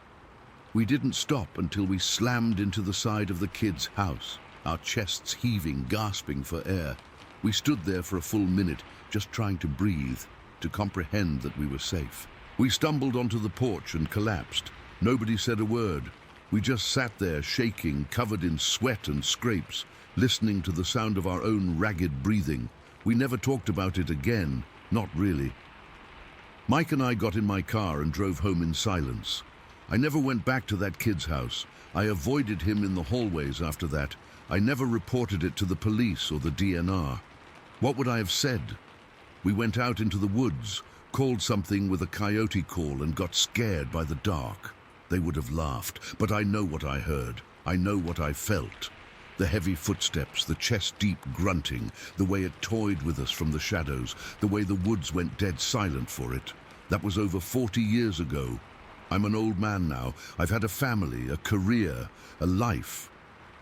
We didn't stop until we slammed into the side of the kid's house, our chests heaving, gasping for air. We stood there for a full minute, just trying to breathe, to comprehend that we were safe. We stumbled onto the porch and collapsed. Nobody said a word. We just sat there, shaking, covered in sweat and scrapes, listening to the sound of our own ragged breathing. We never talked about it again, not really. Mike and I got in my car and drove home in silence. I never went back to that kid's house. I avoided him in the hallways after that. I never reported it to the police or the DNR. What would I have said? We went out into the woods, called something with a coyote call and got scared by the dark. They would have laughed, but I know what I heard. I know what I felt. The heavy footsteps, the chest-deep grunting, the way it toyed with us from the shadows, the way the woods went dead silent for it. That was over 40 years ago. I'm an old man now. I've had a family, a career, a life.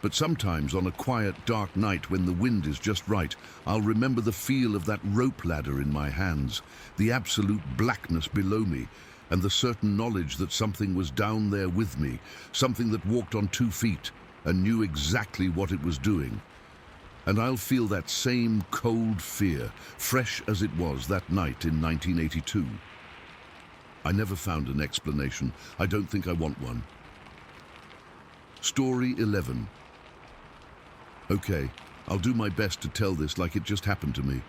But sometimes on a quiet, dark night when the wind is just right, I'll remember the feel of that rope ladder in my hands, the absolute blackness below me, and the certain knowledge that something was down there with me, something that walked on 2 feet and knew exactly what it was doing. And I'll feel that same cold fear, fresh as it was that night in 1982. I never found an explanation. I don't think I want one. Story 11. Okay, I'll do my best to tell this like it just happened to me.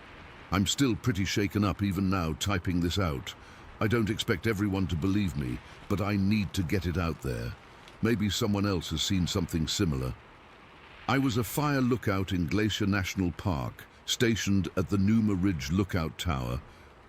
I'm still pretty shaken up even now typing this out. I don't expect everyone to believe me, but I need to get it out there. Maybe someone else has seen something similar. I was a fire lookout in Glacier National Park, stationed at the Numa Ridge Lookout Tower.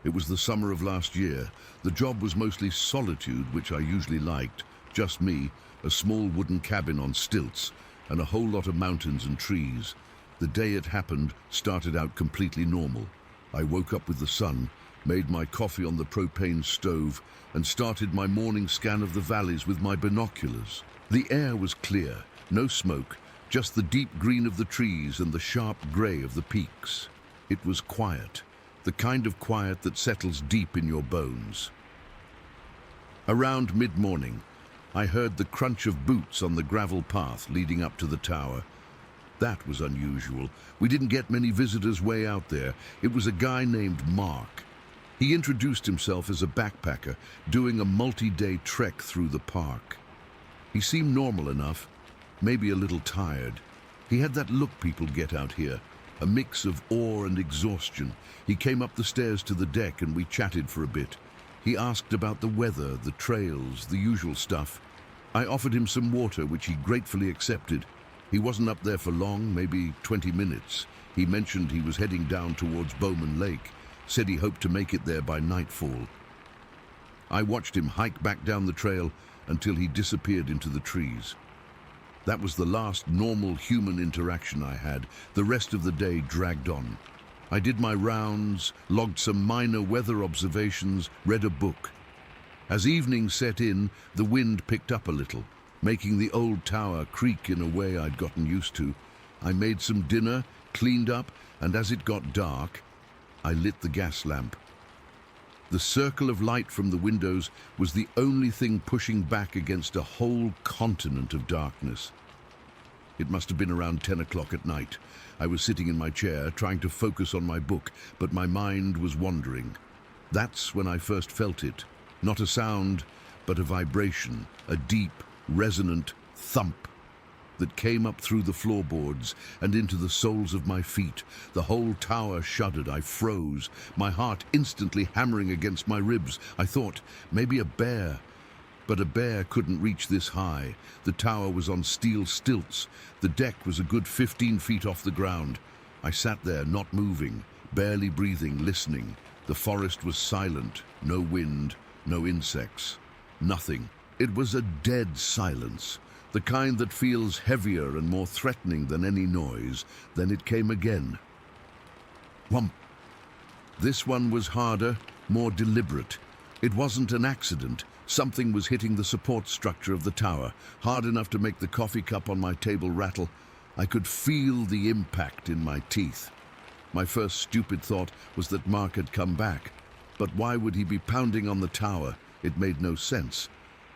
It was the summer of last year. The job was mostly solitude, which I usually liked. Just me, a small wooden cabin on stilts, and a whole lot of mountains and trees. The day it happened started out completely normal. I woke up with the sun, made my coffee on the propane stove, and started my morning scan of the valleys with my binoculars. The air was clear, no smoke, just the deep green of the trees and the sharp grey of the peaks. It was quiet, the kind of quiet that settles deep in your bones. Around mid-morning, I heard the crunch of boots on the gravel path leading up to the tower. That was unusual. We didn't get many visitors way out there. It was a guy named Mark. He introduced himself as a backpacker, doing a multi-day trek through the park. He seemed normal enough, maybe a little tired. He had that look people get out here, a mix of awe and exhaustion. He came up the stairs to the deck and we chatted for a bit. He asked about the weather, the trails, the usual stuff. I offered him some water, which he gratefully accepted. He wasn't up there for long, maybe 20 minutes. He mentioned he was heading down towards Bowman Lake, said he hoped to make it there by nightfall. I watched him hike back down the trail until he disappeared into the trees. That was the last normal human interaction I had. The rest of the day dragged on. I did my rounds, logged some minor weather observations, read a book. As evening set in, the wind picked up a little, making the old tower creak in a way I'd gotten used to. I made some dinner, cleaned up, and as it got dark, I lit the gas lamp. The circle of light from the windows was the only thing pushing back against a whole continent of darkness. It must have been around 10 o'clock at night. I was sitting in my chair, trying to focus on my book, but my mind was wandering. That's when I first felt it. Not a sound, but a vibration, a deep, resonant thump that came up through the floorboards and into the soles of my feet. The whole tower shuddered. I froze, my heart instantly hammering against my ribs. I thought, maybe a bear. But a bear couldn't reach this high. The tower was on steel stilts. The deck was a good 15 feet off the ground. I sat there, not moving, barely breathing, listening. The forest was silent, no wind, no insects, nothing. It was a dead silence, the kind that feels heavier and more threatening than any noise. Then it came again. Whump. This one was harder, more deliberate. It wasn't an accident. Something was hitting the support structure of the tower, hard enough to make the coffee cup on my table rattle. I could feel the impact in my teeth. My first stupid thought was that Mark had come back. But why would he be pounding on the tower? It made no sense.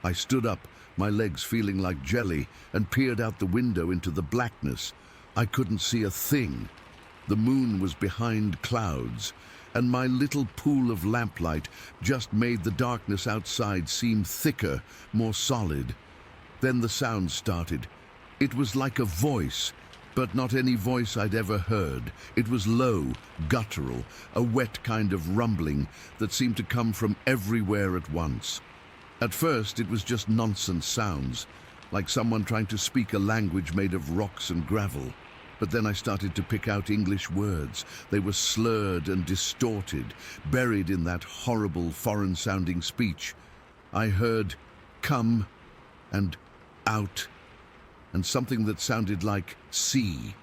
I stood up, my legs feeling like jelly, and peered out the window into the blackness. I couldn't see a thing. The moon was behind clouds, and my little pool of lamplight just made the darkness outside seem thicker, more solid. Then the sound started. It was like a voice, but not any voice I'd ever heard. It was low, guttural, a wet kind of rumbling that seemed to come from everywhere at once. At first, it was just nonsense sounds, like someone trying to speak a language made of rocks and gravel. But then I started to pick out English words. They were slurred and distorted, buried in that horrible foreign-sounding speech. I heard come and out, and something that sounded like see.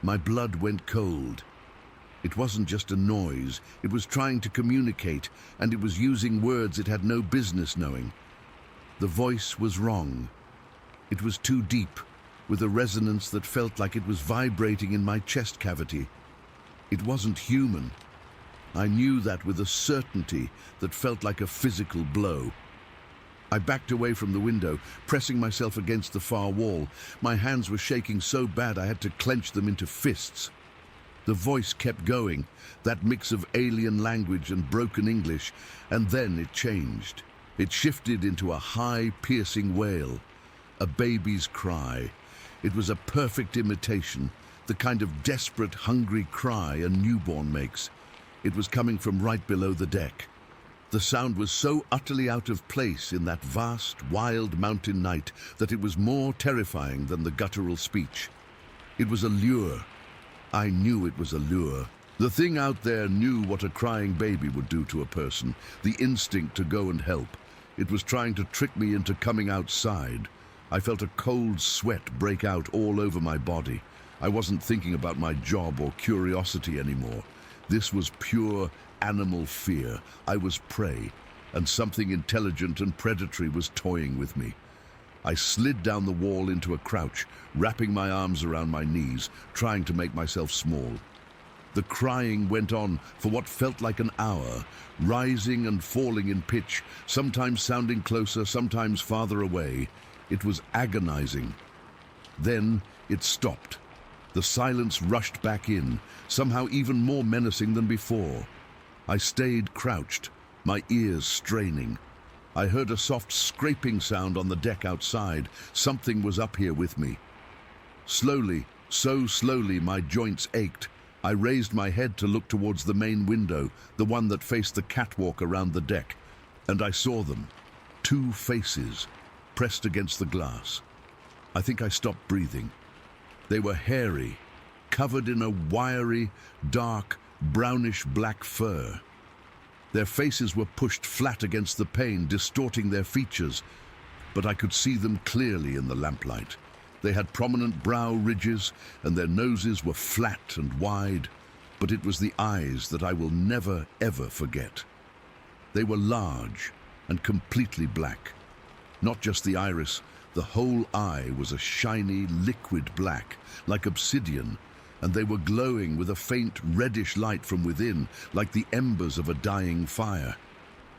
My blood went cold. It wasn't just a noise. It was trying to communicate, and it was using words it had no business knowing. The voice was wrong. It was too deep, with a resonance that felt like it was vibrating in my chest cavity. It wasn't human. I knew that with a certainty that felt like a physical blow. I backed away from the window, pressing myself against the far wall. My hands were shaking so bad I had to clench them into fists. The voice kept going, that mix of alien language and broken English, and then it changed. It shifted into a high, piercing wail, a baby's cry. It was a perfect imitation, the kind of desperate, hungry cry a newborn makes. It was coming from right below the deck. The sound was so utterly out of place in that vast, wild mountain night that it was more terrifying than the guttural speech. It was a lure. I knew it was a lure. The thing out there knew what a crying baby would do to a person, the instinct to go and help. It was trying to trick me into coming outside. I felt a cold sweat break out all over my body. I wasn't thinking about my job or curiosity anymore. This was pure animal fear. I was prey, and something intelligent and predatory was toying with me. I slid down the wall into a crouch, wrapping my arms around my knees, trying to make myself small. The crying went on for what felt like an hour, rising and falling in pitch, sometimes sounding closer, sometimes farther away. It was agonizing. Then it stopped. The silence rushed back in, somehow even more menacing than before. I stayed crouched, my ears straining. I heard a soft scraping sound on the deck outside. Something was up here with me. Slowly, So slowly my joints ached. I raised my head to look towards the main window, the one that faced the catwalk around the deck, and I saw them. 2 faces, pressed against the glass. I think I stopped breathing. They were hairy, covered in a wiry, dark, brownish-black fur. Their faces were pushed flat against the pane, distorting their features, but I could see them clearly in the lamplight. They had prominent brow ridges, and their noses were flat and wide, but it was the eyes that I will never, ever forget. They were large and completely black. Not just the iris, the whole eye was a shiny, liquid black, like obsidian, and they were glowing with a faint reddish light from within, like the embers of a dying fire.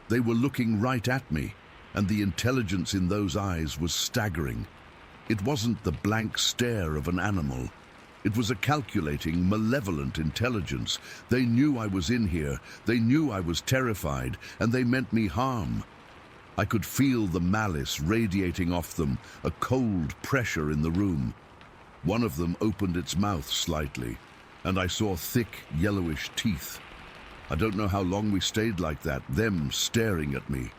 They were looking right at me, and the intelligence in those eyes was staggering. It wasn't the blank stare of an animal. It was a calculating, malevolent intelligence. They knew I was in here, they knew I was terrified, and they meant me harm. I could feel the malice radiating off them, a cold pressure in the room. One of them opened its mouth slightly, and I saw thick, yellowish teeth. I don't know how long we stayed like that, them staring at me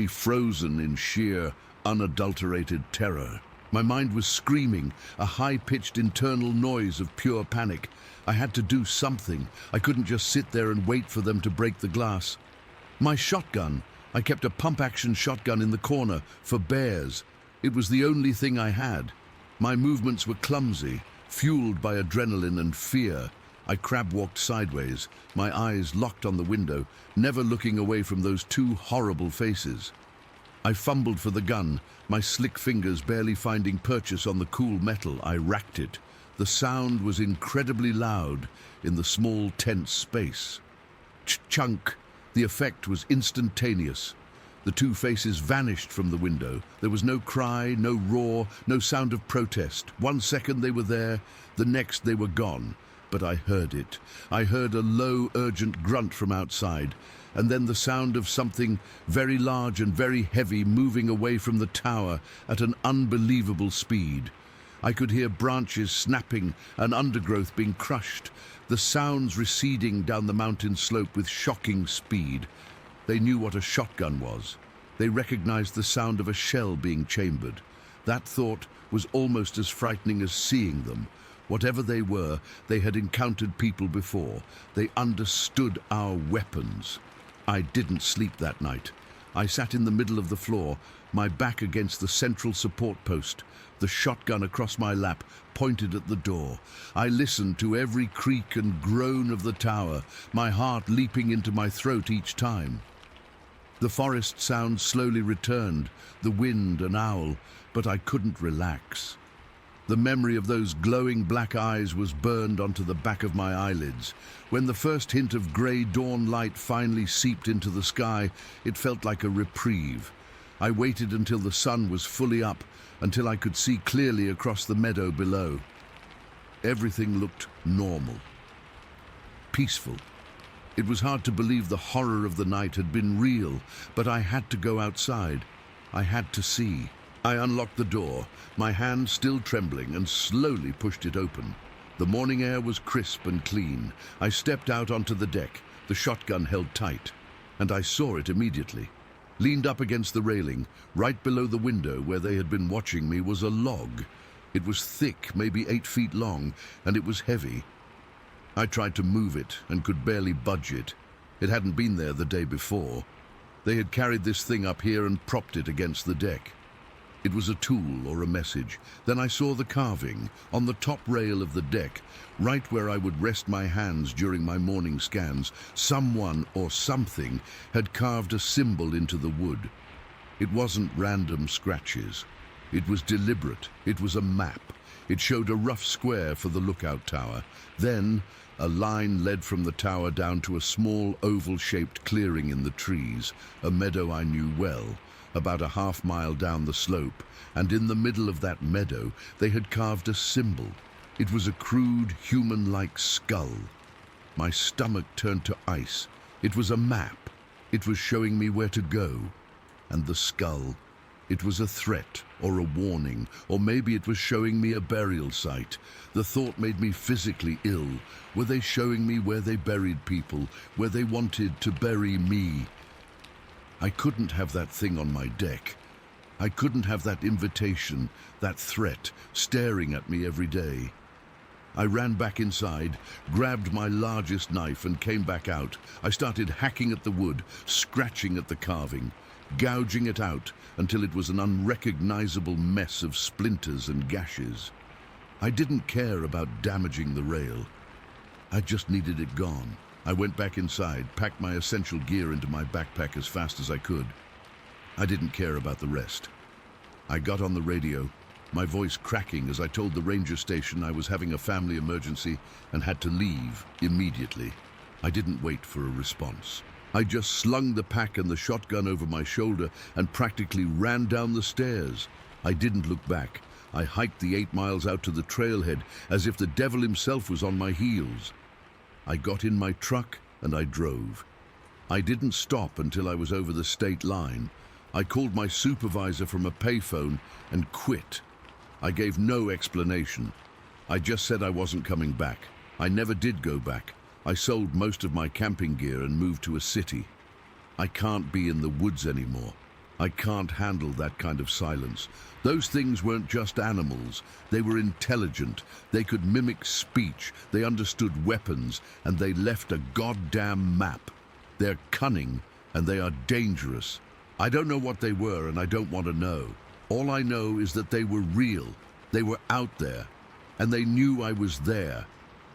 frozen in sheer, unadulterated terror. My mind was screaming, a high-pitched internal noise of pure panic. I had to do something. I couldn't just sit there and wait for them to break the glass. My shotgun. I kept a pump-action shotgun in the corner for bears. It was the only thing I had. My movements were clumsy, fueled by adrenaline and fear. I crab-walked sideways, my eyes locked on the window, never looking away from those 2 horrible faces. I fumbled for the gun, my slick fingers barely finding purchase on the cool metal. I racked it. The sound was incredibly loud in the small, tense space. Chunk! The effect was instantaneous. The 2 faces vanished from the window. There was no cry, no roar, no sound of protest. 1 second they were there, the next they were gone. But I heard it. I heard a low, urgent grunt from outside, and then the sound of something very large and very heavy moving away from the tower at an unbelievable speed. I could hear branches snapping and undergrowth being crushed, the sounds receding down the mountain slope with shocking speed. They knew what a shotgun was. They recognized the sound of a shell being chambered. That thought was almost as frightening as seeing them. Whatever they were, they had encountered people before. They understood our weapons. I didn't sleep that night. I sat in the middle of the floor, my back against the central support post, the shotgun across my lap, pointed at the door. I listened to every creak and groan of the tower, my heart leaping into my throat each time. The forest sound slowly returned, the wind, an owl, but I couldn't relax. The memory of those glowing black eyes was burned onto the back of my eyelids. When the first hint of grey dawn light finally seeped into the sky, it felt like a reprieve. I waited until the sun was fully up, until I could see clearly across the meadow below. Everything looked normal, peaceful. It was hard to believe the horror of the night had been real, but I had to go outside. I had to see. I unlocked the door, my hand still trembling, and slowly pushed it open. The morning air was crisp and clean. I stepped out onto the deck, the shotgun held tight, and I saw it immediately. Leaned up against the railing, right below the window where they had been watching me, was a log. It was thick, maybe 8 feet long, and it was heavy. I tried to move it and could barely budge it. It hadn't been there the day before. They had carried this thing up here and propped it against the deck. It was a tool or a message. Then I saw the carving on the top rail of the deck, right where I would rest my hands during my morning scans. Someone or something had carved a symbol into the wood. It wasn't random scratches. It was deliberate. It was a map. It showed a rough square for the lookout tower. Then a line led from the tower down to a small oval-shaped clearing in the trees, a meadow I knew well, about a half-mile down the slope, and in the middle of that meadow they had carved a symbol. It was a crude, human-like skull. My stomach turned to ice. It was a map. It was showing me where to go. And the skull, It was a threat or a warning, or maybe it was showing me a burial site. The thought made me physically ill. Were they showing me where they buried people, where they wanted to bury me? I couldn't have that thing on my deck. I couldn't have that invitation, that threat, staring at me every day. I ran back inside, grabbed my largest knife and came back out. I started hacking at the wood, scratching at the carving, gouging it out until it was an unrecognizable mess of splinters and gashes. I didn't care about damaging the rail. I just needed it gone. I went back inside, packed my essential gear into my backpack as fast as I could. I didn't care about the rest. I got on the radio, my voice cracking as I told the ranger station I was having a family emergency and had to leave immediately. I didn't wait for a response. I just slung the pack and the shotgun over my shoulder and practically ran down the stairs. I didn't look back. I hiked the 8 miles out to the trailhead as if the devil himself was on my heels. I got in my truck and I drove. I didn't stop until I was over the state line. I called my supervisor from a payphone and quit. I gave no explanation. I just said I wasn't coming back. I never did go back. I sold most of my camping gear and moved to a city. I can't be in the woods anymore. I can't handle that kind of silence. Those things weren't just animals. They were intelligent. They could mimic speech. They understood weapons, and they left a goddamn map. They're cunning, and they are dangerous. I don't know what they were, and I don't want to know. All I know is that they were real. They were out there, and they knew I was there.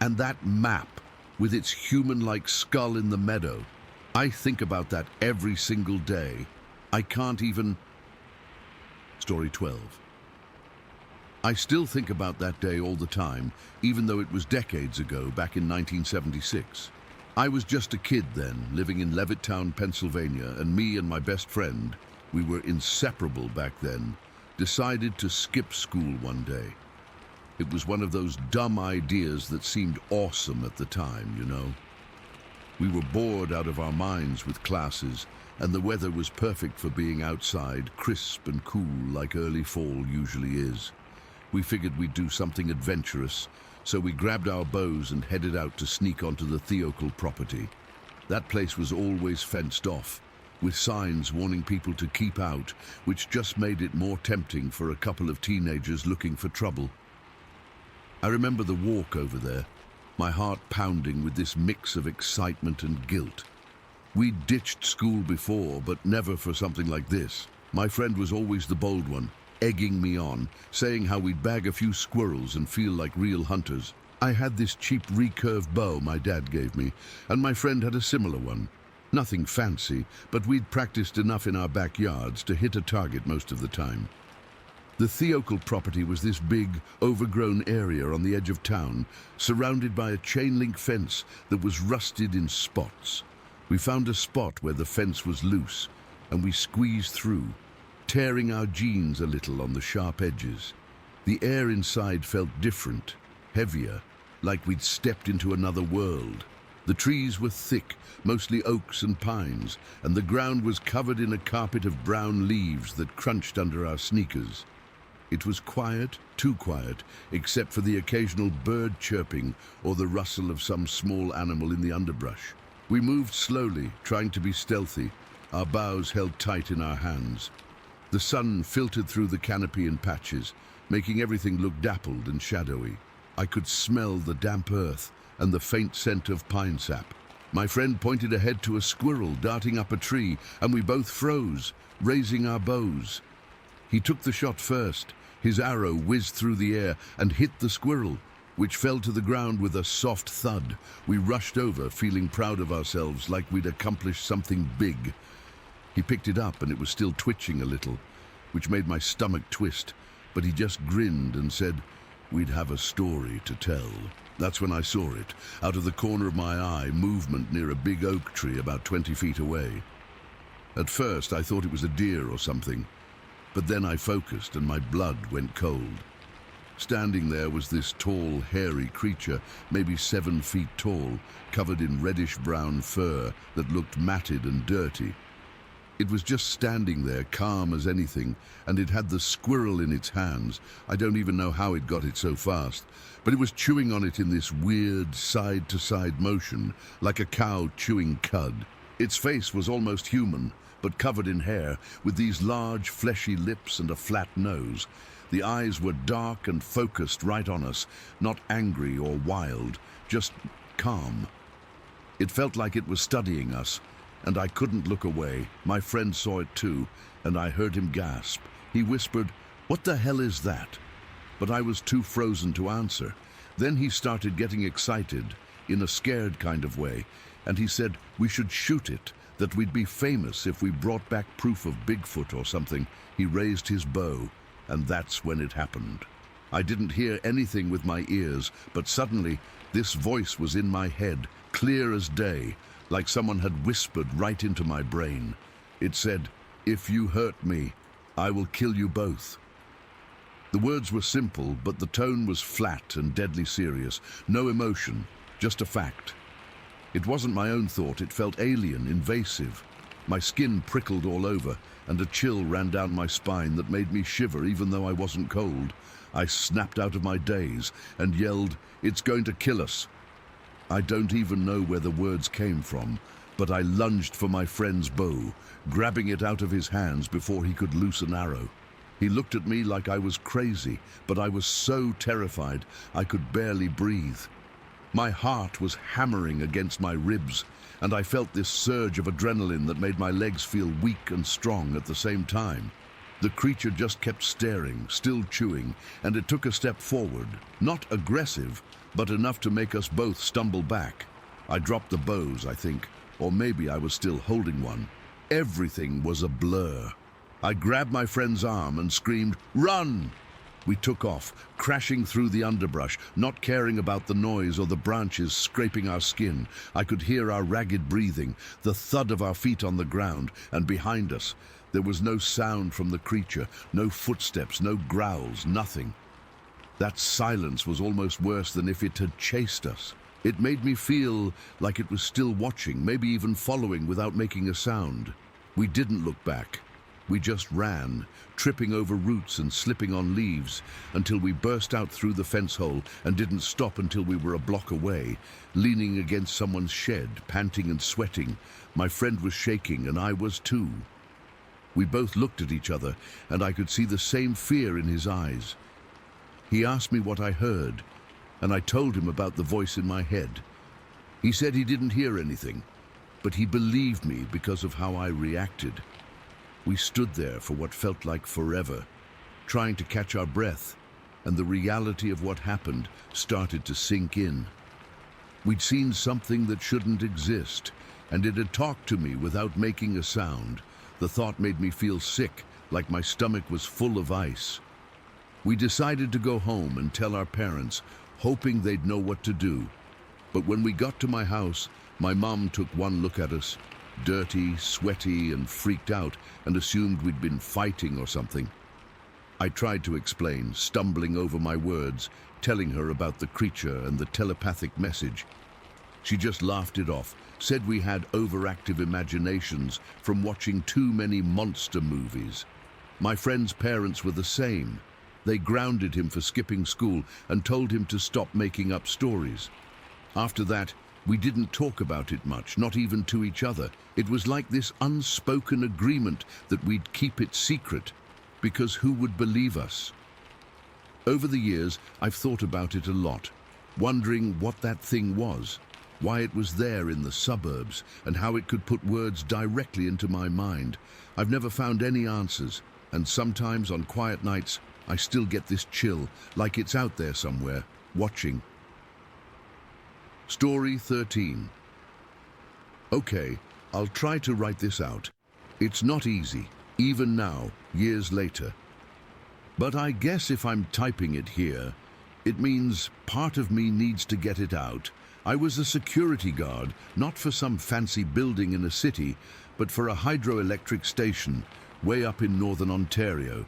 And that map, with its human-like skull in the meadow, I think about that every single day. I can't even... Story 12. I still think about that day all the time, even though it was decades ago, back in 1976. I was just a kid then, living in Levittown, Pennsylvania, and me and my best friend, we were inseparable back then, decided to skip school one day. It was one of those dumb ideas that seemed awesome at the time, you know. We were bored out of our minds with classes, and the weather was perfect for being outside, crisp and cool like early fall usually is. We figured we'd do something adventurous, so we grabbed our bows and headed out to sneak onto the Theocal property. That place was always fenced off, with signs warning people to keep out, which just made it more tempting for a couple of teenagers looking for trouble. I remember the walk over there, my heart pounding with this mix of excitement and guilt. We'd ditched school before, but never for something like this. My friend was always the bold one, egging me on, saying how we'd bag a few squirrels and feel like real hunters. I had this cheap recurve bow my dad gave me, and my friend had a similar one. Nothing fancy, but we'd practiced enough in our backyards to hit a target most of the time. The Theocal property was this big, overgrown area on the edge of town, surrounded by a chain-link fence that was rusted in spots. We found a spot where the fence was loose, and we squeezed through, tearing our jeans a little on the sharp edges. The air inside felt different, heavier, like we'd stepped into another world. The trees were thick, mostly oaks and pines, and the ground was covered in a carpet of brown leaves that crunched under our sneakers. It was quiet, too quiet, except for the occasional bird chirping or the rustle of some small animal in the underbrush. We moved slowly, trying to be stealthy, our bows held tight in our hands. The sun filtered through the canopy in patches, making everything look dappled and shadowy. I could smell the damp earth and the faint scent of pine sap. My friend pointed ahead to a squirrel darting up a tree, and we both froze, raising our bows. He took the shot first. His arrow whizzed through the air and hit the squirrel, which fell to the ground with a soft thud. We rushed over, feeling proud of ourselves, like we'd accomplished something big. He picked it up and it was still twitching a little, which made my stomach twist, but he just grinned and said, "We'd have a story to tell." That's when I saw it, out of the corner of my eye, movement near a big oak tree about 20 feet away. At first, I thought it was a deer or something, but then I focused and my blood went cold. Standing there was this tall, hairy creature, maybe 7 feet tall, covered in reddish-brown fur that looked matted and dirty. It was just standing there, calm as anything, and it had the squirrel in its hands. I don't even know how it got it so fast, but it was chewing on it in this weird side-to-side motion, like a cow chewing cud. Its face was almost human, but covered in hair, with these large, fleshy lips and a flat nose. The eyes were dark and focused right on us, not angry or wild, just calm. It felt like it was studying us, and I couldn't look away. My friend saw it too, and I heard him gasp. He whispered, "What the hell is that?" But I was too frozen to answer. Then he started getting excited, in a scared kind of way, and he said we should shoot it, that we'd be famous if we brought back proof of Bigfoot or something. He raised his bow, and that's when it happened. I didn't hear anything with my ears, but suddenly this voice was in my head, clear as day, like someone had whispered right into my brain. It said, "If you hurt me, I will kill you both." The words were simple, but the tone was flat and deadly serious. No emotion, just a fact. It wasn't my own thought. It felt alien, invasive. My skin prickled all over, and a chill ran down my spine that made me shiver even though I wasn't cold. I snapped out of my daze and yelled, "It's going to kill us." I don't even know where the words came from, but I lunged for my friend's bow, grabbing it out of his hands before he could loose an arrow. He looked at me like I was crazy, but I was so terrified I could barely breathe. My heart was hammering against my ribs, and I felt this surge of adrenaline that made my legs feel weak and strong at the same time. The creature just kept staring, still chewing, and it took a step forward, not aggressive, but enough to make us both stumble back. I dropped the bows, I think, or maybe I was still holding one. Everything was a blur. I grabbed my friend's arm and screamed, "Run!" We took off, crashing through the underbrush, not caring about the noise or the branches scraping our skin. I could hear our ragged breathing, the thud of our feet on the ground, and behind us, there was no sound from the creature, no footsteps, no growls, nothing. That silence was almost worse than if it had chased us. It made me feel like it was still watching, maybe even following without making a sound. We didn't look back. We just ran, tripping over roots and slipping on leaves, until we burst out through the fence hole and didn't stop until we were a block away, leaning against someone's shed, panting and sweating. My friend was shaking, and I was too. We both looked at each other, and I could see the same fear in his eyes. He asked me what I heard, and I told him about the voice in my head. He said he didn't hear anything, but he believed me because of how I reacted. We stood there for what felt like forever, trying to catch our breath, and the reality of what happened started to sink in. We'd seen something that shouldn't exist, and it had talked to me without making a sound. The thought made me feel sick, like my stomach was full of ice. We decided to go home and tell our parents, hoping they'd know what to do. But when we got to my house, my mom took one look at us, dirty, sweaty, and freaked out, and assumed we'd been fighting or something. I tried to explain, stumbling over my words, telling her about the creature and the telepathic message. She just laughed it off, said we had overactive imaginations from watching too many monster movies. My friend's parents were the same. They grounded him for skipping school and told him to stop making up stories. After that, we didn't talk about it much, not even to each other. It was like this unspoken agreement that we'd keep it secret, because who would believe us? Over the years, I've thought about it a lot, wondering what that thing was, why it was there in the suburbs, and how it could put words directly into my mind. I've never found any answers, and sometimes on quiet nights, I still get this chill, like it's out there somewhere, watching. Story 13. Okay, I'll try to write this out. It's not easy, even now, years later. But I guess if I'm typing it here, it means part of me needs to get it out. I was a security guard, not for some fancy building in a city, but for a hydroelectric station way up in northern Ontario.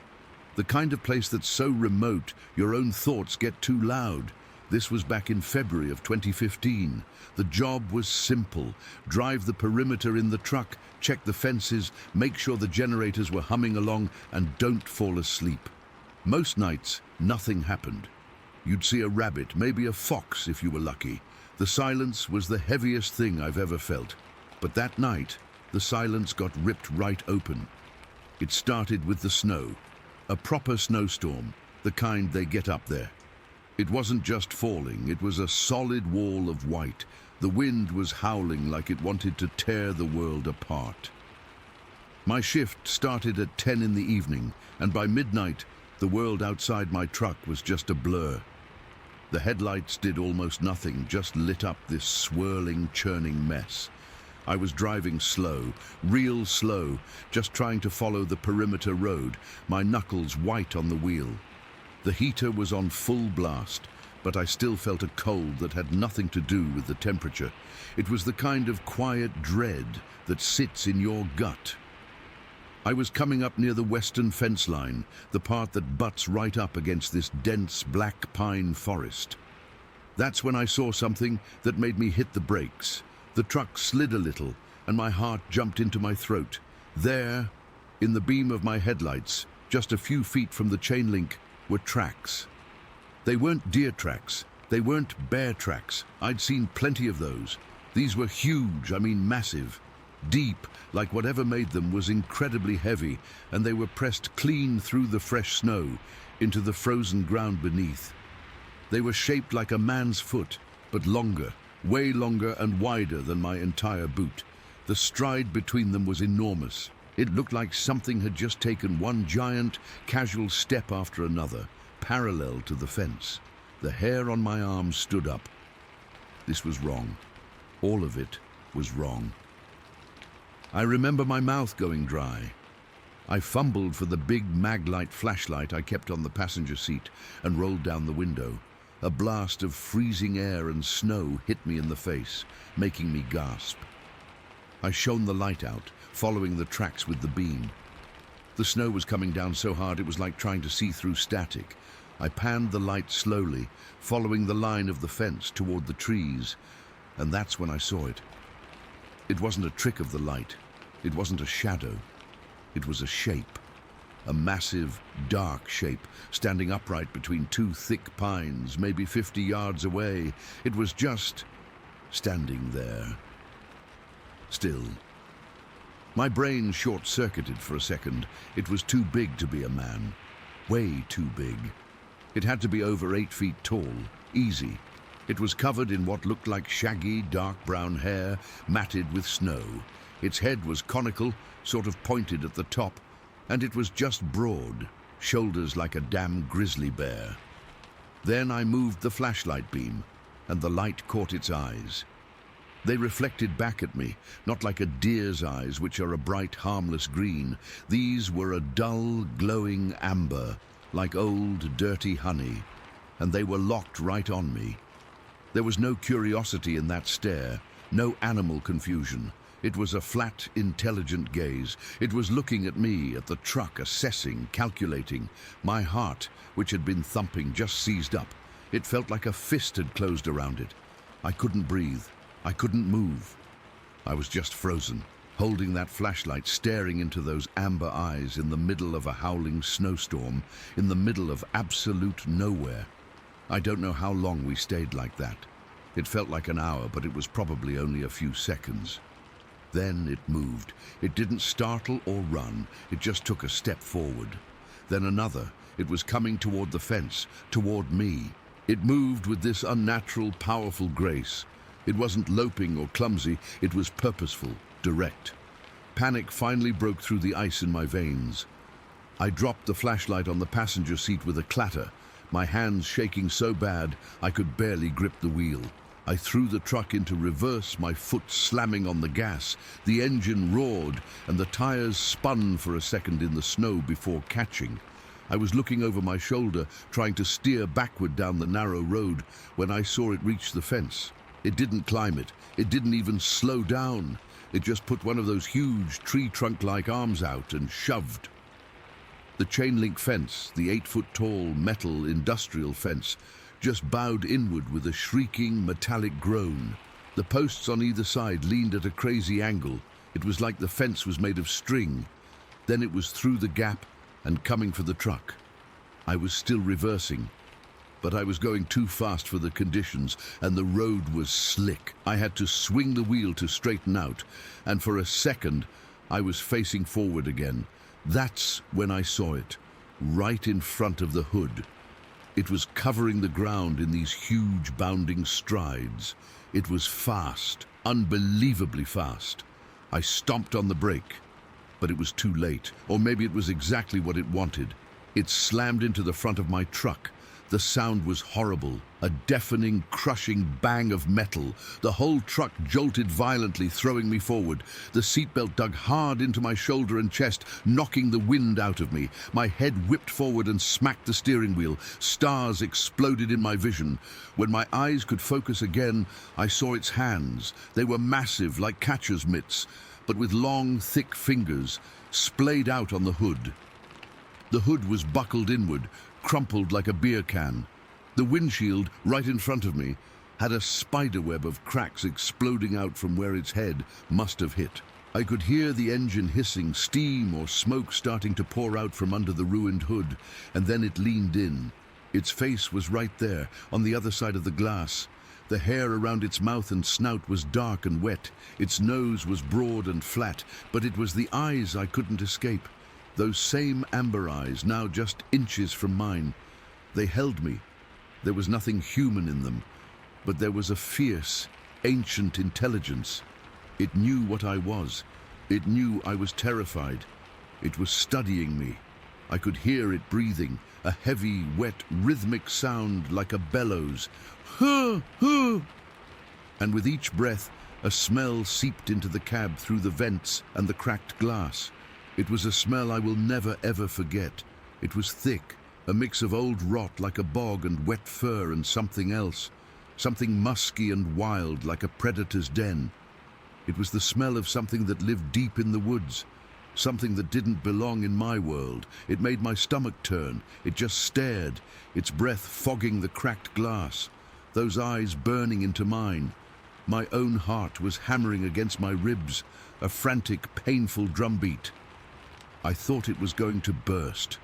The kind of place that's so remote, your own thoughts get too loud. This was back in February of 2015. The job was simple. Drive the perimeter in the truck, check the fences, make sure the generators were humming along, and don't fall asleep. Most nights, nothing happened. You'd see a rabbit, maybe a fox if you were lucky. The silence was the heaviest thing I've ever felt. But that night, the silence got ripped right open. It started with the snow. A proper snowstorm, the kind they get up there. It wasn't just falling, it was a solid wall of white. The wind was howling like it wanted to tear the world apart. My shift started at 10 in the evening, and by midnight, the world outside my truck was just a blur. The headlights did almost nothing, just lit up this swirling, churning mess. I was driving slow, real slow, just trying to follow the perimeter road, my knuckles white on the wheel. The heater was on full blast, but I still felt a cold that had nothing to do with the temperature. It was the kind of quiet dread that sits in your gut. I was coming up near the western fence line, the part that butts right up against this dense black pine forest. That's when I saw something that made me hit the brakes. The truck slid a little, and my heart jumped into my throat. There, in the beam of my headlights, just a few feet from the chain link, were tracks. They weren't deer tracks. They weren't bear tracks. I'd seen plenty of those. These were huge, I mean massive. Deep, like whatever made them was incredibly heavy, and they were pressed clean through the fresh snow into the frozen ground beneath. They were shaped like a man's foot, but longer, way longer and wider than my entire boot. The stride between them was enormous. It looked like something had just taken one giant, casual step after another, parallel to the fence. The hair on my arm stood up. This was wrong. All of it was wrong. I remember my mouth going dry. I fumbled for the big mag-light flashlight I kept on the passenger seat and rolled down the window. A blast of freezing air and snow hit me in the face, making me gasp. I shone the light out, following the tracks with the beam. The snow was coming down so hard it was like trying to see through static. I panned the light slowly, following the line of the fence toward the trees, and that's when I saw it. It wasn't a trick of the light. It wasn't a shadow. It was a shape. A massive, dark shape, standing upright between two thick pines, maybe 50 yards away. It was just standing there. Still. My brain short-circuited for a second. It was too big to be a man. Way too big. It had to be over 8 feet tall. Easy. It was covered in what looked like shaggy, dark brown hair, matted with snow. Its head was conical, sort of pointed at the top, and it was just broad, shoulders like a damn grizzly bear. Then I moved the flashlight beam, and the light caught its eyes. They reflected back at me, not like a deer's eyes, which are a bright, harmless green. These were a dull, glowing amber, like old, dirty honey, and they were locked right on me. There was no curiosity in that stare, no animal confusion. It was a flat, intelligent gaze. It was looking at me, at the truck, assessing, calculating. My heart, which had been thumping, just seized up. It felt like a fist had closed around it. I couldn't breathe. I couldn't move. I was just frozen, holding that flashlight, staring into those amber eyes in the middle of a howling snowstorm, in the middle of absolute nowhere. I don't know how long we stayed like that. It felt like an hour, but it was probably only a few seconds. Then it moved. It didn't startle or run. It just took a step forward. Then another. It was coming toward the fence, toward me. It moved with this unnatural, powerful grace. It wasn't loping or clumsy. It was purposeful, direct. Panic finally broke through the ice in my veins. I dropped the flashlight on the passenger seat with a clatter, my hands shaking so bad I could barely grip the wheel. I threw the truck into reverse, my foot slamming on the gas. The engine roared, and the tires spun for a second in the snow before catching. I was looking over my shoulder, trying to steer backward down the narrow road, when I saw it reach the fence. It didn't climb it. It didn't even slow down. It just put one of those huge tree trunk-like arms out and shoved. The chain link fence, the 8-foot-tall metal industrial fence, just bowed inward with a shrieking, metallic groan. The posts on either side leaned at a crazy angle. It was like the fence was made of string. Then it was through the gap and coming for the truck. I was still reversing, but I was going too fast for the conditions, and the road was slick. I had to swing the wheel to straighten out, and for a second, I was facing forward again. That's when I saw it, right in front of the hood. It was covering the ground in these huge bounding strides. It was fast, unbelievably fast. I stomped on the brake, but it was too late, or maybe it was exactly what it wanted. It slammed into the front of my truck. The sound was horrible, a deafening, crushing bang of metal. The whole truck jolted violently, throwing me forward. The seatbelt dug hard into my shoulder and chest, knocking the wind out of me. My head whipped forward and smacked the steering wheel. Stars exploded in my vision. When my eyes could focus again, I saw its hands. They were massive, like catcher's mitts, but with long, thick fingers, splayed out on the hood. The hood was buckled inward, crumpled like a beer can. The windshield, right in front of me, had a spiderweb of cracks exploding out from where its head must have hit. I could hear the engine hissing, steam or smoke starting to pour out from under the ruined hood, and then it leaned in. Its face was right there, on the other side of the glass. The hair around its mouth and snout was dark and wet. Its nose was broad and flat, but it was the eyes I couldn't escape. Those same amber eyes, now just inches from mine. They held me. There was nothing human in them, but there was a fierce, ancient intelligence. It knew what I was. It knew I was terrified. It was studying me. I could hear it breathing, a heavy, wet, rhythmic sound like a bellows. Huh, huh. And with each breath, a smell seeped into the cab through the vents and the cracked glass. It was a smell I will never, ever forget. It was thick, a mix of old rot like a bog and wet fur and something else, something musky and wild like a predator's den. It was the smell of something that lived deep in the woods, something that didn't belong in my world. It made my stomach turn. It just stared, its breath fogging the cracked glass, those eyes burning into mine. My own heart was hammering against my ribs, a frantic, painful drumbeat. I thought it was going to burst.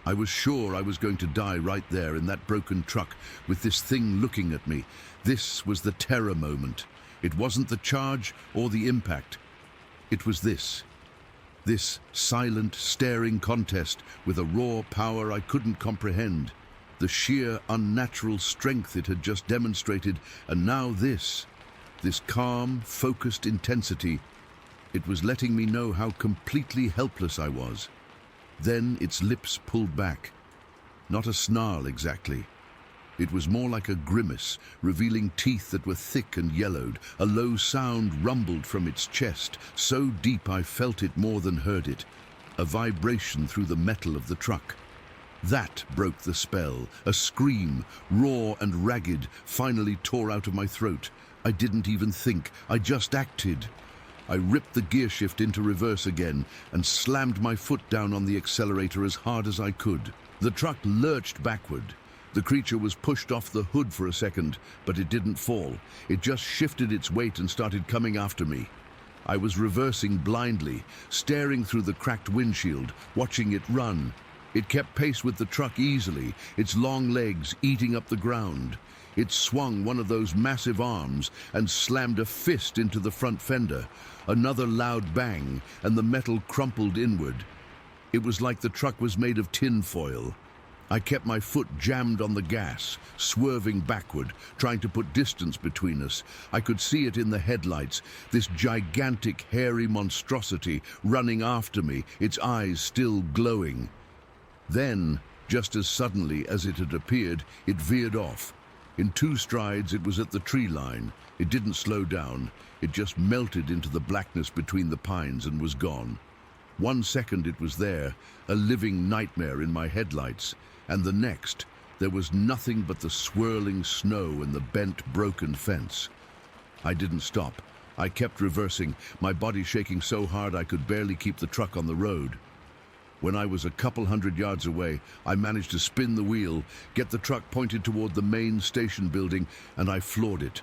I was sure I was going to die right there in that broken truck with this thing looking at me. This was the terror moment. It wasn't the charge or the impact. It was this silent, staring contest with a raw power I couldn't comprehend. The sheer, unnatural strength it had just demonstrated, and now this calm, focused intensity. It was letting me know how completely helpless I was. Then its lips pulled back. Not a snarl exactly. It was more like a grimace, revealing teeth that were thick and yellowed. A low sound rumbled from its chest, so deep I felt it more than heard it. A vibration through the metal of the truck. That broke the spell. A scream, raw and ragged, finally tore out of my throat. I didn't even think. I just acted. I ripped the gear shift into reverse again and slammed my foot down on the accelerator as hard as I could. The truck lurched backward. The creature was pushed off the hood for a second, but it didn't fall. It just shifted its weight and started coming after me. I was reversing blindly, staring through the cracked windshield, watching it run. It kept pace with the truck easily, its long legs eating up the ground. It swung one of those massive arms and slammed a fist into the front fender. Another loud bang, and the metal crumpled inward. It was like the truck was made of tin foil. I kept my foot jammed on the gas, swerving backward, trying to put distance between us. I could see it in the headlights, this gigantic, hairy monstrosity running after me, its eyes still glowing. Then, just as suddenly as it had appeared, it veered off. In 2 strides, it was at the tree line. It didn't slow down. It just melted into the blackness between the pines and was gone. 1 second it was there, a living nightmare in my headlights, and the next, there was nothing but the swirling snow and the bent, broken fence. I didn't stop. I kept reversing, my body shaking so hard I could barely keep the truck on the road. When I was a couple hundred yards away, I managed to spin the wheel, get the truck pointed toward the main station building, and I floored it.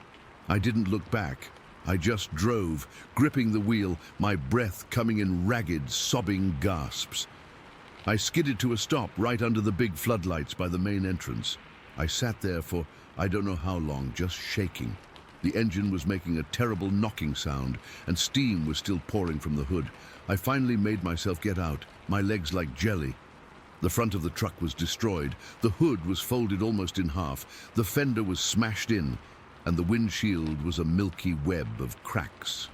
I didn't look back. I just drove, gripping the wheel, my breath coming in ragged, sobbing gasps. I skidded to a stop right under the big floodlights by the main entrance. I sat there for I don't know how long, just shaking. The engine was making a terrible knocking sound, and steam was still pouring from the hood. I finally made myself get out, my legs like jelly. The front of the truck was destroyed. The hood was folded almost in half. The fender was smashed in, and the windshield was a milky web of cracks.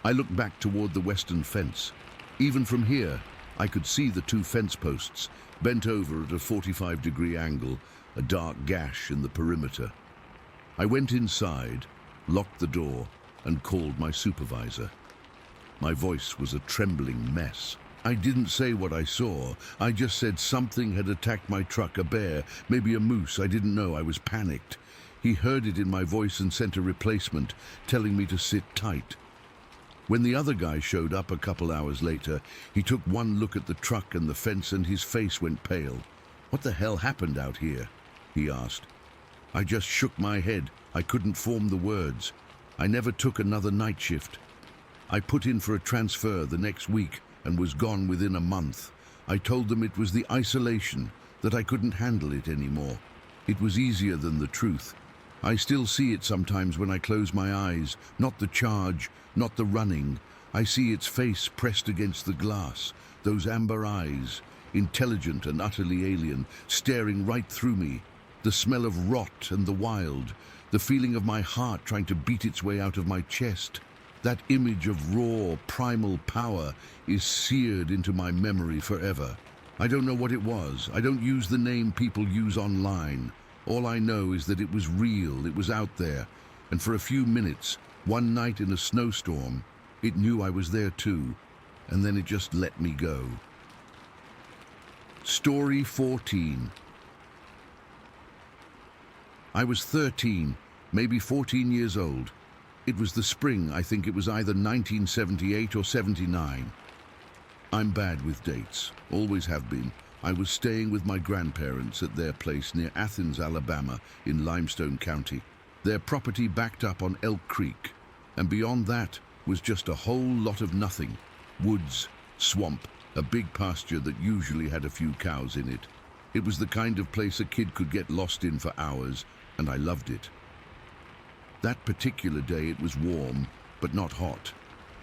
I looked back toward the western fence. Even from here, I could see the two fence posts, bent over at a 45-degree angle, a dark gash in the perimeter. I went inside, locked the door, and called my supervisor. My voice was a trembling mess. I didn't say what I saw. I just said something had attacked my truck, a bear, maybe a moose. I didn't know. I was panicked. He heard it in my voice and sent a replacement, telling me to sit tight. When the other guy showed up a couple hours later, he took one look at the truck and the fence and his face went pale. "What the hell happened out here?" he asked. I just shook my head. I couldn't form the words. I never took another night shift. I put in for a transfer the next week and was gone within a month. I told them it was the isolation, that I couldn't handle it anymore. It was easier than the truth. I still see it sometimes when I close my eyes, not the charge, not the running. I see its face pressed against the glass, those amber eyes, intelligent and utterly alien, staring right through me. The smell of rot and the wild, the feeling of my heart trying to beat its way out of my chest. That image of raw, primal power is seared into my memory forever. I don't know what it was. I don't use the name people use online. All I know is that it was real, it was out there. And for a few minutes, one night in a snowstorm, it knew I was there too. And then it just let me go. Story 14. I was 13, maybe 14 years old. It was the spring. I think it was either 1978 or 79. I'm bad with dates, always have been. I was staying with my grandparents at their place near Athens, Alabama, in Limestone County. Their property backed up on Elk Creek, and beyond that was just a whole lot of nothing. Woods, swamp, a big pasture that usually had a few cows in it. It was the kind of place a kid could get lost in for hours, and I loved it. That particular day it was warm, but not hot.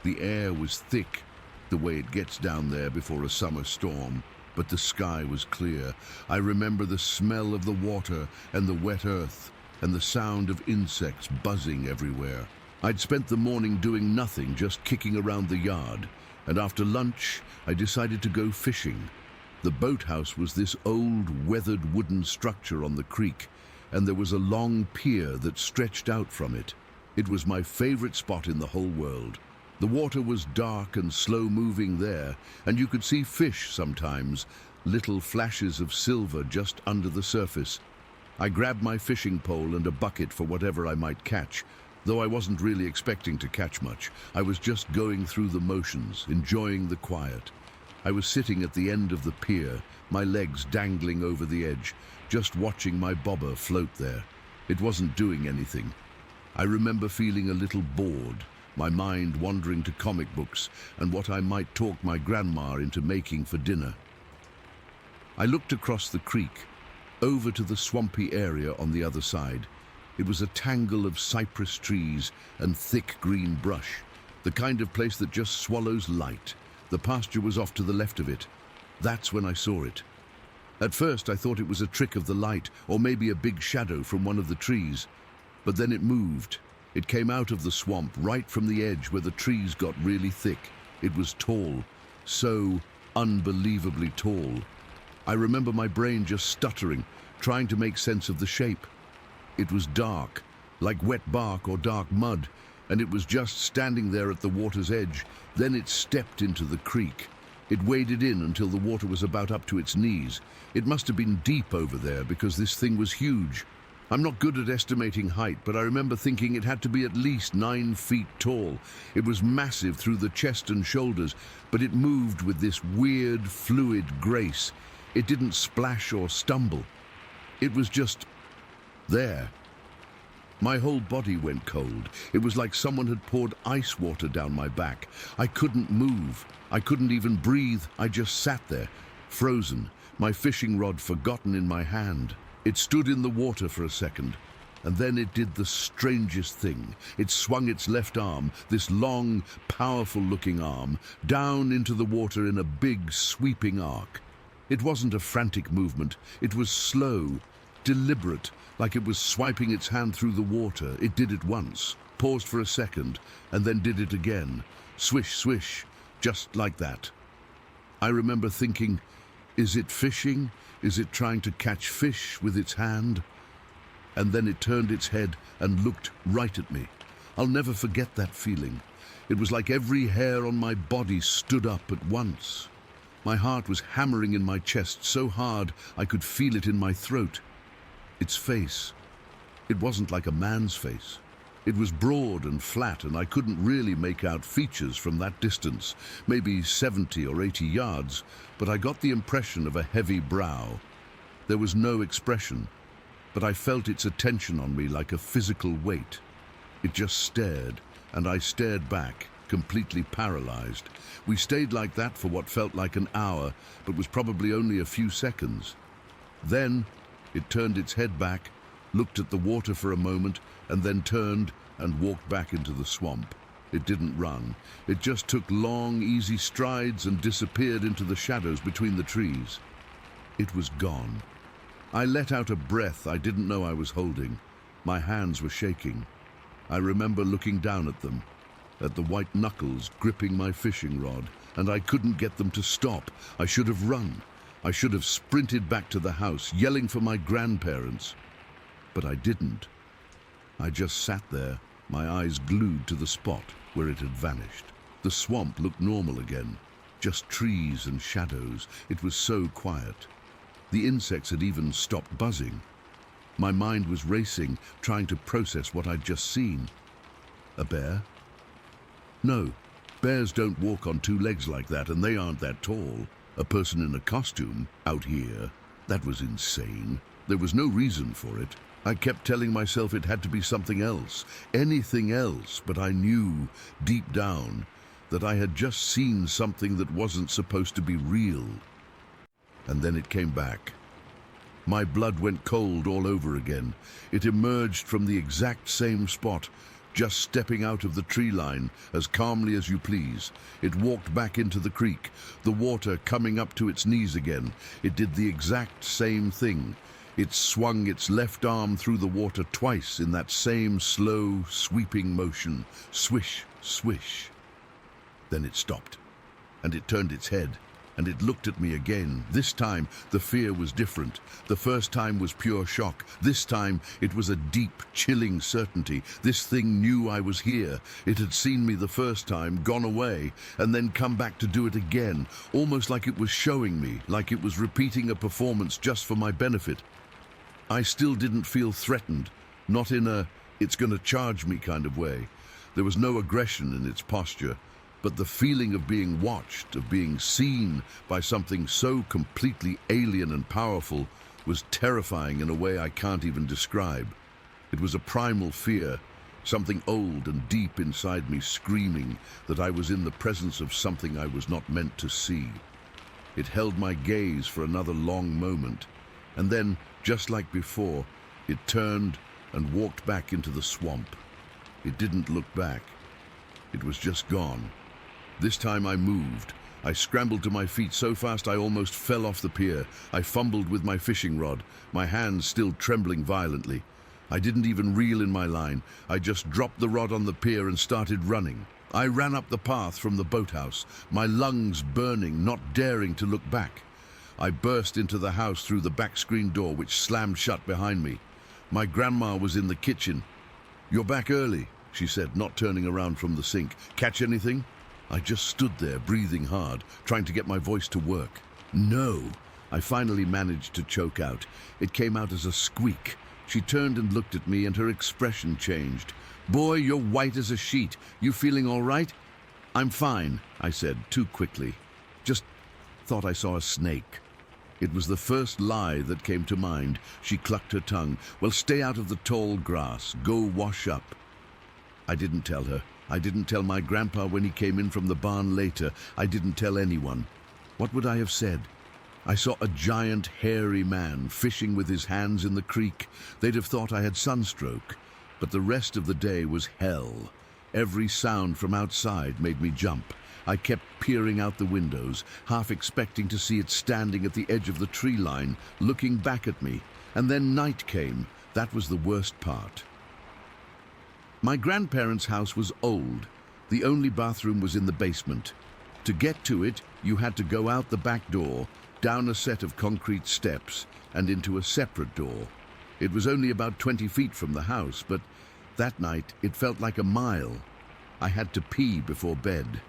The air was thick, the way it gets down there before a summer storm, but the sky was clear. I remember the smell of the water and the wet earth, and the sound of insects buzzing everywhere. I'd spent the morning doing nothing, just kicking around the yard, and after lunch I decided to go fishing. The boathouse was this old, weathered wooden structure on the creek, and there was a long pier that stretched out from it. It was my favorite spot in the whole world. The water was dark and slow-moving there, and you could see fish sometimes, little flashes of silver just under the surface. I grabbed my fishing pole and a bucket for whatever I might catch, though I wasn't really expecting to catch much. I was just going through the motions, enjoying the quiet. I was sitting at the end of the pier, my legs dangling over the edge, just watching my bobber float there. It wasn't doing anything. I remember feeling a little bored, my mind wandering to comic books and what I might talk my grandma into making for dinner. I looked across the creek, over to the swampy area on the other side. It was a tangle of cypress trees and thick green brush, the kind of place that just swallows light. The pasture was off to the left of it. That's when I saw it. At first I thought it was a trick of the light, or maybe a big shadow from one of the trees. But then it moved. It came out of the swamp, right from the edge where the trees got really thick. It was tall, so unbelievably tall. I remember my brain just stuttering, trying to make sense of the shape. It was dark, like wet bark or dark mud, and it was just standing there at the water's edge. Then it stepped into the creek. It waded in until the water was about up to its knees. It must have been deep over there because this thing was huge. I'm not good at estimating height, but I remember thinking it had to be at least 9 feet tall. It was massive through the chest and shoulders, but it moved with this weird, fluid grace. It didn't splash or stumble. It was just there. My whole body went cold. It was like someone had poured ice water down my back. I couldn't move. I couldn't even breathe. I just sat there, frozen, my fishing rod forgotten in my hand. It stood in the water for a second, and then it did the strangest thing. It swung its left arm, this long, powerful-looking arm, down into the water in a big, sweeping arc. It wasn't a frantic movement. It was slow, deliberate, like it was swiping its hand through the water. It did it once, paused for a second, and then did it again. Swish, swish, just like that. I remember thinking, is it fishing? Is it trying to catch fish with its hand? And then it turned its head and looked right at me. I'll never forget that feeling. It was like every hair on my body stood up at once. My heart was hammering in my chest so hard I could feel it in my throat. Its face. It wasn't like a man's face. It was broad and flat, and I couldn't really make out features from that distance, maybe 70 or 80 yards, but I got the impression of a heavy brow. There was no expression, but I felt its attention on me like a physical weight. It just stared, and I stared back, completely paralyzed. We stayed like that for what felt like an hour, but was probably only a few seconds. Then it turned its head back, looked at the water for a moment, and then turned and walked back into the swamp. It didn't run. It just took long, easy strides and disappeared into the shadows between the trees. It was gone. I let out a breath I didn't know I was holding. My hands were shaking. I remember looking down at them, at the white knuckles gripping my fishing rod, and I couldn't get them to stop. I should have run. I should have sprinted back to the house, yelling for my grandparents. But I didn't. I just sat there, my eyes glued to the spot where it had vanished. The swamp looked normal again, just trees and shadows. It was so quiet. The insects had even stopped buzzing. My mind was racing, trying to process what I'd just seen. A bear? No, bears don't walk on 2 legs like that, and they aren't that tall. A person in a costume, out here, that was insane. There was no reason for it. I kept telling myself it had to be something else, anything else, but I knew, deep down, that I had just seen something that wasn't supposed to be real. And then it came back. My blood went cold all over again. It emerged from the exact same spot, just stepping out of the tree line, as calmly as you please. It walked back into the creek, the water coming up to its knees again. It did the exact same thing. It swung its left arm through the water twice in that same slow, sweeping motion. Swish, swish. Then it stopped, and it turned its head, and it looked at me again. This time, the fear was different. The first time was pure shock. This time, it was a deep, chilling certainty. This thing knew I was here. It had seen me the first time, gone away, and then come back to do it again, almost like it was showing me, like it was repeating a performance just for my benefit. I still didn't feel threatened, not in a "it's gonna charge me" kind of way. There was no aggression in its posture, but the feeling of being watched, of being seen by something so completely alien and powerful, was terrifying in a way I can't even describe. It was a primal fear, something old and deep inside me screaming that I was in the presence of something I was not meant to see. It held my gaze for another long moment, and then, just like before, it turned and walked back into the swamp. It didn't look back. It was just gone. This time I moved. I scrambled to my feet so fast I almost fell off the pier. I fumbled with my fishing rod, my hands still trembling violently. I didn't even reel in my line. I just dropped the rod on the pier and started running. I ran up the path from the boathouse, my lungs burning, not daring to look back. I burst into the house through the back screen door, which slammed shut behind me. My grandma was in the kitchen. "You're back early," she said, not turning around from the sink. "Catch anything?" I just stood there, breathing hard, trying to get my voice to work. "No," I finally managed to choke out. It came out as a squeak, She turned and looked at me, and her expression changed. "Boy, you're white as a sheet. You feeling all right?" "I'm fine," I said, too quickly. "Just thought I saw a snake." It was the first lie that came to mind. She clucked her tongue. "Well, stay out of the tall grass. Go wash up." I didn't tell her. I didn't tell my grandpa when he came in from the barn later. I didn't tell anyone. What would I have said? I saw a giant, hairy man fishing with his hands in the creek. They'd have thought I had sunstroke. But the rest of the day was hell. Every sound from outside made me jump. I kept peering out the windows, half expecting to see it standing at the edge of the tree line, looking back at me. And then night came. That was the worst part. My grandparents' house was old. The only bathroom was in the basement. To get to it, you had to go out the back door, down a set of concrete steps, and into a separate door. It was only about 20 feet from the house, but that night it felt like a mile. I had to pee before bed.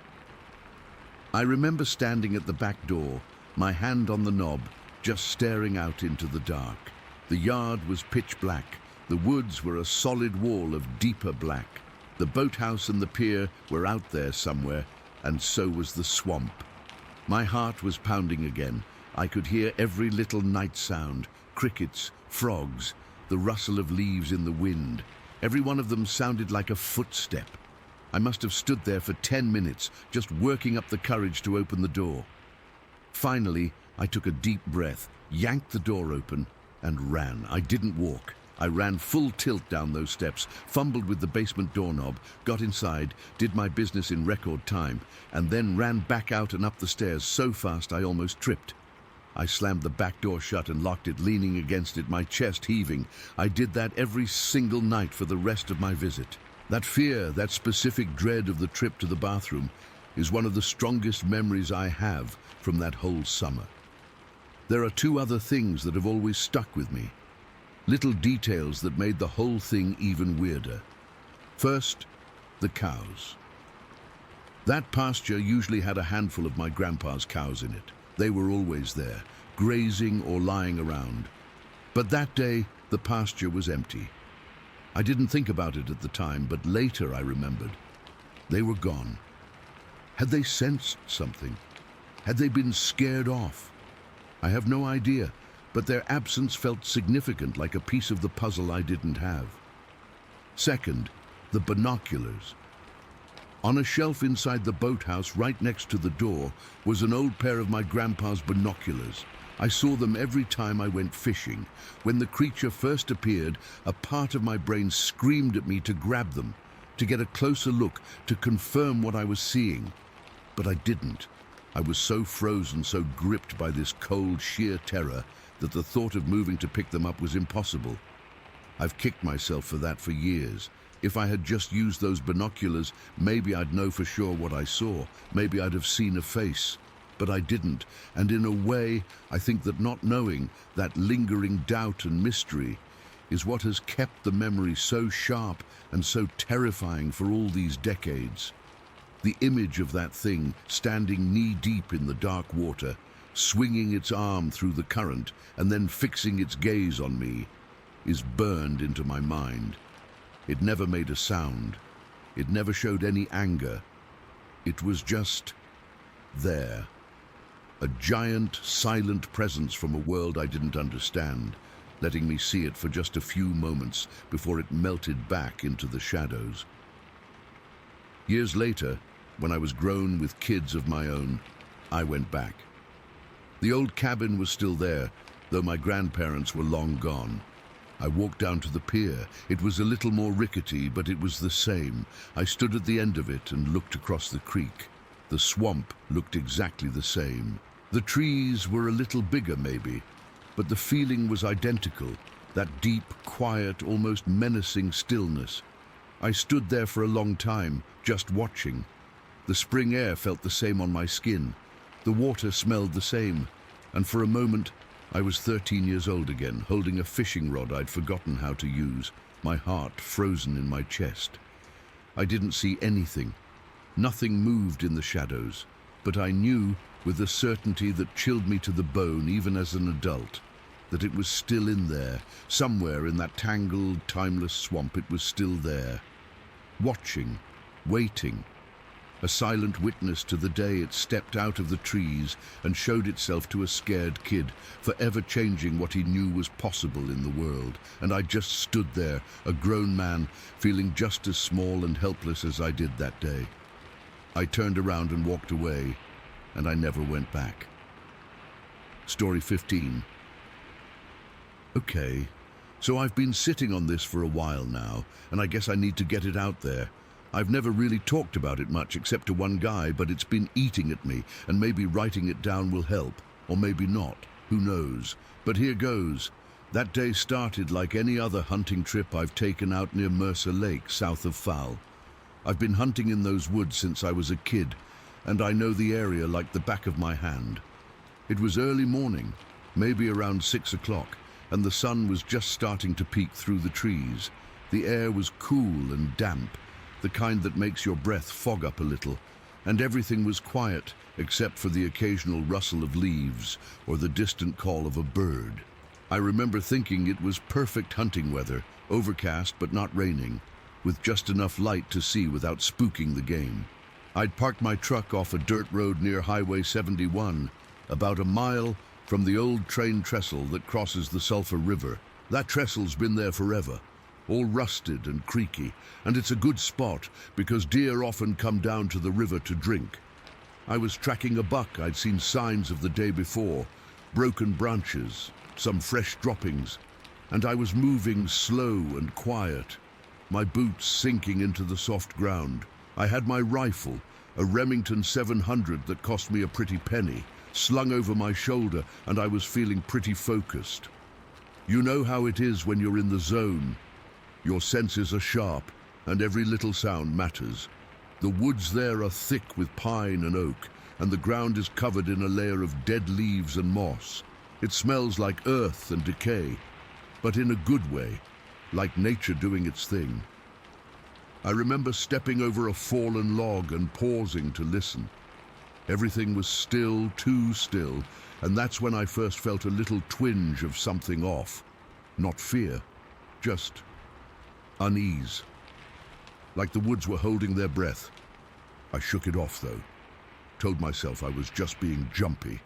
I remember standing at the back door, my hand on the knob, just staring out into the dark. The yard was pitch black. The woods were a solid wall of deeper black. The boathouse and the pier were out there somewhere, and so was the swamp. My heart was pounding again. I could hear every little night sound, crickets, frogs, the rustle of leaves in the wind. Every one of them sounded like a footstep. I must have stood there for 10 minutes, just working up the courage to open the door. Finally, I took a deep breath, yanked the door open, and ran. I didn't walk. I ran full tilt down those steps, fumbled with the basement doorknob, got inside, did my business in record time, and then ran back out and up the stairs so fast I almost tripped. I slammed the back door shut and locked it, leaning against it, my chest heaving. I did that every single night for the rest of my visit. That fear, that specific dread of the trip to the bathroom, is one of the strongest memories I have from that whole summer. There are two other things that have always stuck with me. Little details that made the whole thing even weirder. First, the cows. That pasture usually had a handful of my grandpa's cows in it. They were always there, grazing or lying around. But that day, the pasture was empty. I didn't think about it at the time, but later I remembered. They were gone. Had they sensed something? Had they been scared off? I have no idea, but their absence felt significant, like a piece of the puzzle I didn't have. Second, the binoculars. On a shelf inside the boathouse, right next to the door, was an old pair of my grandpa's binoculars. I saw them every time I went fishing. When the creature first appeared, a part of my brain screamed at me to grab them, to get a closer look, to confirm what I was seeing. But I didn't. I was so frozen, so gripped by this cold, sheer terror, that the thought of moving to pick them up was impossible. I've kicked myself for that for years. If I had just used those binoculars, maybe I'd know for sure what I saw. Maybe I'd have seen a face. But I didn't, and in a way, I think that not knowing, that lingering doubt and mystery, is what has kept the memory so sharp and so terrifying for all these decades. The image of that thing standing knee-deep in the dark water, swinging its arm through the current and then fixing its gaze on me, is burned into my mind. It never made a sound. It never showed any anger. It was just there. A giant, silent presence from a world I didn't understand, letting me see it for just a few moments before it melted back into the shadows. Years later, when I was grown with kids of my own, I went back. The old cabin was still there, though my grandparents were long gone. I walked down to the pier. It was a little more rickety, but it was the same. I stood at the end of it and looked across the creek. The swamp looked exactly the same. The trees were a little bigger, maybe, but the feeling was identical, that deep, quiet, almost menacing stillness. I stood there for a long time, just watching. The spring air felt the same on my skin. The water smelled the same, and for a moment, I was 13 years old again, holding a fishing rod I'd forgotten how to use, my heart frozen in my chest. I didn't see anything. Nothing moved in the shadows, but I knew, with a certainty that chilled me to the bone even as an adult, that it was still in there. Somewhere in that tangled, timeless swamp, it was still there. Watching, waiting. A silent witness to the day it stepped out of the trees and showed itself to a scared kid, forever changing what he knew was possible in the world. And I just stood there, a grown man, feeling just as small and helpless as I did that day. I turned around and walked away, and I never went back. Story 15. Okay, so I've been sitting on this for a while now, and I guess I need to get it out there. I've never really talked about it much except to one guy, but it's been eating at me, and maybe writing it down will help, or maybe not, who knows. But here goes. That day started like any other hunting trip I've taken out near Mercer Lake, south of Fowl. I've been hunting in those woods since I was a kid, and I know the area like the back of my hand. It was early morning, maybe around 6 o'clock, and the sun was just starting to peek through the trees. The air was cool and damp, the kind that makes your breath fog up a little, and everything was quiet except for the occasional rustle of leaves or the distant call of a bird. I remember thinking it was perfect hunting weather, overcast but not raining, with just enough light to see without spooking the game. I'd parked my truck off a dirt road near Highway 71, about a mile from the old train trestle that crosses the Sulphur River. That trestle's been there forever, all rusted and creaky, and it's a good spot because deer often come down to the river to drink. I was tracking a buck I'd seen signs of the day before, broken branches, some fresh droppings, and I was moving slow and quiet, my boots sinking into the soft ground. I had my rifle, a Remington 700 that cost me a pretty penny, slung over my shoulder, and I was feeling pretty focused. You know how it is when you're in the zone. Your senses are sharp, and every little sound matters. The woods there are thick with pine and oak, and the ground is covered in a layer of dead leaves and moss. It smells like earth and decay, but in a good way, like nature doing its thing. I remember stepping over a fallen log and pausing to listen. Everything was still, too still, and that's when I first felt a little twinge of something off. Not fear, just unease. Like the woods were holding their breath. I shook it off, though. Told myself I was just being jumpy.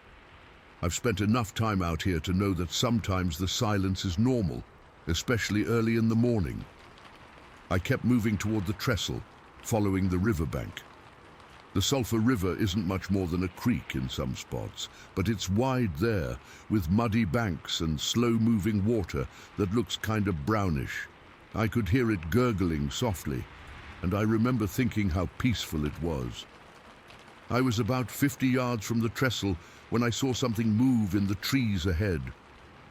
I've spent enough time out here to know that sometimes the silence is normal, especially early in the morning. I kept moving toward the trestle, following the riverbank. The Sulphur River isn't much more than a creek in some spots, but it's wide there, with muddy banks and slow-moving water that looks kind of brownish. I could hear it gurgling softly, and I remember thinking how peaceful it was. I was about 50 yards from the trestle when I saw something move in the trees ahead.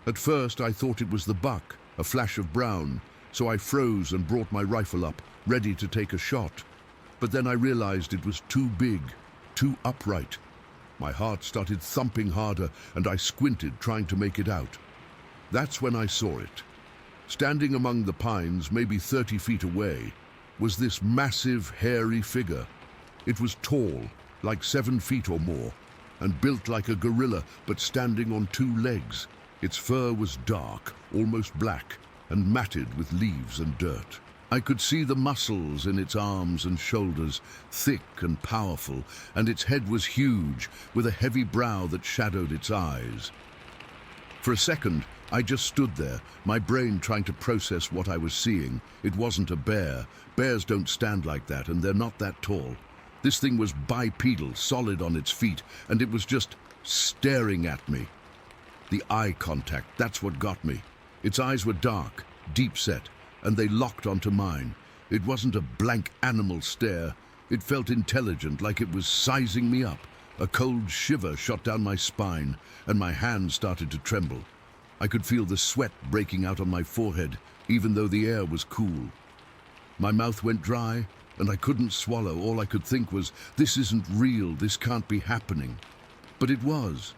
At first I thought it was the buck, a flash of brown, so I froze and brought my rifle up, ready to take a shot. But then I realized it was too big, too upright. My heart started thumping harder, and I squinted, trying to make it out. That's when I saw it. Standing among the pines, maybe 30 feet away, was this massive, hairy figure. It was tall, like 7 feet or more, and built like a gorilla, but standing on 2 legs. Its fur was dark, almost black, and matted with leaves and dirt. I could see the muscles in its arms and shoulders, thick and powerful, and its head was huge, with a heavy brow that shadowed its eyes. For a second, I just stood there, my brain trying to process what I was seeing. It wasn't a bear. Bears don't stand like that, and they're not that tall. This thing was bipedal, solid on its feet, and it was just staring at me. The eye contact, that's what got me. Its eyes were dark, deep-set, and they locked onto mine. It wasn't a blank animal stare. It felt intelligent, like it was sizing me up. A cold shiver shot down my spine, and my hands started to tremble. I could feel the sweat breaking out on my forehead, even though the air was cool. My mouth went dry, and I couldn't swallow. All I could think was, this isn't real, this can't be happening. But it was.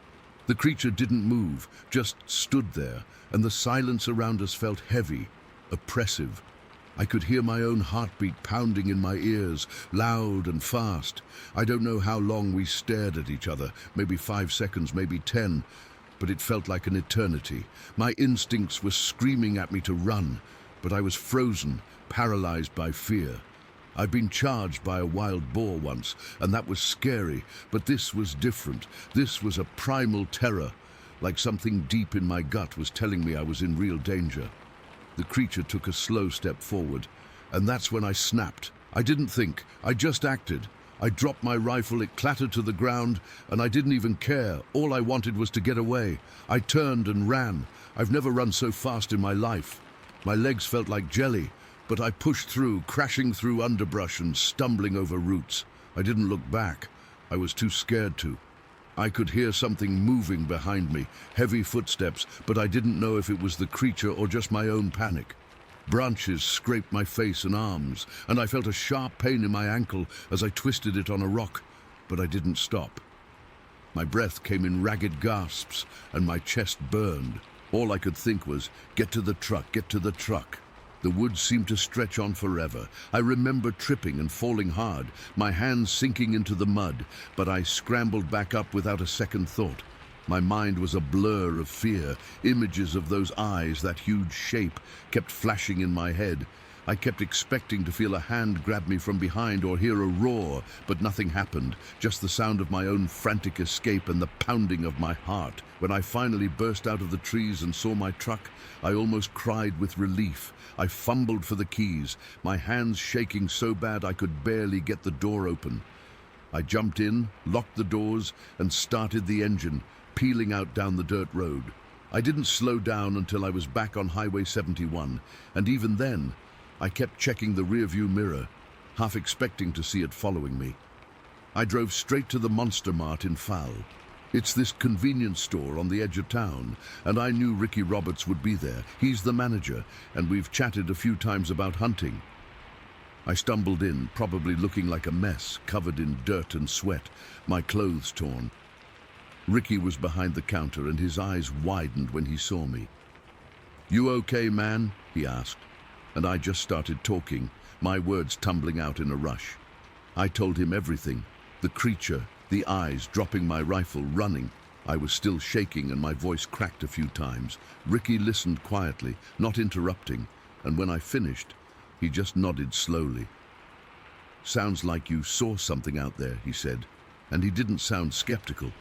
The creature didn't move, just stood there, and the silence around us felt heavy, oppressive. I could hear my own heartbeat pounding in my ears, loud and fast. I don't know how long we stared at each other, maybe 5 seconds, maybe 10, but it felt like an eternity. My instincts were screaming at me to run, but I was frozen, paralyzed by fear. I'd been charged by a wild boar once, and that was scary, but this was different. This was a primal terror, like something deep in my gut was telling me I was in real danger. The creature took a slow step forward, and that's when I snapped. I didn't think, I just acted. I dropped my rifle, it clattered to the ground, and I didn't even care. All I wanted was to get away. I turned and ran. I've never run so fast in my life. My legs felt like jelly, but I pushed through, crashing through underbrush and stumbling over roots. I didn't look back. I was too scared to. I could hear something moving behind me, heavy footsteps, but I didn't know if it was the creature or just my own panic. Branches scraped my face and arms, and I felt a sharp pain in my ankle as I twisted it on a rock, but I didn't stop. My breath came in ragged gasps, and my chest burned. All I could think was, get to the truck, get to the truck. The woods seemed to stretch on forever. I remember tripping and falling hard, my hands sinking into the mud, but I scrambled back up without a second thought. My mind was a blur of fear. Images of those eyes, that huge shape, kept flashing in my head. I kept expecting to feel a hand grab me from behind or hear a roar, but nothing happened, just the sound of my own frantic escape and the pounding of my heart. When I finally burst out of the trees and saw my truck, I almost cried with relief. I fumbled for the keys, my hands shaking so bad I could barely get the door open. I jumped in, locked the doors, and started the engine, peeling out down the dirt road. I didn't slow down until I was back on Highway 71, and even then, I kept checking the rearview mirror, half expecting to see it following me. I drove straight to the Monster Mart in Fowl. It's this convenience store on the edge of town, and I knew Ricky Roberts would be there. He's the manager, and we've chatted a few times about hunting. I stumbled in, probably looking like a mess, covered in dirt and sweat, my clothes torn. Ricky was behind the counter, and his eyes widened when he saw me. "You okay, man?" he asked, and I just started talking, my words tumbling out in a rush. I told him everything, the creature, the eyes, dropping my rifle, running. I was still shaking and my voice cracked a few times. Ricky listened quietly, not interrupting, and when I finished, he just nodded slowly. "Sounds like you saw something out there," he said, and he didn't sound skeptical.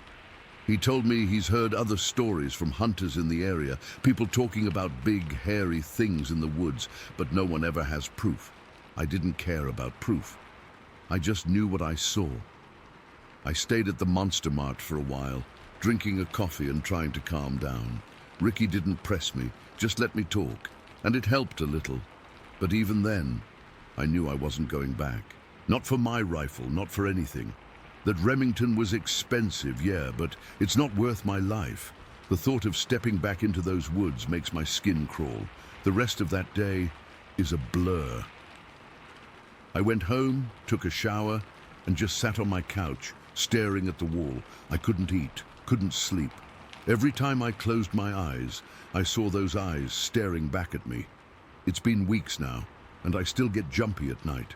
He told me he's heard other stories from hunters in the area, people talking about big, hairy things in the woods, but no one ever has proof. I didn't care about proof. I just knew what I saw. I stayed at the Monster Mart for a while, drinking a coffee and trying to calm down. Ricky didn't press me, just let me talk, and it helped a little. But even then, I knew I wasn't going back. Not for my rifle, not for anything. That Remington was expensive, yeah, but it's not worth my life. The thought of stepping back into those woods makes my skin crawl. The rest of that day is a blur. I went home, took a shower, and just sat on my couch, staring at the wall. I couldn't eat, couldn't sleep. Every time I closed my eyes, I saw those eyes staring back at me. It's been weeks now, and I still get jumpy at night.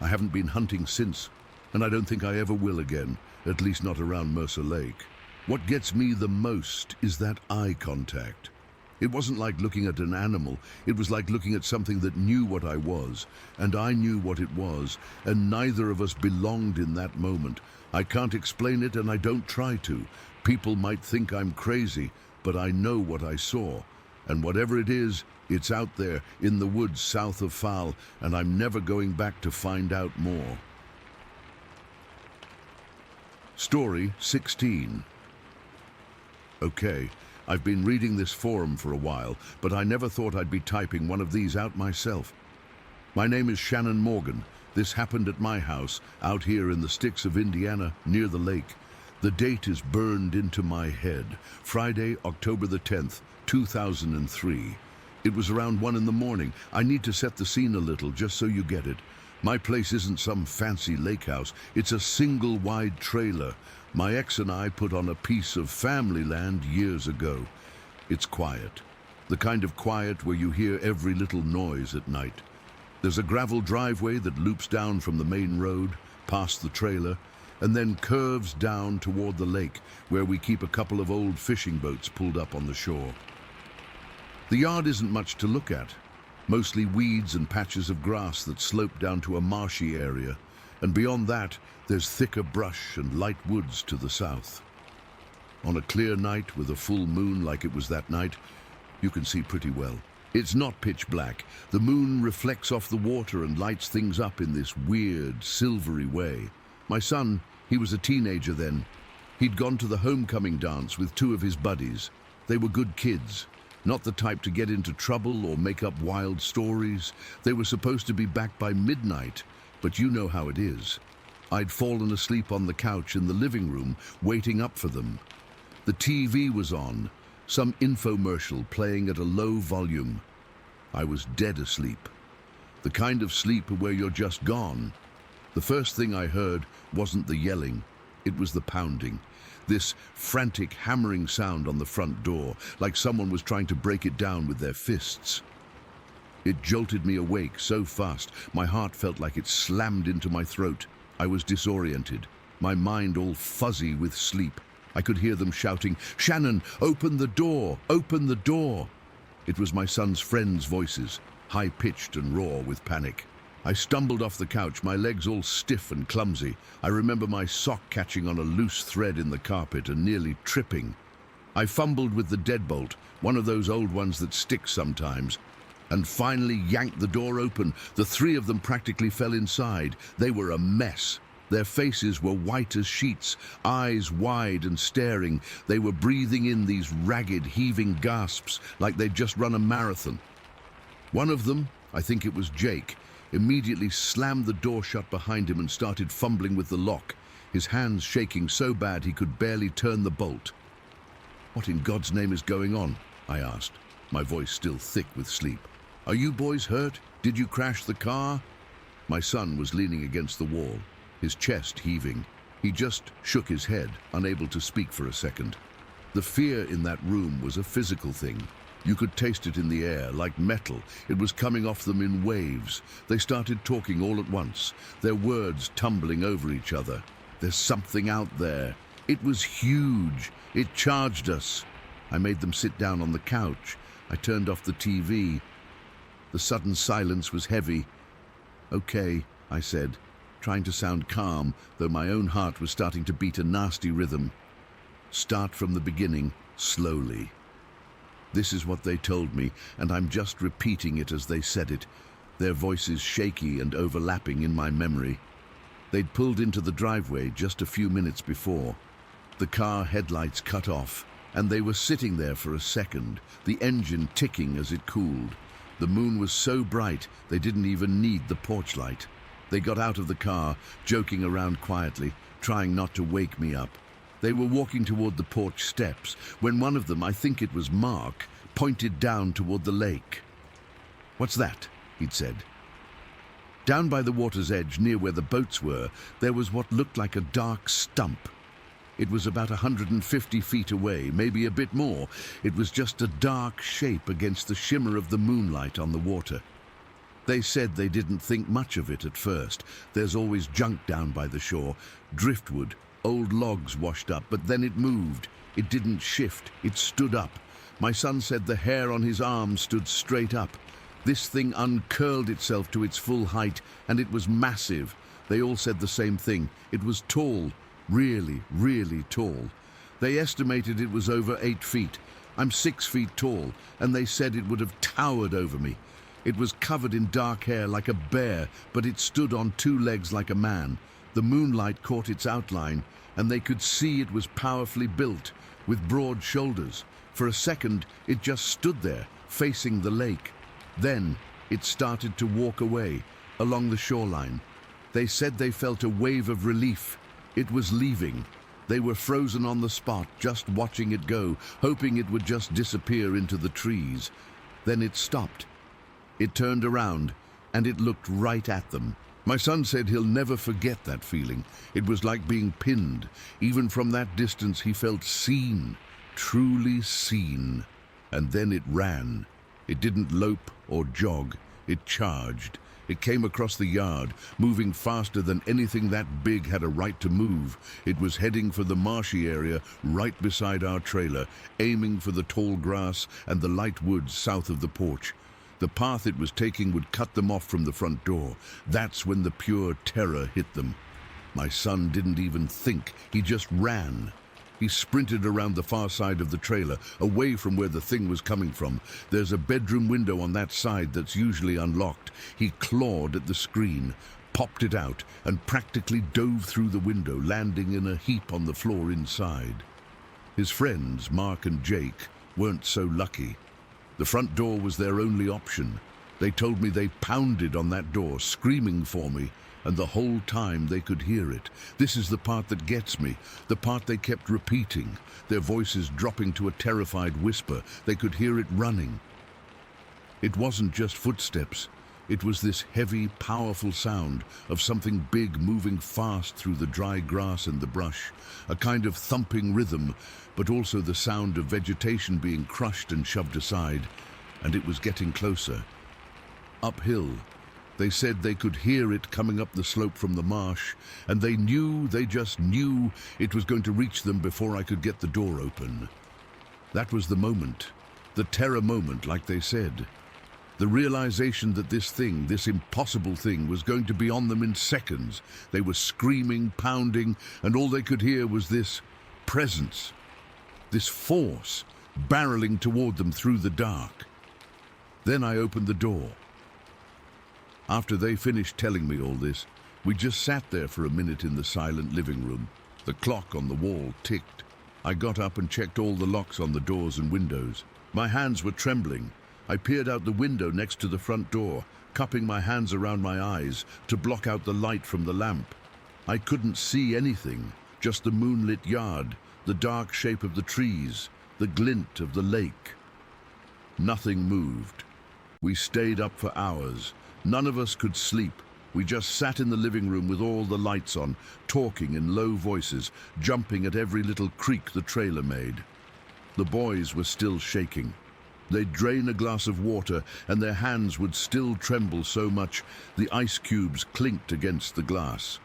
I haven't been hunting since, and I don't think I ever will again, at least not around Mercer Lake. What gets me the most is that eye contact. It wasn't like looking at an animal, it was like looking at something that knew what I was, and I knew what it was, and neither of us belonged in that moment. I can't explain it, and I don't try to. People might think I'm crazy, but I know what I saw, and whatever it is, it's out there in the woods south of Fowl, and I'm never going back to find out more. Story 16. Okay, I've been reading this forum for a while, but I never thought I'd be typing one of these out myself. My name is Shannon Morgan. This happened at my house, out here in the sticks of Indiana, near the lake. The date is burned into my head. Friday, October the 10th, 2003. It was around 1 in the morning. I need to set the scene a little, just so you get it. My place isn't some fancy lake house. It's a single wide trailer. My ex and I put on a piece of family land years ago. It's quiet. The kind of quiet where you hear every little noise at night. There's a gravel driveway that loops down from the main road, past the trailer, and then curves down toward the lake, where we keep a couple of old fishing boats pulled up on the shore. The yard isn't much to look at, mostly weeds and patches of grass that slope down to a marshy area, and beyond that, there's thicker brush and light woods to the south. On a clear night with a full moon like it was that night, you can see pretty well. It's not pitch black. The moon reflects off the water and lights things up in this weird, silvery way. My son, he was a teenager then. He'd gone to the homecoming dance with two of his buddies. They were good kids, not the type to get into trouble or make up wild stories. They were supposed to be back by midnight, but you know how it is. I'd fallen asleep on the couch in the living room, waiting up for them. The TV was on, some infomercial playing at a low volume. I was dead asleep. The kind of sleep where you're just gone. The first thing I heard wasn't the yelling, it was the pounding. This frantic hammering sound on the front door, like someone was trying to break it down with their fists. It jolted me awake so fast, my heart felt like it slammed into my throat. I was disoriented, my mind all fuzzy with sleep. I could hear them shouting, "Shannon, open the door! Open the door!" It was my son's friends' voices, high-pitched and raw with panic. I stumbled off the couch, my legs all stiff and clumsy. I remember my sock catching on a loose thread in the carpet and nearly tripping. I fumbled with the deadbolt, one of those old ones that stick sometimes, and finally yanked the door open. The three of them practically fell inside. They were a mess. Their faces were white as sheets, eyes wide and staring. They were breathing in these ragged, heaving gasps like they'd just run a marathon. One of them, I think it was Jake, immediately slammed the door shut behind him and started fumbling with the lock, his hands shaking so bad he could barely turn the bolt. "What in God's name is going on?" I asked, my voice still thick with sleep. "Are you boys hurt? Did you crash the car?" My son was leaning against the wall, his chest heaving. He just shook his head, unable to speak for a second. The fear in that room was a physical thing. You could taste it in the air, like metal. It was coming off them in waves. They started talking all at once, their words tumbling over each other. "There's something out there. It was huge. It charged us." I made them sit down on the couch. I turned off the TV. The sudden silence was heavy. "Okay," I said, trying to sound calm, though my own heart was starting to beat a nasty rhythm. "Start from the beginning, slowly." This is what they told me, and I'm just repeating it as they said it, their voices shaky and overlapping in my memory. They'd pulled into the driveway just a few minutes before. The car headlights cut off, and they were sitting there for a second, the engine ticking as it cooled. The moon was so bright, they didn't even need the porch light. They got out of the car, joking around quietly, trying not to wake me up. They were walking toward the porch steps when one of them, I think it was Mark, pointed down toward the lake. "What's that?" he'd said. Down by the water's edge, near where the boats were, there was what looked like a dark stump. It was about 150 feet away, maybe a bit more. It was just a dark shape against the shimmer of the moonlight on the water. They said they didn't think much of it at first. There's always junk down by the shore, driftwood, old logs washed up, but then it moved. It didn't shift, it stood up. My son said the hair on his arm stood straight up. This thing uncurled itself to its full height, and it was massive. They all said the same thing. It was tall, really, really tall. They estimated it was over 8 feet. I'm 6 feet tall, and they said it would have towered over me. It was covered in dark hair like a bear, but it stood on 2 legs like a man. The moonlight caught its outline, and they could see it was powerfully built, with broad shoulders. For a second, it just stood there, facing the lake. Then, it started to walk away, along the shoreline. They said they felt a wave of relief. It was leaving. They were frozen on the spot, just watching it go, hoping it would just disappear into the trees. Then it stopped. It turned around, and it looked right at them. My son said he'll never forget that feeling. It was like being pinned. Even from that distance, he felt seen, truly seen. And then it ran. It didn't lope or jog. It charged. It came across the yard, moving faster than anything that big had a right to move. It was heading for the marshy area right beside our trailer, aiming for the tall grass and the light woods south of the porch. The path it was taking would cut them off from the front door. That's when the pure terror hit them. My son didn't even think, he just ran. He sprinted around the far side of the trailer, away from where the thing was coming from. There's a bedroom window on that side that's usually unlocked. He clawed at the screen, popped it out, and practically dove through the window, landing in a heap on the floor inside. His friends, Mark and Jake, weren't so lucky. The front door was their only option. They told me they pounded on that door, screaming for me, and the whole time they could hear it. This is the part that gets me, the part they kept repeating, their voices dropping to a terrified whisper. They could hear it running. It wasn't just footsteps. It was this heavy, powerful sound of something big moving fast through the dry grass and the brush, a kind of thumping rhythm, but also the sound of vegetation being crushed and shoved aside, and it was getting closer. Uphill. They said they could hear it coming up the slope from the marsh, and they just knew it was going to reach them before I could get the door open. That was the moment, the terror moment, like they said. The realization that this thing, this impossible thing, was going to be on them in seconds. They were screaming, pounding, and all they could hear was this presence, this force, barreling toward them through the dark. Then I opened the door. After they finished telling me all this, we just sat there for a minute in the silent living room. The clock on the wall ticked. I got up and checked all the locks on the doors and windows. My hands were trembling. I peered out the window next to the front door, cupping my hands around my eyes to block out the light from the lamp. I couldn't see anything, just the moonlit yard, the dark shape of the trees, the glint of the lake. Nothing moved. We stayed up for hours. None of us could sleep. We just sat in the living room with all the lights on, talking in low voices, jumping at every little creak the trailer made. The boys were still shaking. They'd drain a glass of water and their hands would still tremble so much the ice cubes clinked against the glass.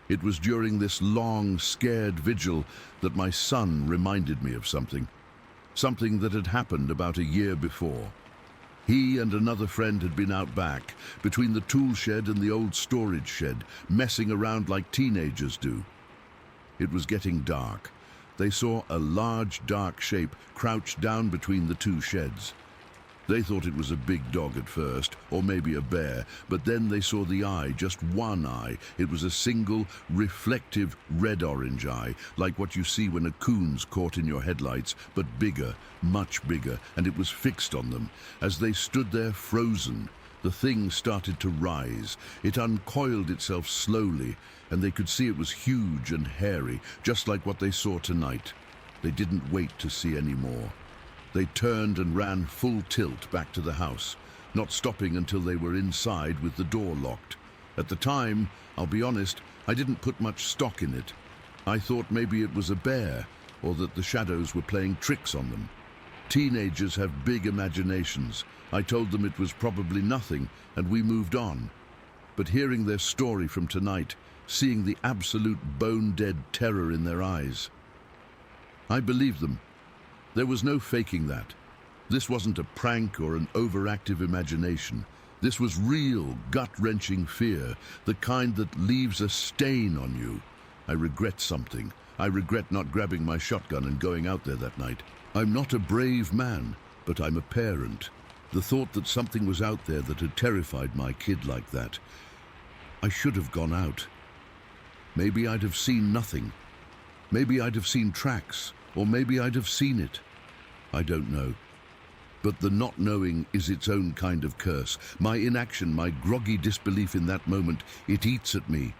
It was during this long, scared vigil that my son reminded me of something that had happened about a year before. He and another friend had been out back, between the tool shed and the old storage shed, messing around like teenagers do. It was getting dark. They saw a large, dark shape crouched down between the two sheds. They thought it was a big dog at first, or maybe a bear, but then they saw the eye, just one eye. It was a single, reflective, red-orange eye, like what you see when a coon's caught in your headlights, but bigger, much bigger, and it was fixed on them. As they stood there frozen, the thing started to rise. It uncoiled itself slowly, and they could see it was huge and hairy, just like what they saw tonight. They didn't wait to see any more. They turned and ran full tilt back to the house, not stopping until they were inside with the door locked. At the time, I'll be honest, I didn't put much stock in it. I thought maybe it was a bear, or that the shadows were playing tricks on them. Teenagers have big imaginations. I told them it was probably nothing, and we moved on. But hearing their story from tonight, seeing the absolute bone-dead terror in their eyes, I believed them. There was no faking that. This wasn't a prank or an overactive imagination. This was real, gut-wrenching fear, the kind that leaves a stain on you. I regret something. I regret not grabbing my shotgun and going out there that night. I'm not a brave man, but I'm a parent. The thought that something was out there that had terrified my kid like that. I should have gone out. Maybe I'd have seen nothing. Maybe I'd have seen tracks, or maybe I'd have seen it. I don't know. But the not knowing is its own kind of curse. My inaction, my groggy disbelief in that moment, it eats at me.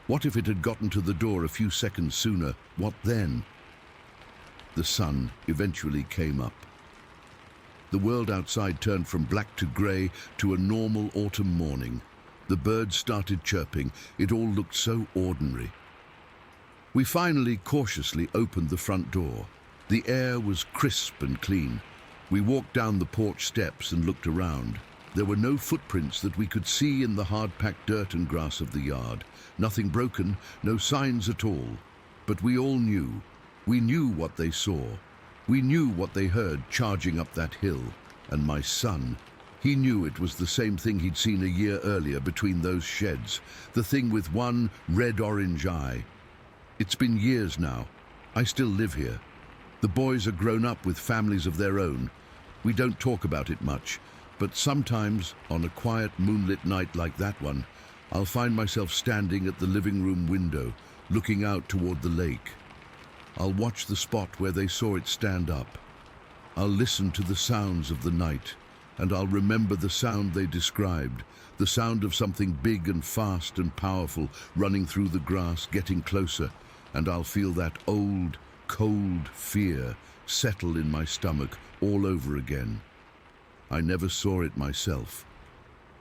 What if it had gotten to the door a few seconds sooner? What then? The sun eventually came up. The world outside turned from black to grey to a normal autumn morning. The birds started chirping. It all looked so ordinary. We finally cautiously opened the front door. The air was crisp and clean. We walked down the porch steps and looked around. There were no footprints that we could see in the hard-packed dirt and grass of the yard. Nothing broken, no signs at all. But we all knew. We knew what they saw. We knew what they heard charging up that hill. And my son, he knew it was the same thing he'd seen a year earlier between those sheds. The thing with one red-orange eye. It's been years now. I still live here. The boys are grown up with families of their own. We don't talk about it much, but sometimes, on a quiet moonlit night like that one, I'll find myself standing at the living room window, looking out toward the lake. I'll watch the spot where they saw it stand up. I'll listen to the sounds of the night, and I'll remember the sound they described, the sound of something big and fast and powerful running through the grass, getting closer, and I'll feel that old, cold fear settle in my stomach all over again. I never saw it myself,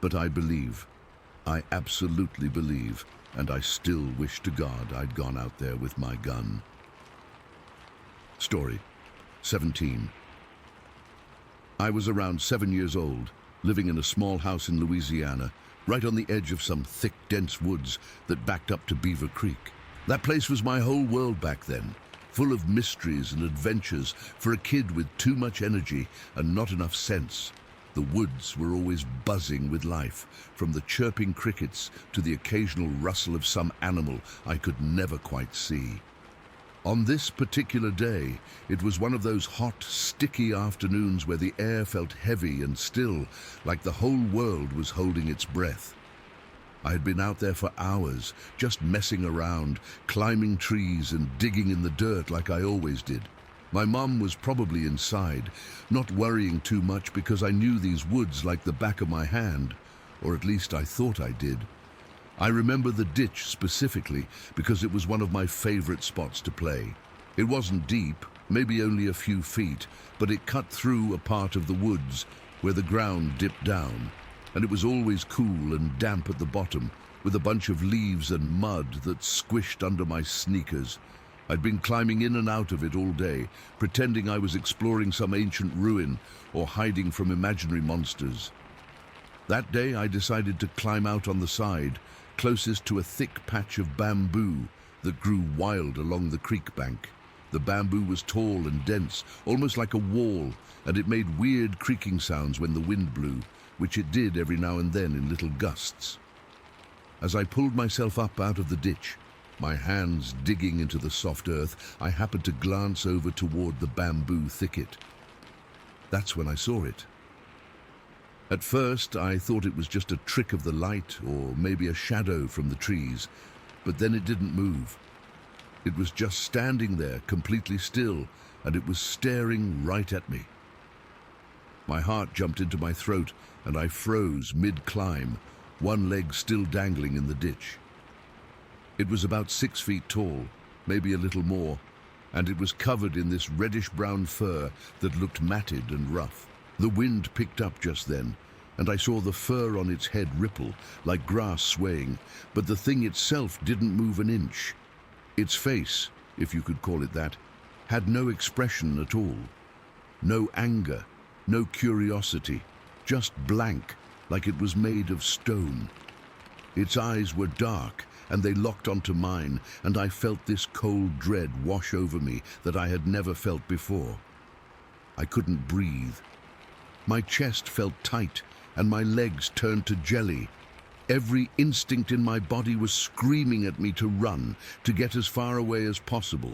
but I believe. I absolutely believe, and I still wish to God I'd gone out there with my gun. Story 17. I was around 7 years old, living in a small house in Louisiana, right on the edge of some thick, dense woods that backed up to Beaver Creek. That place was my whole world back then, full of mysteries and adventures for a kid with too much energy and not enough sense. The woods were always buzzing with life, from the chirping crickets to the occasional rustle of some animal I could never quite see. On this particular day, it was one of those hot, sticky afternoons where the air felt heavy and still, like the whole world was holding its breath. I had been out there for hours, just messing around, climbing trees and digging in the dirt like I always did. My mum was probably inside, not worrying too much because I knew these woods like the back of my hand, or at least I thought I did. I remember the ditch specifically because it was one of my favorite spots to play. It wasn't deep, maybe only a few feet, but it cut through a part of the woods where the ground dipped down, and it was always cool and damp at the bottom with a bunch of leaves and mud that squished under my sneakers. I'd been climbing in and out of it all day, pretending I was exploring some ancient ruin or hiding from imaginary monsters. That day I decided to climb out on the side, closest to a thick patch of bamboo that grew wild along the creek bank. The bamboo was tall and dense, almost like a wall, and it made weird creaking sounds when the wind blew, which it did every now and then in little gusts. As I pulled myself up out of the ditch, my hands digging into the soft earth, I happened to glance over toward the bamboo thicket. That's when I saw it. At first, I thought it was just a trick of the light or maybe a shadow from the trees, but then it didn't move. It was just standing there, completely still, and it was staring right at me. My heart jumped into my throat, and I froze mid-climb, one leg still dangling in the ditch. It was about 6 feet tall, maybe a little more, and it was covered in this reddish-brown fur that looked matted and rough. The wind picked up just then, and I saw the fur on its head ripple, like grass swaying, but the thing itself didn't move an inch. Its face, if you could call it that, had no expression at all. No anger, no curiosity, just blank, like it was made of stone. Its eyes were dark, and they locked onto mine, and I felt this cold dread wash over me that I had never felt before. I couldn't breathe. My chest felt tight, and my legs turned to jelly. Every instinct in my body was screaming at me to run, to get as far away as possible.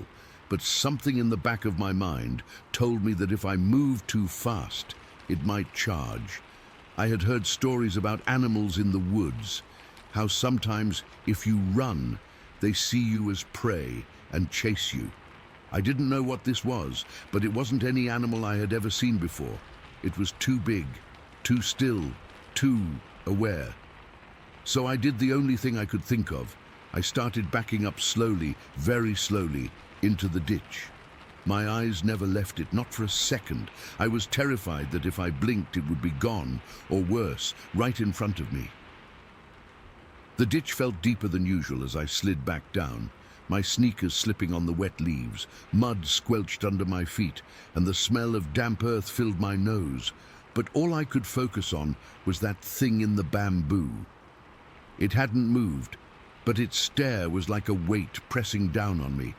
But something in the back of my mind told me that if I moved too fast, it might charge. I had heard stories about animals in the woods, how sometimes if you run, they see you as prey and chase you. I didn't know what this was, but it wasn't any animal I had ever seen before. It was too big, too still, too aware. So I did the only thing I could think of. I started backing up slowly, very slowly, into the ditch. My eyes never left it, not for a second. I was terrified that if I blinked it would be gone, or worse, right in front of me. The ditch felt deeper than usual as I slid back down, my sneakers slipping on the wet leaves, mud squelched under my feet, and the smell of damp earth filled my nose. but all I could focus on was that thing in the bamboo. It hadn't moved, but its stare was like a weight pressing down on me.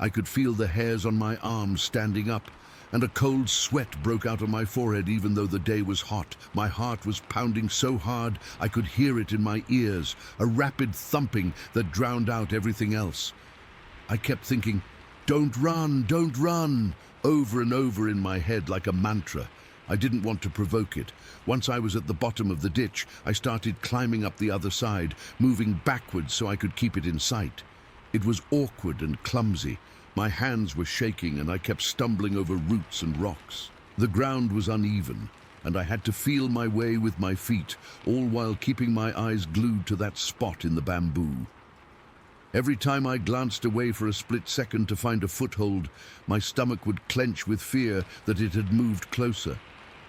I could feel the hairs on my arms standing up, and a cold sweat broke out on my forehead even though the day was hot. My heart was pounding so hard I could hear it in my ears, a rapid thumping that drowned out everything else. I kept thinking, "Don't run, don't run," over and over in my head like a mantra. I didn't want to provoke it. Once I was at the bottom of the ditch, I started climbing up the other side, moving backwards so I could keep it in sight. It was awkward and clumsy. My hands were shaking and I kept stumbling over roots and rocks. The ground was uneven, and I had to feel my way with my feet, all while keeping my eyes glued to that spot in the bamboo. Every time I glanced away for a split second to find a foothold, my stomach would clench with fear that it had moved closer.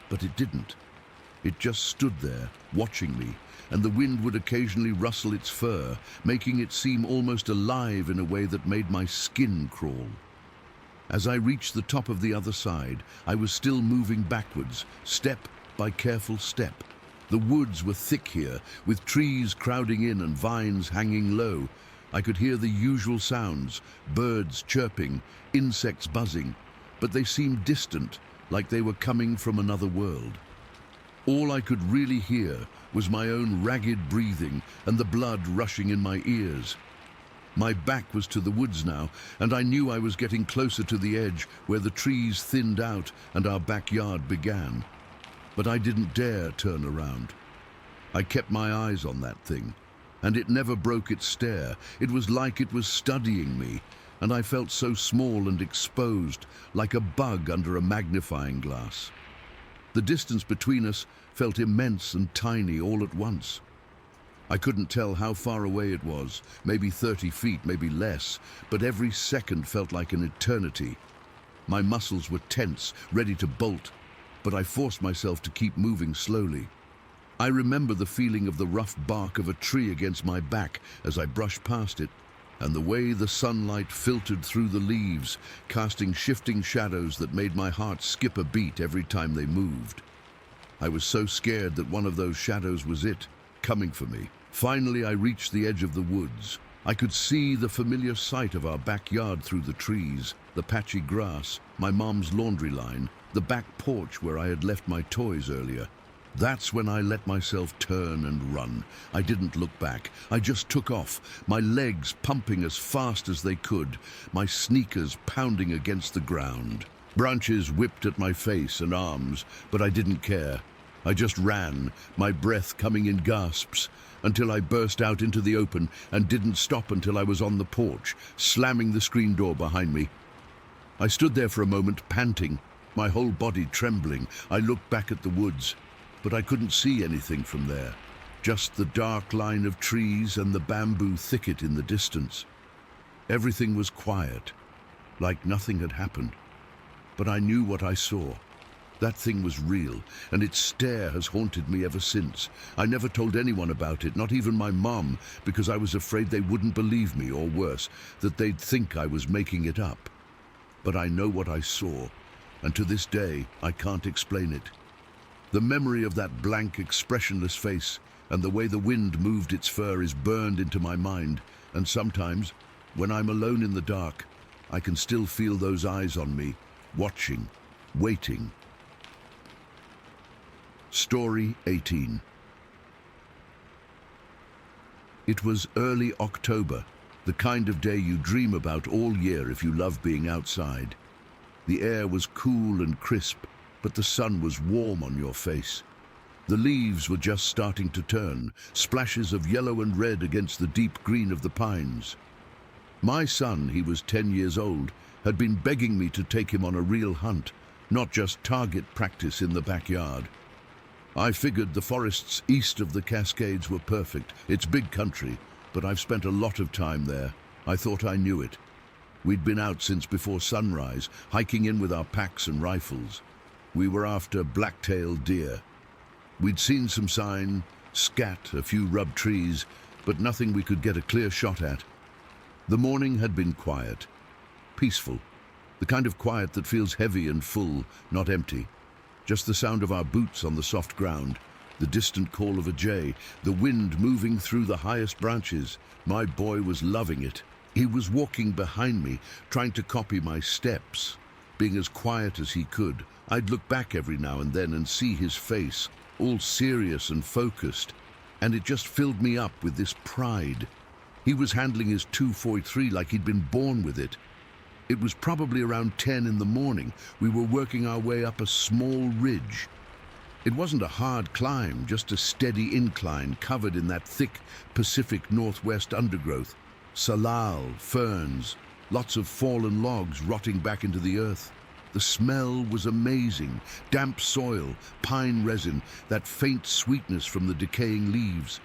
But it didn't. It just stood there, watching me, and the wind would occasionally rustle its fur, making it seem almost alive in a way that made my skin crawl. As I reached the top of the other side, I was still moving backwards, step by careful step. The woods were thick here, with trees crowding in and vines hanging low. I could hear the usual sounds, birds chirping, insects buzzing, but they seemed distant, like they were coming from another world. All I could really hear was my own ragged breathing and the blood rushing in my ears. My back was to the woods now, and I knew I was getting closer to the edge where the trees thinned out and our backyard began. But I didn't dare turn around. I kept my eyes on that thing, and it never broke its stare. It was like it was studying me, and I felt so small and exposed, like a bug under a magnifying glass. The distance between us felt immense and tiny all at once. I couldn't tell how far away it was, maybe 30 feet, maybe less, but every second felt like an eternity. My muscles were tense, ready to bolt, but I forced myself to keep moving slowly. I remember the feeling of the rough bark of a tree against my back as I brushed past it, and the way the sunlight filtered through the leaves, casting shifting shadows that made my heart skip a beat every time they moved. I was so scared that one of those shadows was it, coming for me. Finally, I reached the edge of the woods. I could see the familiar sight of our backyard through the trees, the patchy grass, my mom's laundry line, the back porch where I had left my toys earlier. That's when I let myself turn and run. I didn't look back. I just took off, my legs pumping as fast as they could, my sneakers pounding against the ground. Branches whipped at my face and arms, but I didn't care. I just ran, my breath coming in gasps, until I burst out into the open and didn't stop until I was on the porch, slamming the screen door behind me. I stood there for a moment, panting, my whole body trembling. I looked back at the woods, but I couldn't see anything from there. Just the dark line of trees and the bamboo thicket in the distance. Everything was quiet, like nothing had happened. But I knew what I saw. That thing was real, and its stare has haunted me ever since. I never told anyone about it, not even my mom, because I was afraid they wouldn't believe me, or worse, that they'd think I was making it up. But I know what I saw, and to this day, I can't explain it. The memory of that blank, expressionless face and the way the wind moved its fur is burned into my mind, and sometimes, when I'm alone in the dark, I can still feel those eyes on me, watching, waiting. Story 18. It was early October, the kind of day you dream about all year if you love being outside. The air was cool and crisp, but the sun was warm on your face. The leaves were just starting to turn, splashes of yellow and red against the deep green of the pines. My son, he was 10 years old, had been begging me to take him on a real hunt, not just target practice in the backyard. I figured the forests east of the Cascades were perfect. It's big country, but I've spent a lot of time there. I thought I knew it. We'd been out since before sunrise, hiking in with our packs and rifles. We were after black-tailed deer. We'd seen some sign, scat, a few rub trees, but nothing we could get a clear shot at. The morning had been quiet, peaceful, the kind of quiet that feels heavy and full, not empty. Just the sound of our boots on the soft ground, the distant call of a jay, the wind moving through the highest branches. My boy was loving it. He was walking behind me, trying to copy my steps, being as quiet as he could. I'd look back every now and then and see his face, all serious and focused, and it just filled me up with this pride. He was handling his 243 like he'd been born with it. It was probably around 10 in the morning. We were working our way up a small ridge. It wasn't a hard climb, just a steady incline covered in that thick Pacific Northwest undergrowth. Salal, ferns, lots of fallen logs rotting back into the earth. The smell was amazing. Damp soil, pine resin, that faint sweetness from the decaying leaves.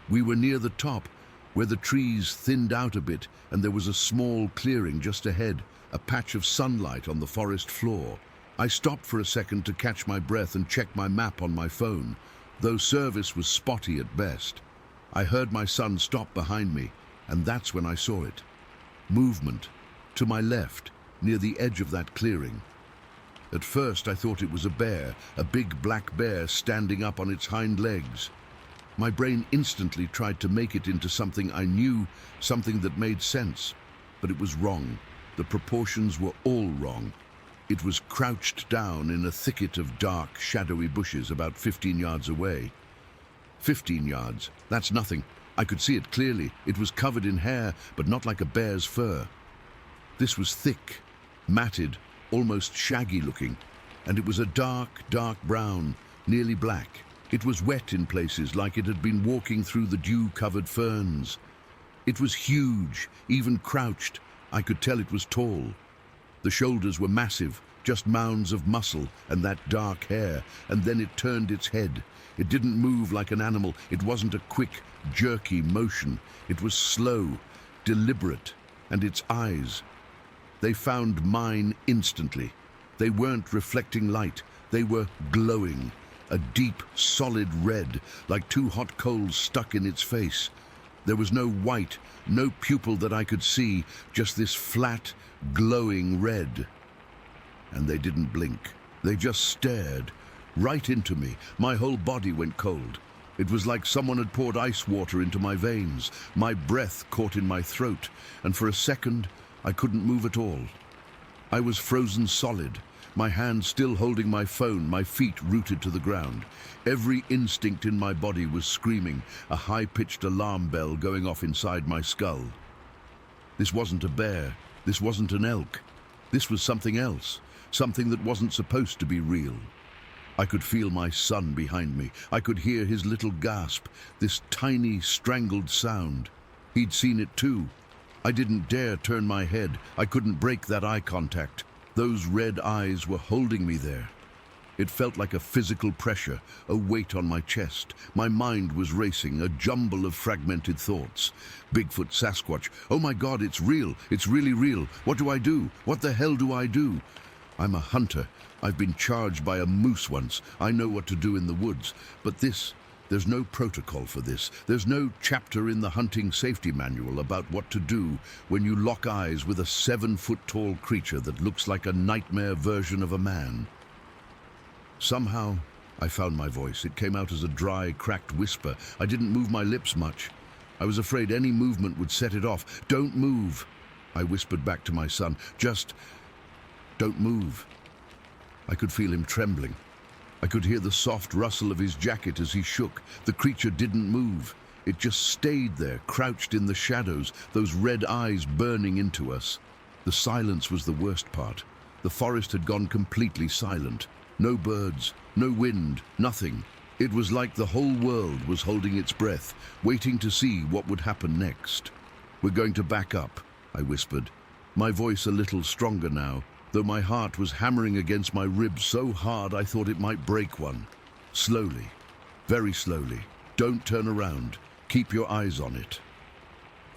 We were near the top, where the trees thinned out a bit and there was a small clearing just ahead, a patch of sunlight on the forest floor. I stopped for a second to catch my breath and check my map on my phone, though service was spotty at best. I heard my son stop behind me, and that's when I saw it. Movement, to my left, near the edge of that clearing. At first I thought it was a bear, a big black bear standing up on its hind legs. My brain instantly tried to make it into something I knew, something that made sense. But it was wrong. The proportions were all wrong. It was crouched down in a thicket of dark, shadowy bushes about 15 yards away. 15 yards, that's nothing. I could see it clearly. It was covered in hair, but not like a bear's fur. This was thick, matted, almost shaggy looking, and it was a dark, dark brown, nearly black. It was wet in places, like it had been walking through the dew-covered ferns. It was huge, even crouched. I could tell it was tall. The shoulders were massive, just mounds of muscle and that dark hair, and then it turned its head. It didn't move like an animal. It wasn't a quick, jerky motion. It was slow, deliberate, and its eyes, they found mine instantly. They weren't reflecting light. They were glowing. A deep, solid red, like two hot coals stuck in its face. There was no white, no pupil that I could see, just this flat, glowing red. And they didn't blink. They just stared right into me. My whole body went cold. It was like someone had poured ice water into my veins. My breath caught in my throat, and for a second, I couldn't move at all. I was frozen solid. My hand still holding my phone, my feet rooted to the ground. Every instinct in my body was screaming, a high-pitched alarm bell going off inside my skull. This wasn't a bear. This wasn't an elk. This was something else, something that wasn't supposed to be real. I could feel my son behind me. I could hear his little gasp, this tiny, strangled sound. He'd seen it too. I didn't dare turn my head. I couldn't break that eye contact. Those red eyes were holding me there. It felt like a physical pressure, a weight on my chest. My mind was racing, a jumble of fragmented thoughts. Bigfoot, Sasquatch, oh my God, it's real. It's really real. What do I do? What the hell do I do? I'm a hunter. I've been charged by a moose once. I know what to do in the woods. But there's no protocol for this. There's no chapter in the hunting safety manual about what to do when you lock eyes with a 7-foot-tall creature that looks like a nightmare version of a man. Somehow, I found my voice. It came out as a dry, cracked whisper. I didn't move my lips much. I was afraid any movement would set it off. Don't move, I whispered back to my son. Just don't move. I could feel him trembling. I could hear the soft rustle of his jacket as he shook. The creature didn't move. It just stayed there, crouched in the shadows, those red eyes burning into us. The silence was the worst part. The forest had gone completely silent. No birds, no wind, nothing. It was like the whole world was holding its breath, waiting to see what would happen next. We're going to back up, I whispered, my voice a little stronger now, though my heart was hammering against my ribs so hard I thought it might break one. Slowly, very slowly. Don't turn around. Keep your eyes on it.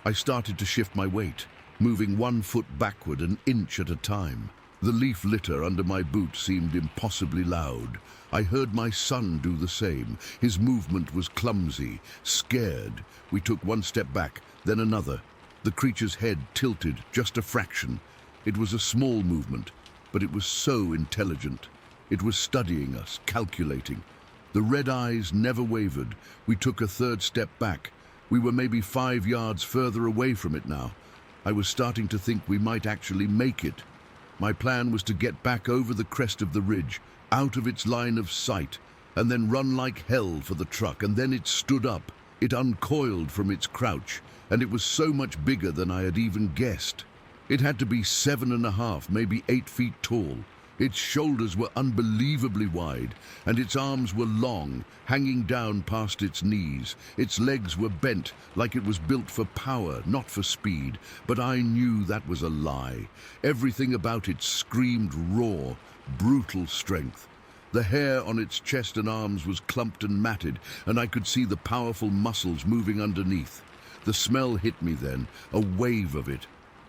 I started to shift my weight, moving 1 foot backward an inch at a time. The leaf litter under my boot seemed impossibly loud. I heard my son do the same. His movement was clumsy, scared. We took 1 step back, then another. The creature's head tilted just a fraction. It was a small movement, but it was so intelligent. It was studying us, calculating. The red eyes never wavered. We took a third step back. We were maybe 5 yards further away from it now. I was starting to think we might actually make it. My plan was to get back over the crest of the ridge, out of its line of sight, and then run like hell for the truck. And then it stood up. It uncoiled from its crouch, and it was so much bigger than I had even guessed. It had to be 7.5, maybe 8 feet tall. Its shoulders were unbelievably wide, and its arms were long, hanging down past its knees. Its legs were bent, like it was built for power, not for speed. But I knew that was a lie. Everything about it screamed raw, brutal strength. The hair on its chest and arms was clumped and matted, and I could see the powerful muscles moving underneath. The smell hit me then, a wave of it.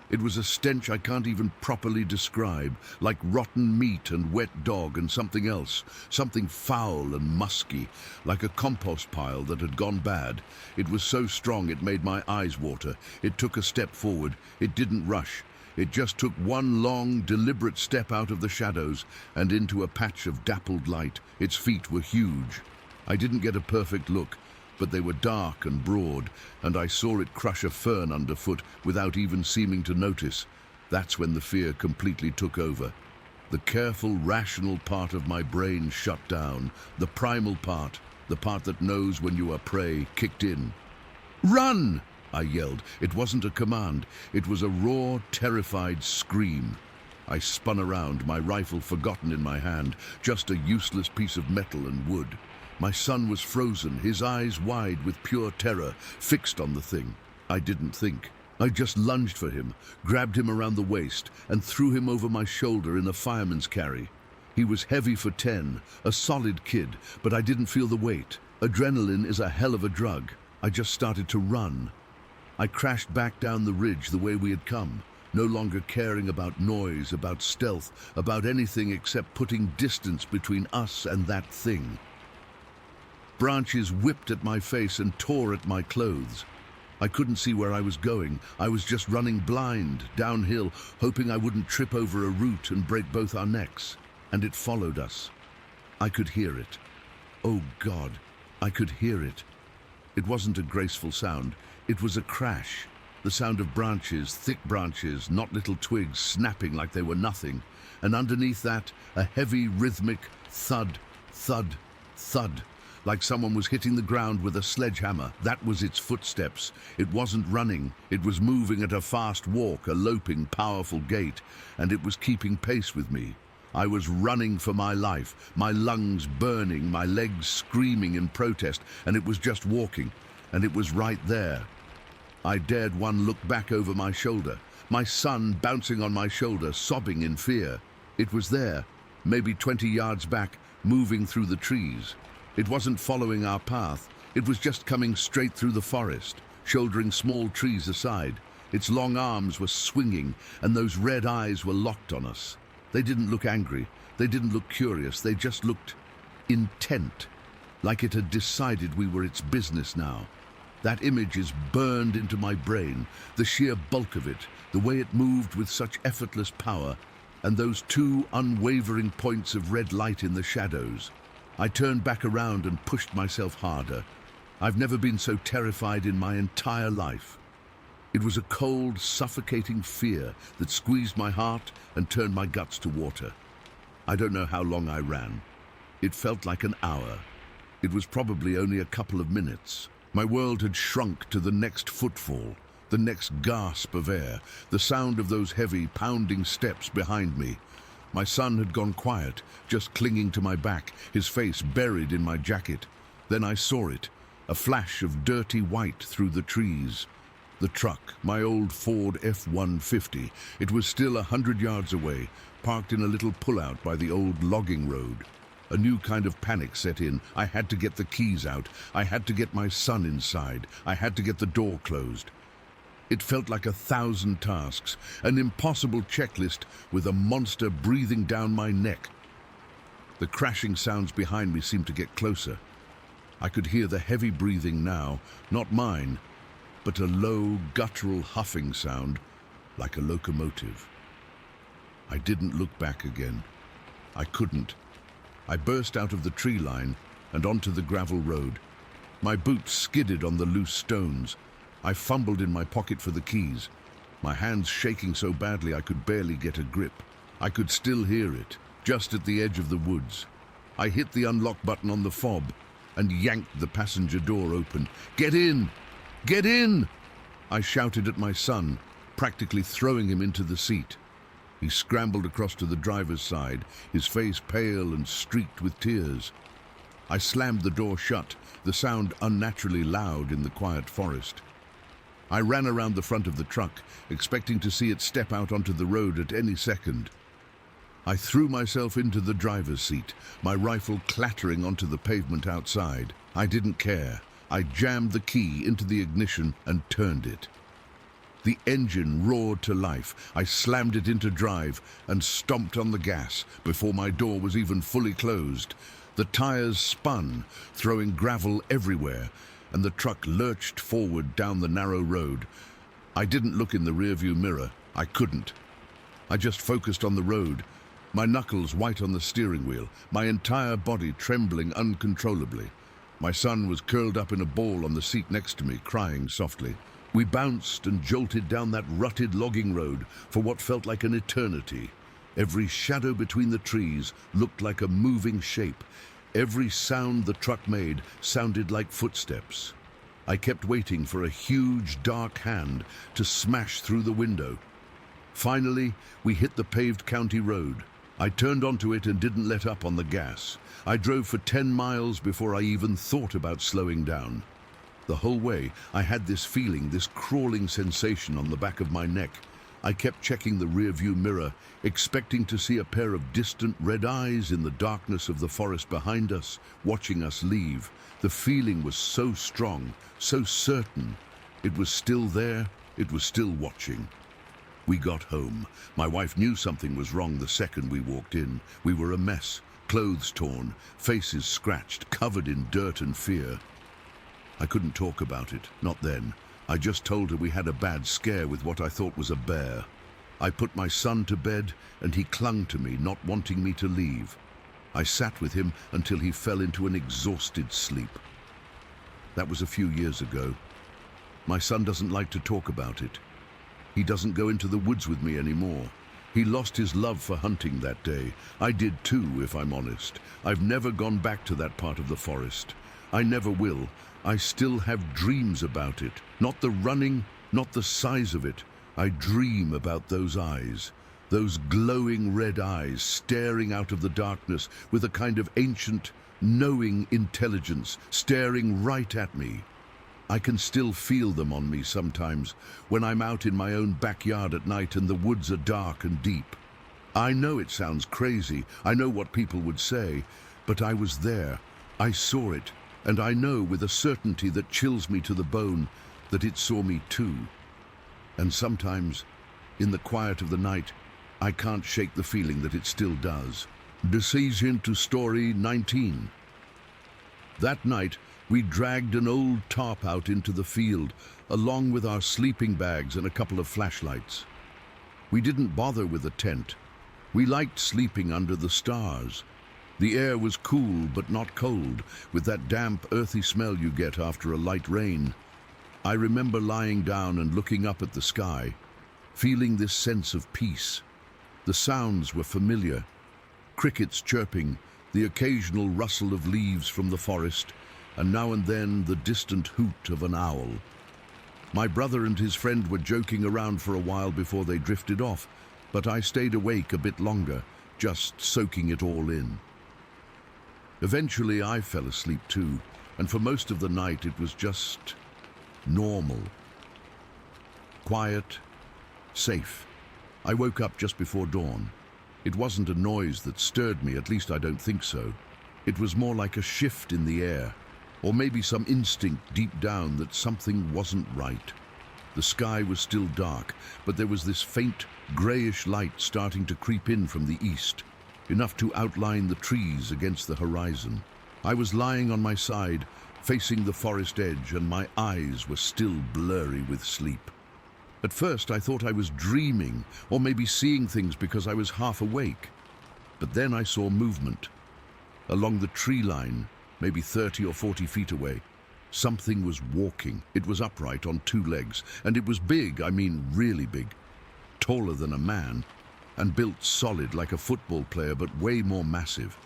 It was a stench I can't even properly describe, like rotten meat and wet dog and something else, something foul and musky, like a compost pile that had gone bad. It was so strong it made my eyes water. It took a step forward. It didn't rush. It just took one long, deliberate step out of the shadows and into a patch of dappled light. Its feet were huge. I didn't get a perfect look, but they were dark and broad, and I saw it crush a fern underfoot without even seeming to notice. That's when the fear completely took over. The careful, rational part of my brain shut down. The primal part, the part that knows when you are prey, kicked in. "Run!" I yelled. It wasn't a command. It was a raw, terrified scream. I spun around, my rifle forgotten in my hand, just a useless piece of metal and wood. My son was frozen, his eyes wide with pure terror, fixed on the thing. I didn't think. I just lunged for him, grabbed him around the waist, and threw him over my shoulder in a fireman's carry. He was heavy for 10, a solid kid, but I didn't feel the weight. Adrenaline is a hell of a drug. I just started to run. I crashed back down the ridge the way we had come, no longer caring about noise, about stealth, about anything except putting distance between us and that thing. Branches whipped at my face and tore at my clothes. I couldn't see where I was going. I was just running blind, downhill, hoping I wouldn't trip over a root and break both our necks. And it followed us. I could hear it. Oh God, I could hear it. It wasn't a graceful sound. It was a crash. The sound of branches, thick branches, not little twigs, snapping like they were nothing. And underneath that, a heavy, rhythmic thud, thud, thud. Like someone was hitting the ground with a sledgehammer. That was its footsteps. It wasn't running. It was moving at a fast walk, a loping, powerful gait, and it was keeping pace with me. I was running for my life, my lungs burning, my legs screaming in protest, and it was just walking, and it was right there. I dared one look back over my shoulder, my son bouncing on my shoulder, sobbing in fear. It was there, maybe 20 yards back, moving through the trees. It wasn't following our path. It was just coming straight through the forest, shouldering small trees aside. Its long arms were swinging, and those red eyes were locked on us. They didn't look angry. They didn't look curious. They just looked intent, like it had decided we were its business now. That image is burned into my brain, the sheer bulk of it, the way it moved with such effortless power, and those 2 unwavering points of red light in the shadows. I turned back around and pushed myself harder. I've never been so terrified in my entire life. It was a cold, suffocating fear that squeezed my heart and turned my guts to water. I don't know how long I ran. It felt like an hour. It was probably only a couple of minutes. My world had shrunk to the next footfall, the next gasp of air, the sound of those heavy, pounding steps behind me. My son had gone quiet, just clinging to my back, his face buried in my jacket. Then I saw it, a flash of dirty white through the trees. The truck, my old Ford F-150, it was still 100 yards away, parked in a little pullout by the old logging road. A new kind of panic set in. I had to get the keys out. I had to get my son inside. I had to get the door closed. It felt like 1,000 tasks, an impossible checklist with a monster breathing down my neck. The crashing sounds behind me seemed to get closer. I could hear the heavy breathing now, not mine, but a low, guttural huffing sound, like a locomotive. I didn't look back again. I couldn't. I burst out of the tree line and onto the gravel road. My boots skidded on the loose stones. I fumbled in my pocket for the keys, my hands shaking so badly I could barely get a grip. I could still hear it, just at the edge of the woods. I hit the unlock button on the fob and yanked the passenger door open. "Get in! Get in!" I shouted at my son, practically throwing him into the seat. He scrambled across to the driver's side, his face pale and streaked with tears. I slammed the door shut, the sound unnaturally loud in the quiet forest. I ran around the front of the truck, expecting to see it step out onto the road at any second. I threw myself into the driver's seat, my rifle clattering onto the pavement outside. I didn't care. I jammed the key into the ignition and turned it. The engine roared to life. I slammed it into drive and stomped on the gas before my door was even fully closed. The tires spun, throwing gravel everywhere, and the truck lurched forward down the narrow road. I didn't look in the rearview mirror. I couldn't. I just focused on the road, my knuckles white on the steering wheel, my entire body trembling uncontrollably. My son was curled up in a ball on the seat next to me, crying softly. We bounced and jolted down that rutted logging road for what felt like an eternity. Every shadow between the trees looked like a moving shape. Every sound the truck made sounded like footsteps. I kept waiting for a huge, dark hand to smash through the window. Finally, we hit the paved county road. I turned onto it and didn't let up on the gas. I drove for 10 miles before I even thought about slowing down. The whole way, I had this feeling, this crawling sensation on the back of my neck. I kept checking the rearview mirror, expecting to see a pair of distant red eyes in the darkness of the forest behind us, watching us leave. The feeling was so strong, so certain. It was still there, it was still watching. We got home. My wife knew something was wrong the second we walked in. We were a mess, clothes torn, faces scratched, covered in dirt and fear. I couldn't talk about it, not then. I just told her we had a bad scare with what I thought was a bear. I put my son to bed and he clung to me, not wanting me to leave. I sat with him until he fell into an exhausted sleep. That was a few years ago. My son doesn't like to talk about it. He doesn't go into the woods with me anymore. He lost his love for hunting that day. I did too, if I'm honest. I've never gone back to that part of the forest. I never will. I still have dreams about it. Not the running, not the size of it. I dream about those eyes. Those glowing red eyes staring out of the darkness with a kind of ancient, knowing intelligence staring right at me. I can still feel them on me sometimes when I'm out in my own backyard at night and the woods are dark and deep. I know it sounds crazy. I know what people would say, but I was there. I saw it. And I know with a certainty that chills me to the bone that it saw me too. And sometimes, in the quiet of the night, I can't shake the feeling that it still does. Decision to story 19. That night, we dragged an old tarp out into the field, along with our sleeping bags and a couple of flashlights. We didn't bother with a tent. We liked sleeping under the stars. The air was cool but not cold, with that damp, earthy smell you get after a light rain. I remember lying down and looking up at the sky, feeling this sense of peace. The sounds were familiar. Crickets chirping, the occasional rustle of leaves from the forest, and now and then the distant hoot of an owl. My brother and his friend were joking around for a while before they drifted off, but I stayed awake a bit longer, just soaking it all in. Eventually I fell asleep too, and for most of the night it was just normal. Quiet, safe. I woke up just before dawn. It wasn't a noise that stirred me, at least I don't think so. It was more like a shift in the air, or maybe some instinct deep down that something wasn't right. The sky was still dark, but there was this faint, grayish light starting to creep in from the east, enough to outline the trees against the horizon. I was lying on my side, facing the forest edge, and my eyes were still blurry with sleep. At first I thought I was dreaming, or maybe seeing things because I was half awake. But then I saw movement. Along the tree line, maybe 30 or 40 feet away, something was walking. It was upright on two legs, and it was big, I mean really big. Taller than a man, and built solid like a football player, but way more massive.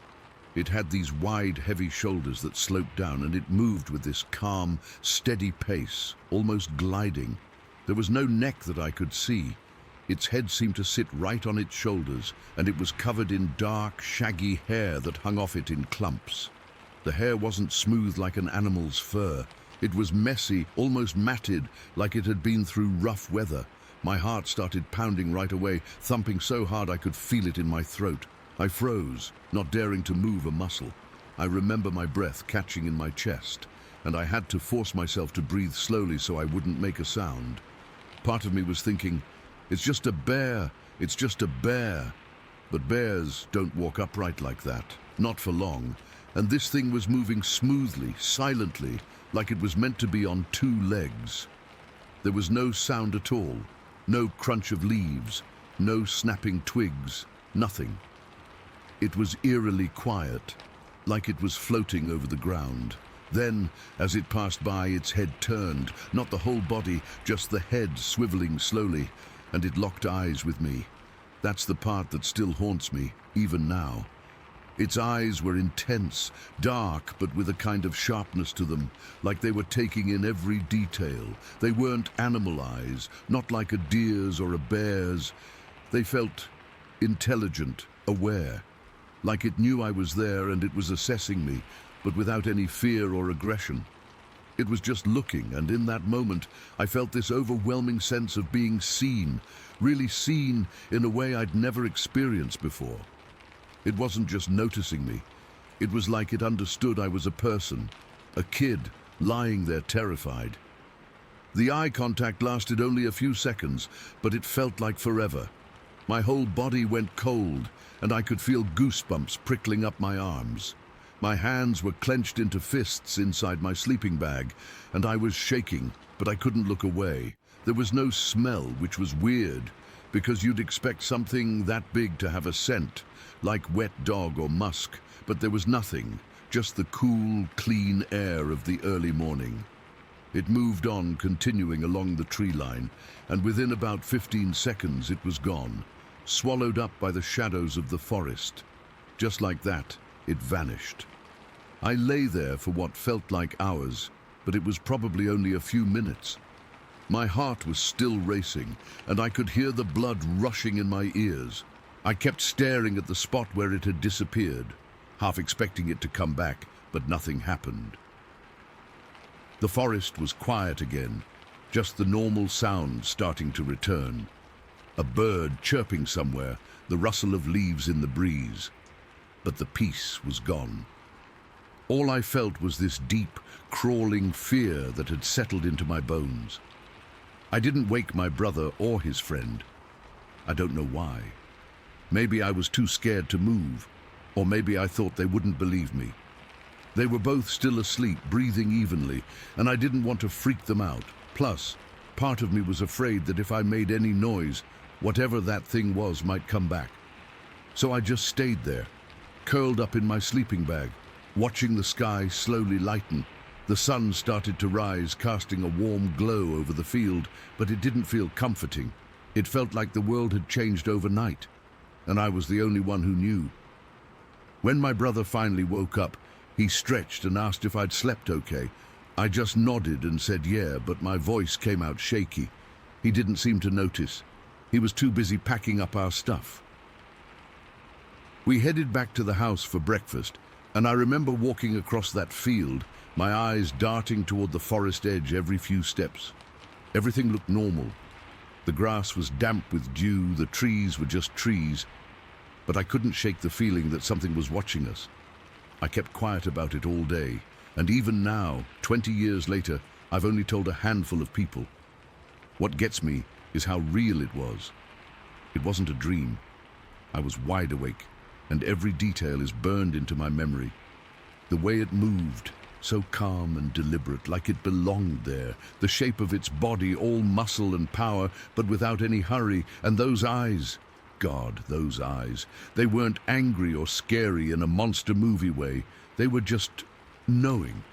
It had these wide, heavy shoulders that sloped down, and it moved with this calm, steady pace, almost gliding. There was no neck that I could see. Its head seemed to sit right on its shoulders, and it was covered in dark, shaggy hair that hung off it in clumps. The hair wasn't smooth like an animal's fur. It was messy, almost matted, like it had been through rough weather. My heart started pounding right away, thumping so hard I could feel it in my throat. I froze, not daring to move a muscle. I remember my breath catching in my chest, and I had to force myself to breathe slowly so I wouldn't make a sound. Part of me was thinking, it's just a bear, it's just a bear. But bears don't walk upright like that, not for long. And this thing was moving smoothly, silently, like it was meant to be on two legs. There was no sound at all, no crunch of leaves, no snapping twigs, nothing. It was eerily quiet, like it was floating over the ground. Then, as it passed by, its head turned, not the whole body, just the head swiveling slowly, and it locked eyes with me. That's the part that still haunts me, even now. Its eyes were intense, dark, but with a kind of sharpness to them, like they were taking in every detail. They weren't animal eyes, not like a deer's or a bear's. They felt intelligent, aware, like it knew I was there and it was assessing me, but without any fear or aggression. It was just looking, and in that moment, I felt this overwhelming sense of being seen, really seen in a way I'd never experienced before. It wasn't just noticing me. It was like it understood I was a person, a kid, lying there terrified. The eye contact lasted only a few seconds, but it felt like forever. My whole body went cold, and I could feel goosebumps prickling up my arms. My hands were clenched into fists inside my sleeping bag, and I was shaking, but I couldn't look away. There was no smell, which was weird, because you'd expect something that big to have a scent, like wet dog or musk, but there was nothing, just the cool, clean air of the early morning. It moved on, continuing along the tree line, and within about 15 seconds it was gone, swallowed up by the shadows of the forest. Just like that, it vanished. I lay there for what felt like hours, but it was probably only a few minutes. My heart was still racing, and I could hear the blood rushing in my ears. I kept staring at the spot where it had disappeared, half expecting it to come back, but nothing happened. The forest was quiet again, just the normal sound starting to return. A bird chirping somewhere, the rustle of leaves in the breeze. But the peace was gone. All I felt was this deep, crawling fear that had settled into my bones. I didn't wake my brother or his friend. I don't know why. Maybe I was too scared to move, or maybe I thought they wouldn't believe me. They were both still asleep, breathing evenly, and I didn't want to freak them out. Plus, part of me was afraid that if I made any noise, whatever that thing was might come back. So I just stayed there, curled up in my sleeping bag, watching the sky slowly lighten. The sun started to rise, casting a warm glow over the field, but it didn't feel comforting. It felt like the world had changed overnight, and I was the only one who knew. When my brother finally woke up, he stretched and asked if I'd slept okay. I just nodded and said yeah, but my voice came out shaky. He didn't seem to notice. He was too busy packing up our stuff. We headed back to the house for breakfast, and I remember walking across that field, my eyes darting toward the forest edge every few steps. Everything looked normal. The grass was damp with dew, the trees were just trees, but I couldn't shake the feeling that something was watching us. I kept quiet about it all day, and even now, 20 years later, I've only told a handful of people. What gets me is how real it was. It wasn't a dream. I was wide awake, and every detail is burned into my memory. The way it moved, so calm and deliberate, like it belonged there. The shape of its body, all muscle and power, but without any hurry. And those eyes, God, those eyes. They weren't angry or scary in a monster movie way. They were just knowing.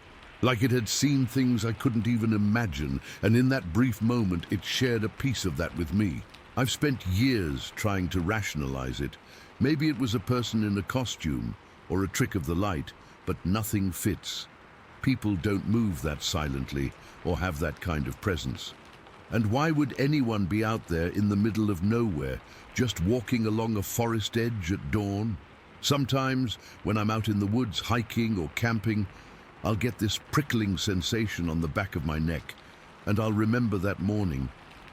Like it had seen things I couldn't even imagine, and in that brief moment it shared a piece of that with me. I've spent years trying to rationalize it. Maybe it was a person in a costume or a trick of the light, but nothing fits. People don't move that silently or have that kind of presence. And why would anyone be out there in the middle of nowhere, just walking along a forest edge at dawn? Sometimes, when I'm out in the woods hiking or camping, I'll get this prickling sensation on the back of my neck, and I'll remember that morning.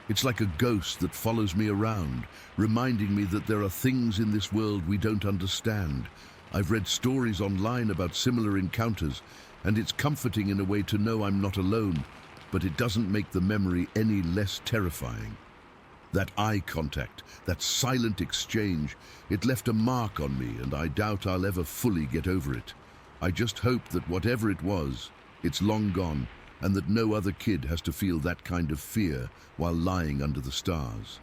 It's like a ghost that follows me around, reminding me that there are things in this world we don't understand. I've read stories online about similar encounters, and it's comforting in a way to know I'm not alone, but it doesn't make the memory any less terrifying. That eye contact, that silent exchange, it left a mark on me, and I doubt I'll ever fully get over it. I just hope that whatever it was, it's long gone, and that no other kid has to feel that kind of fear while lying under the stars.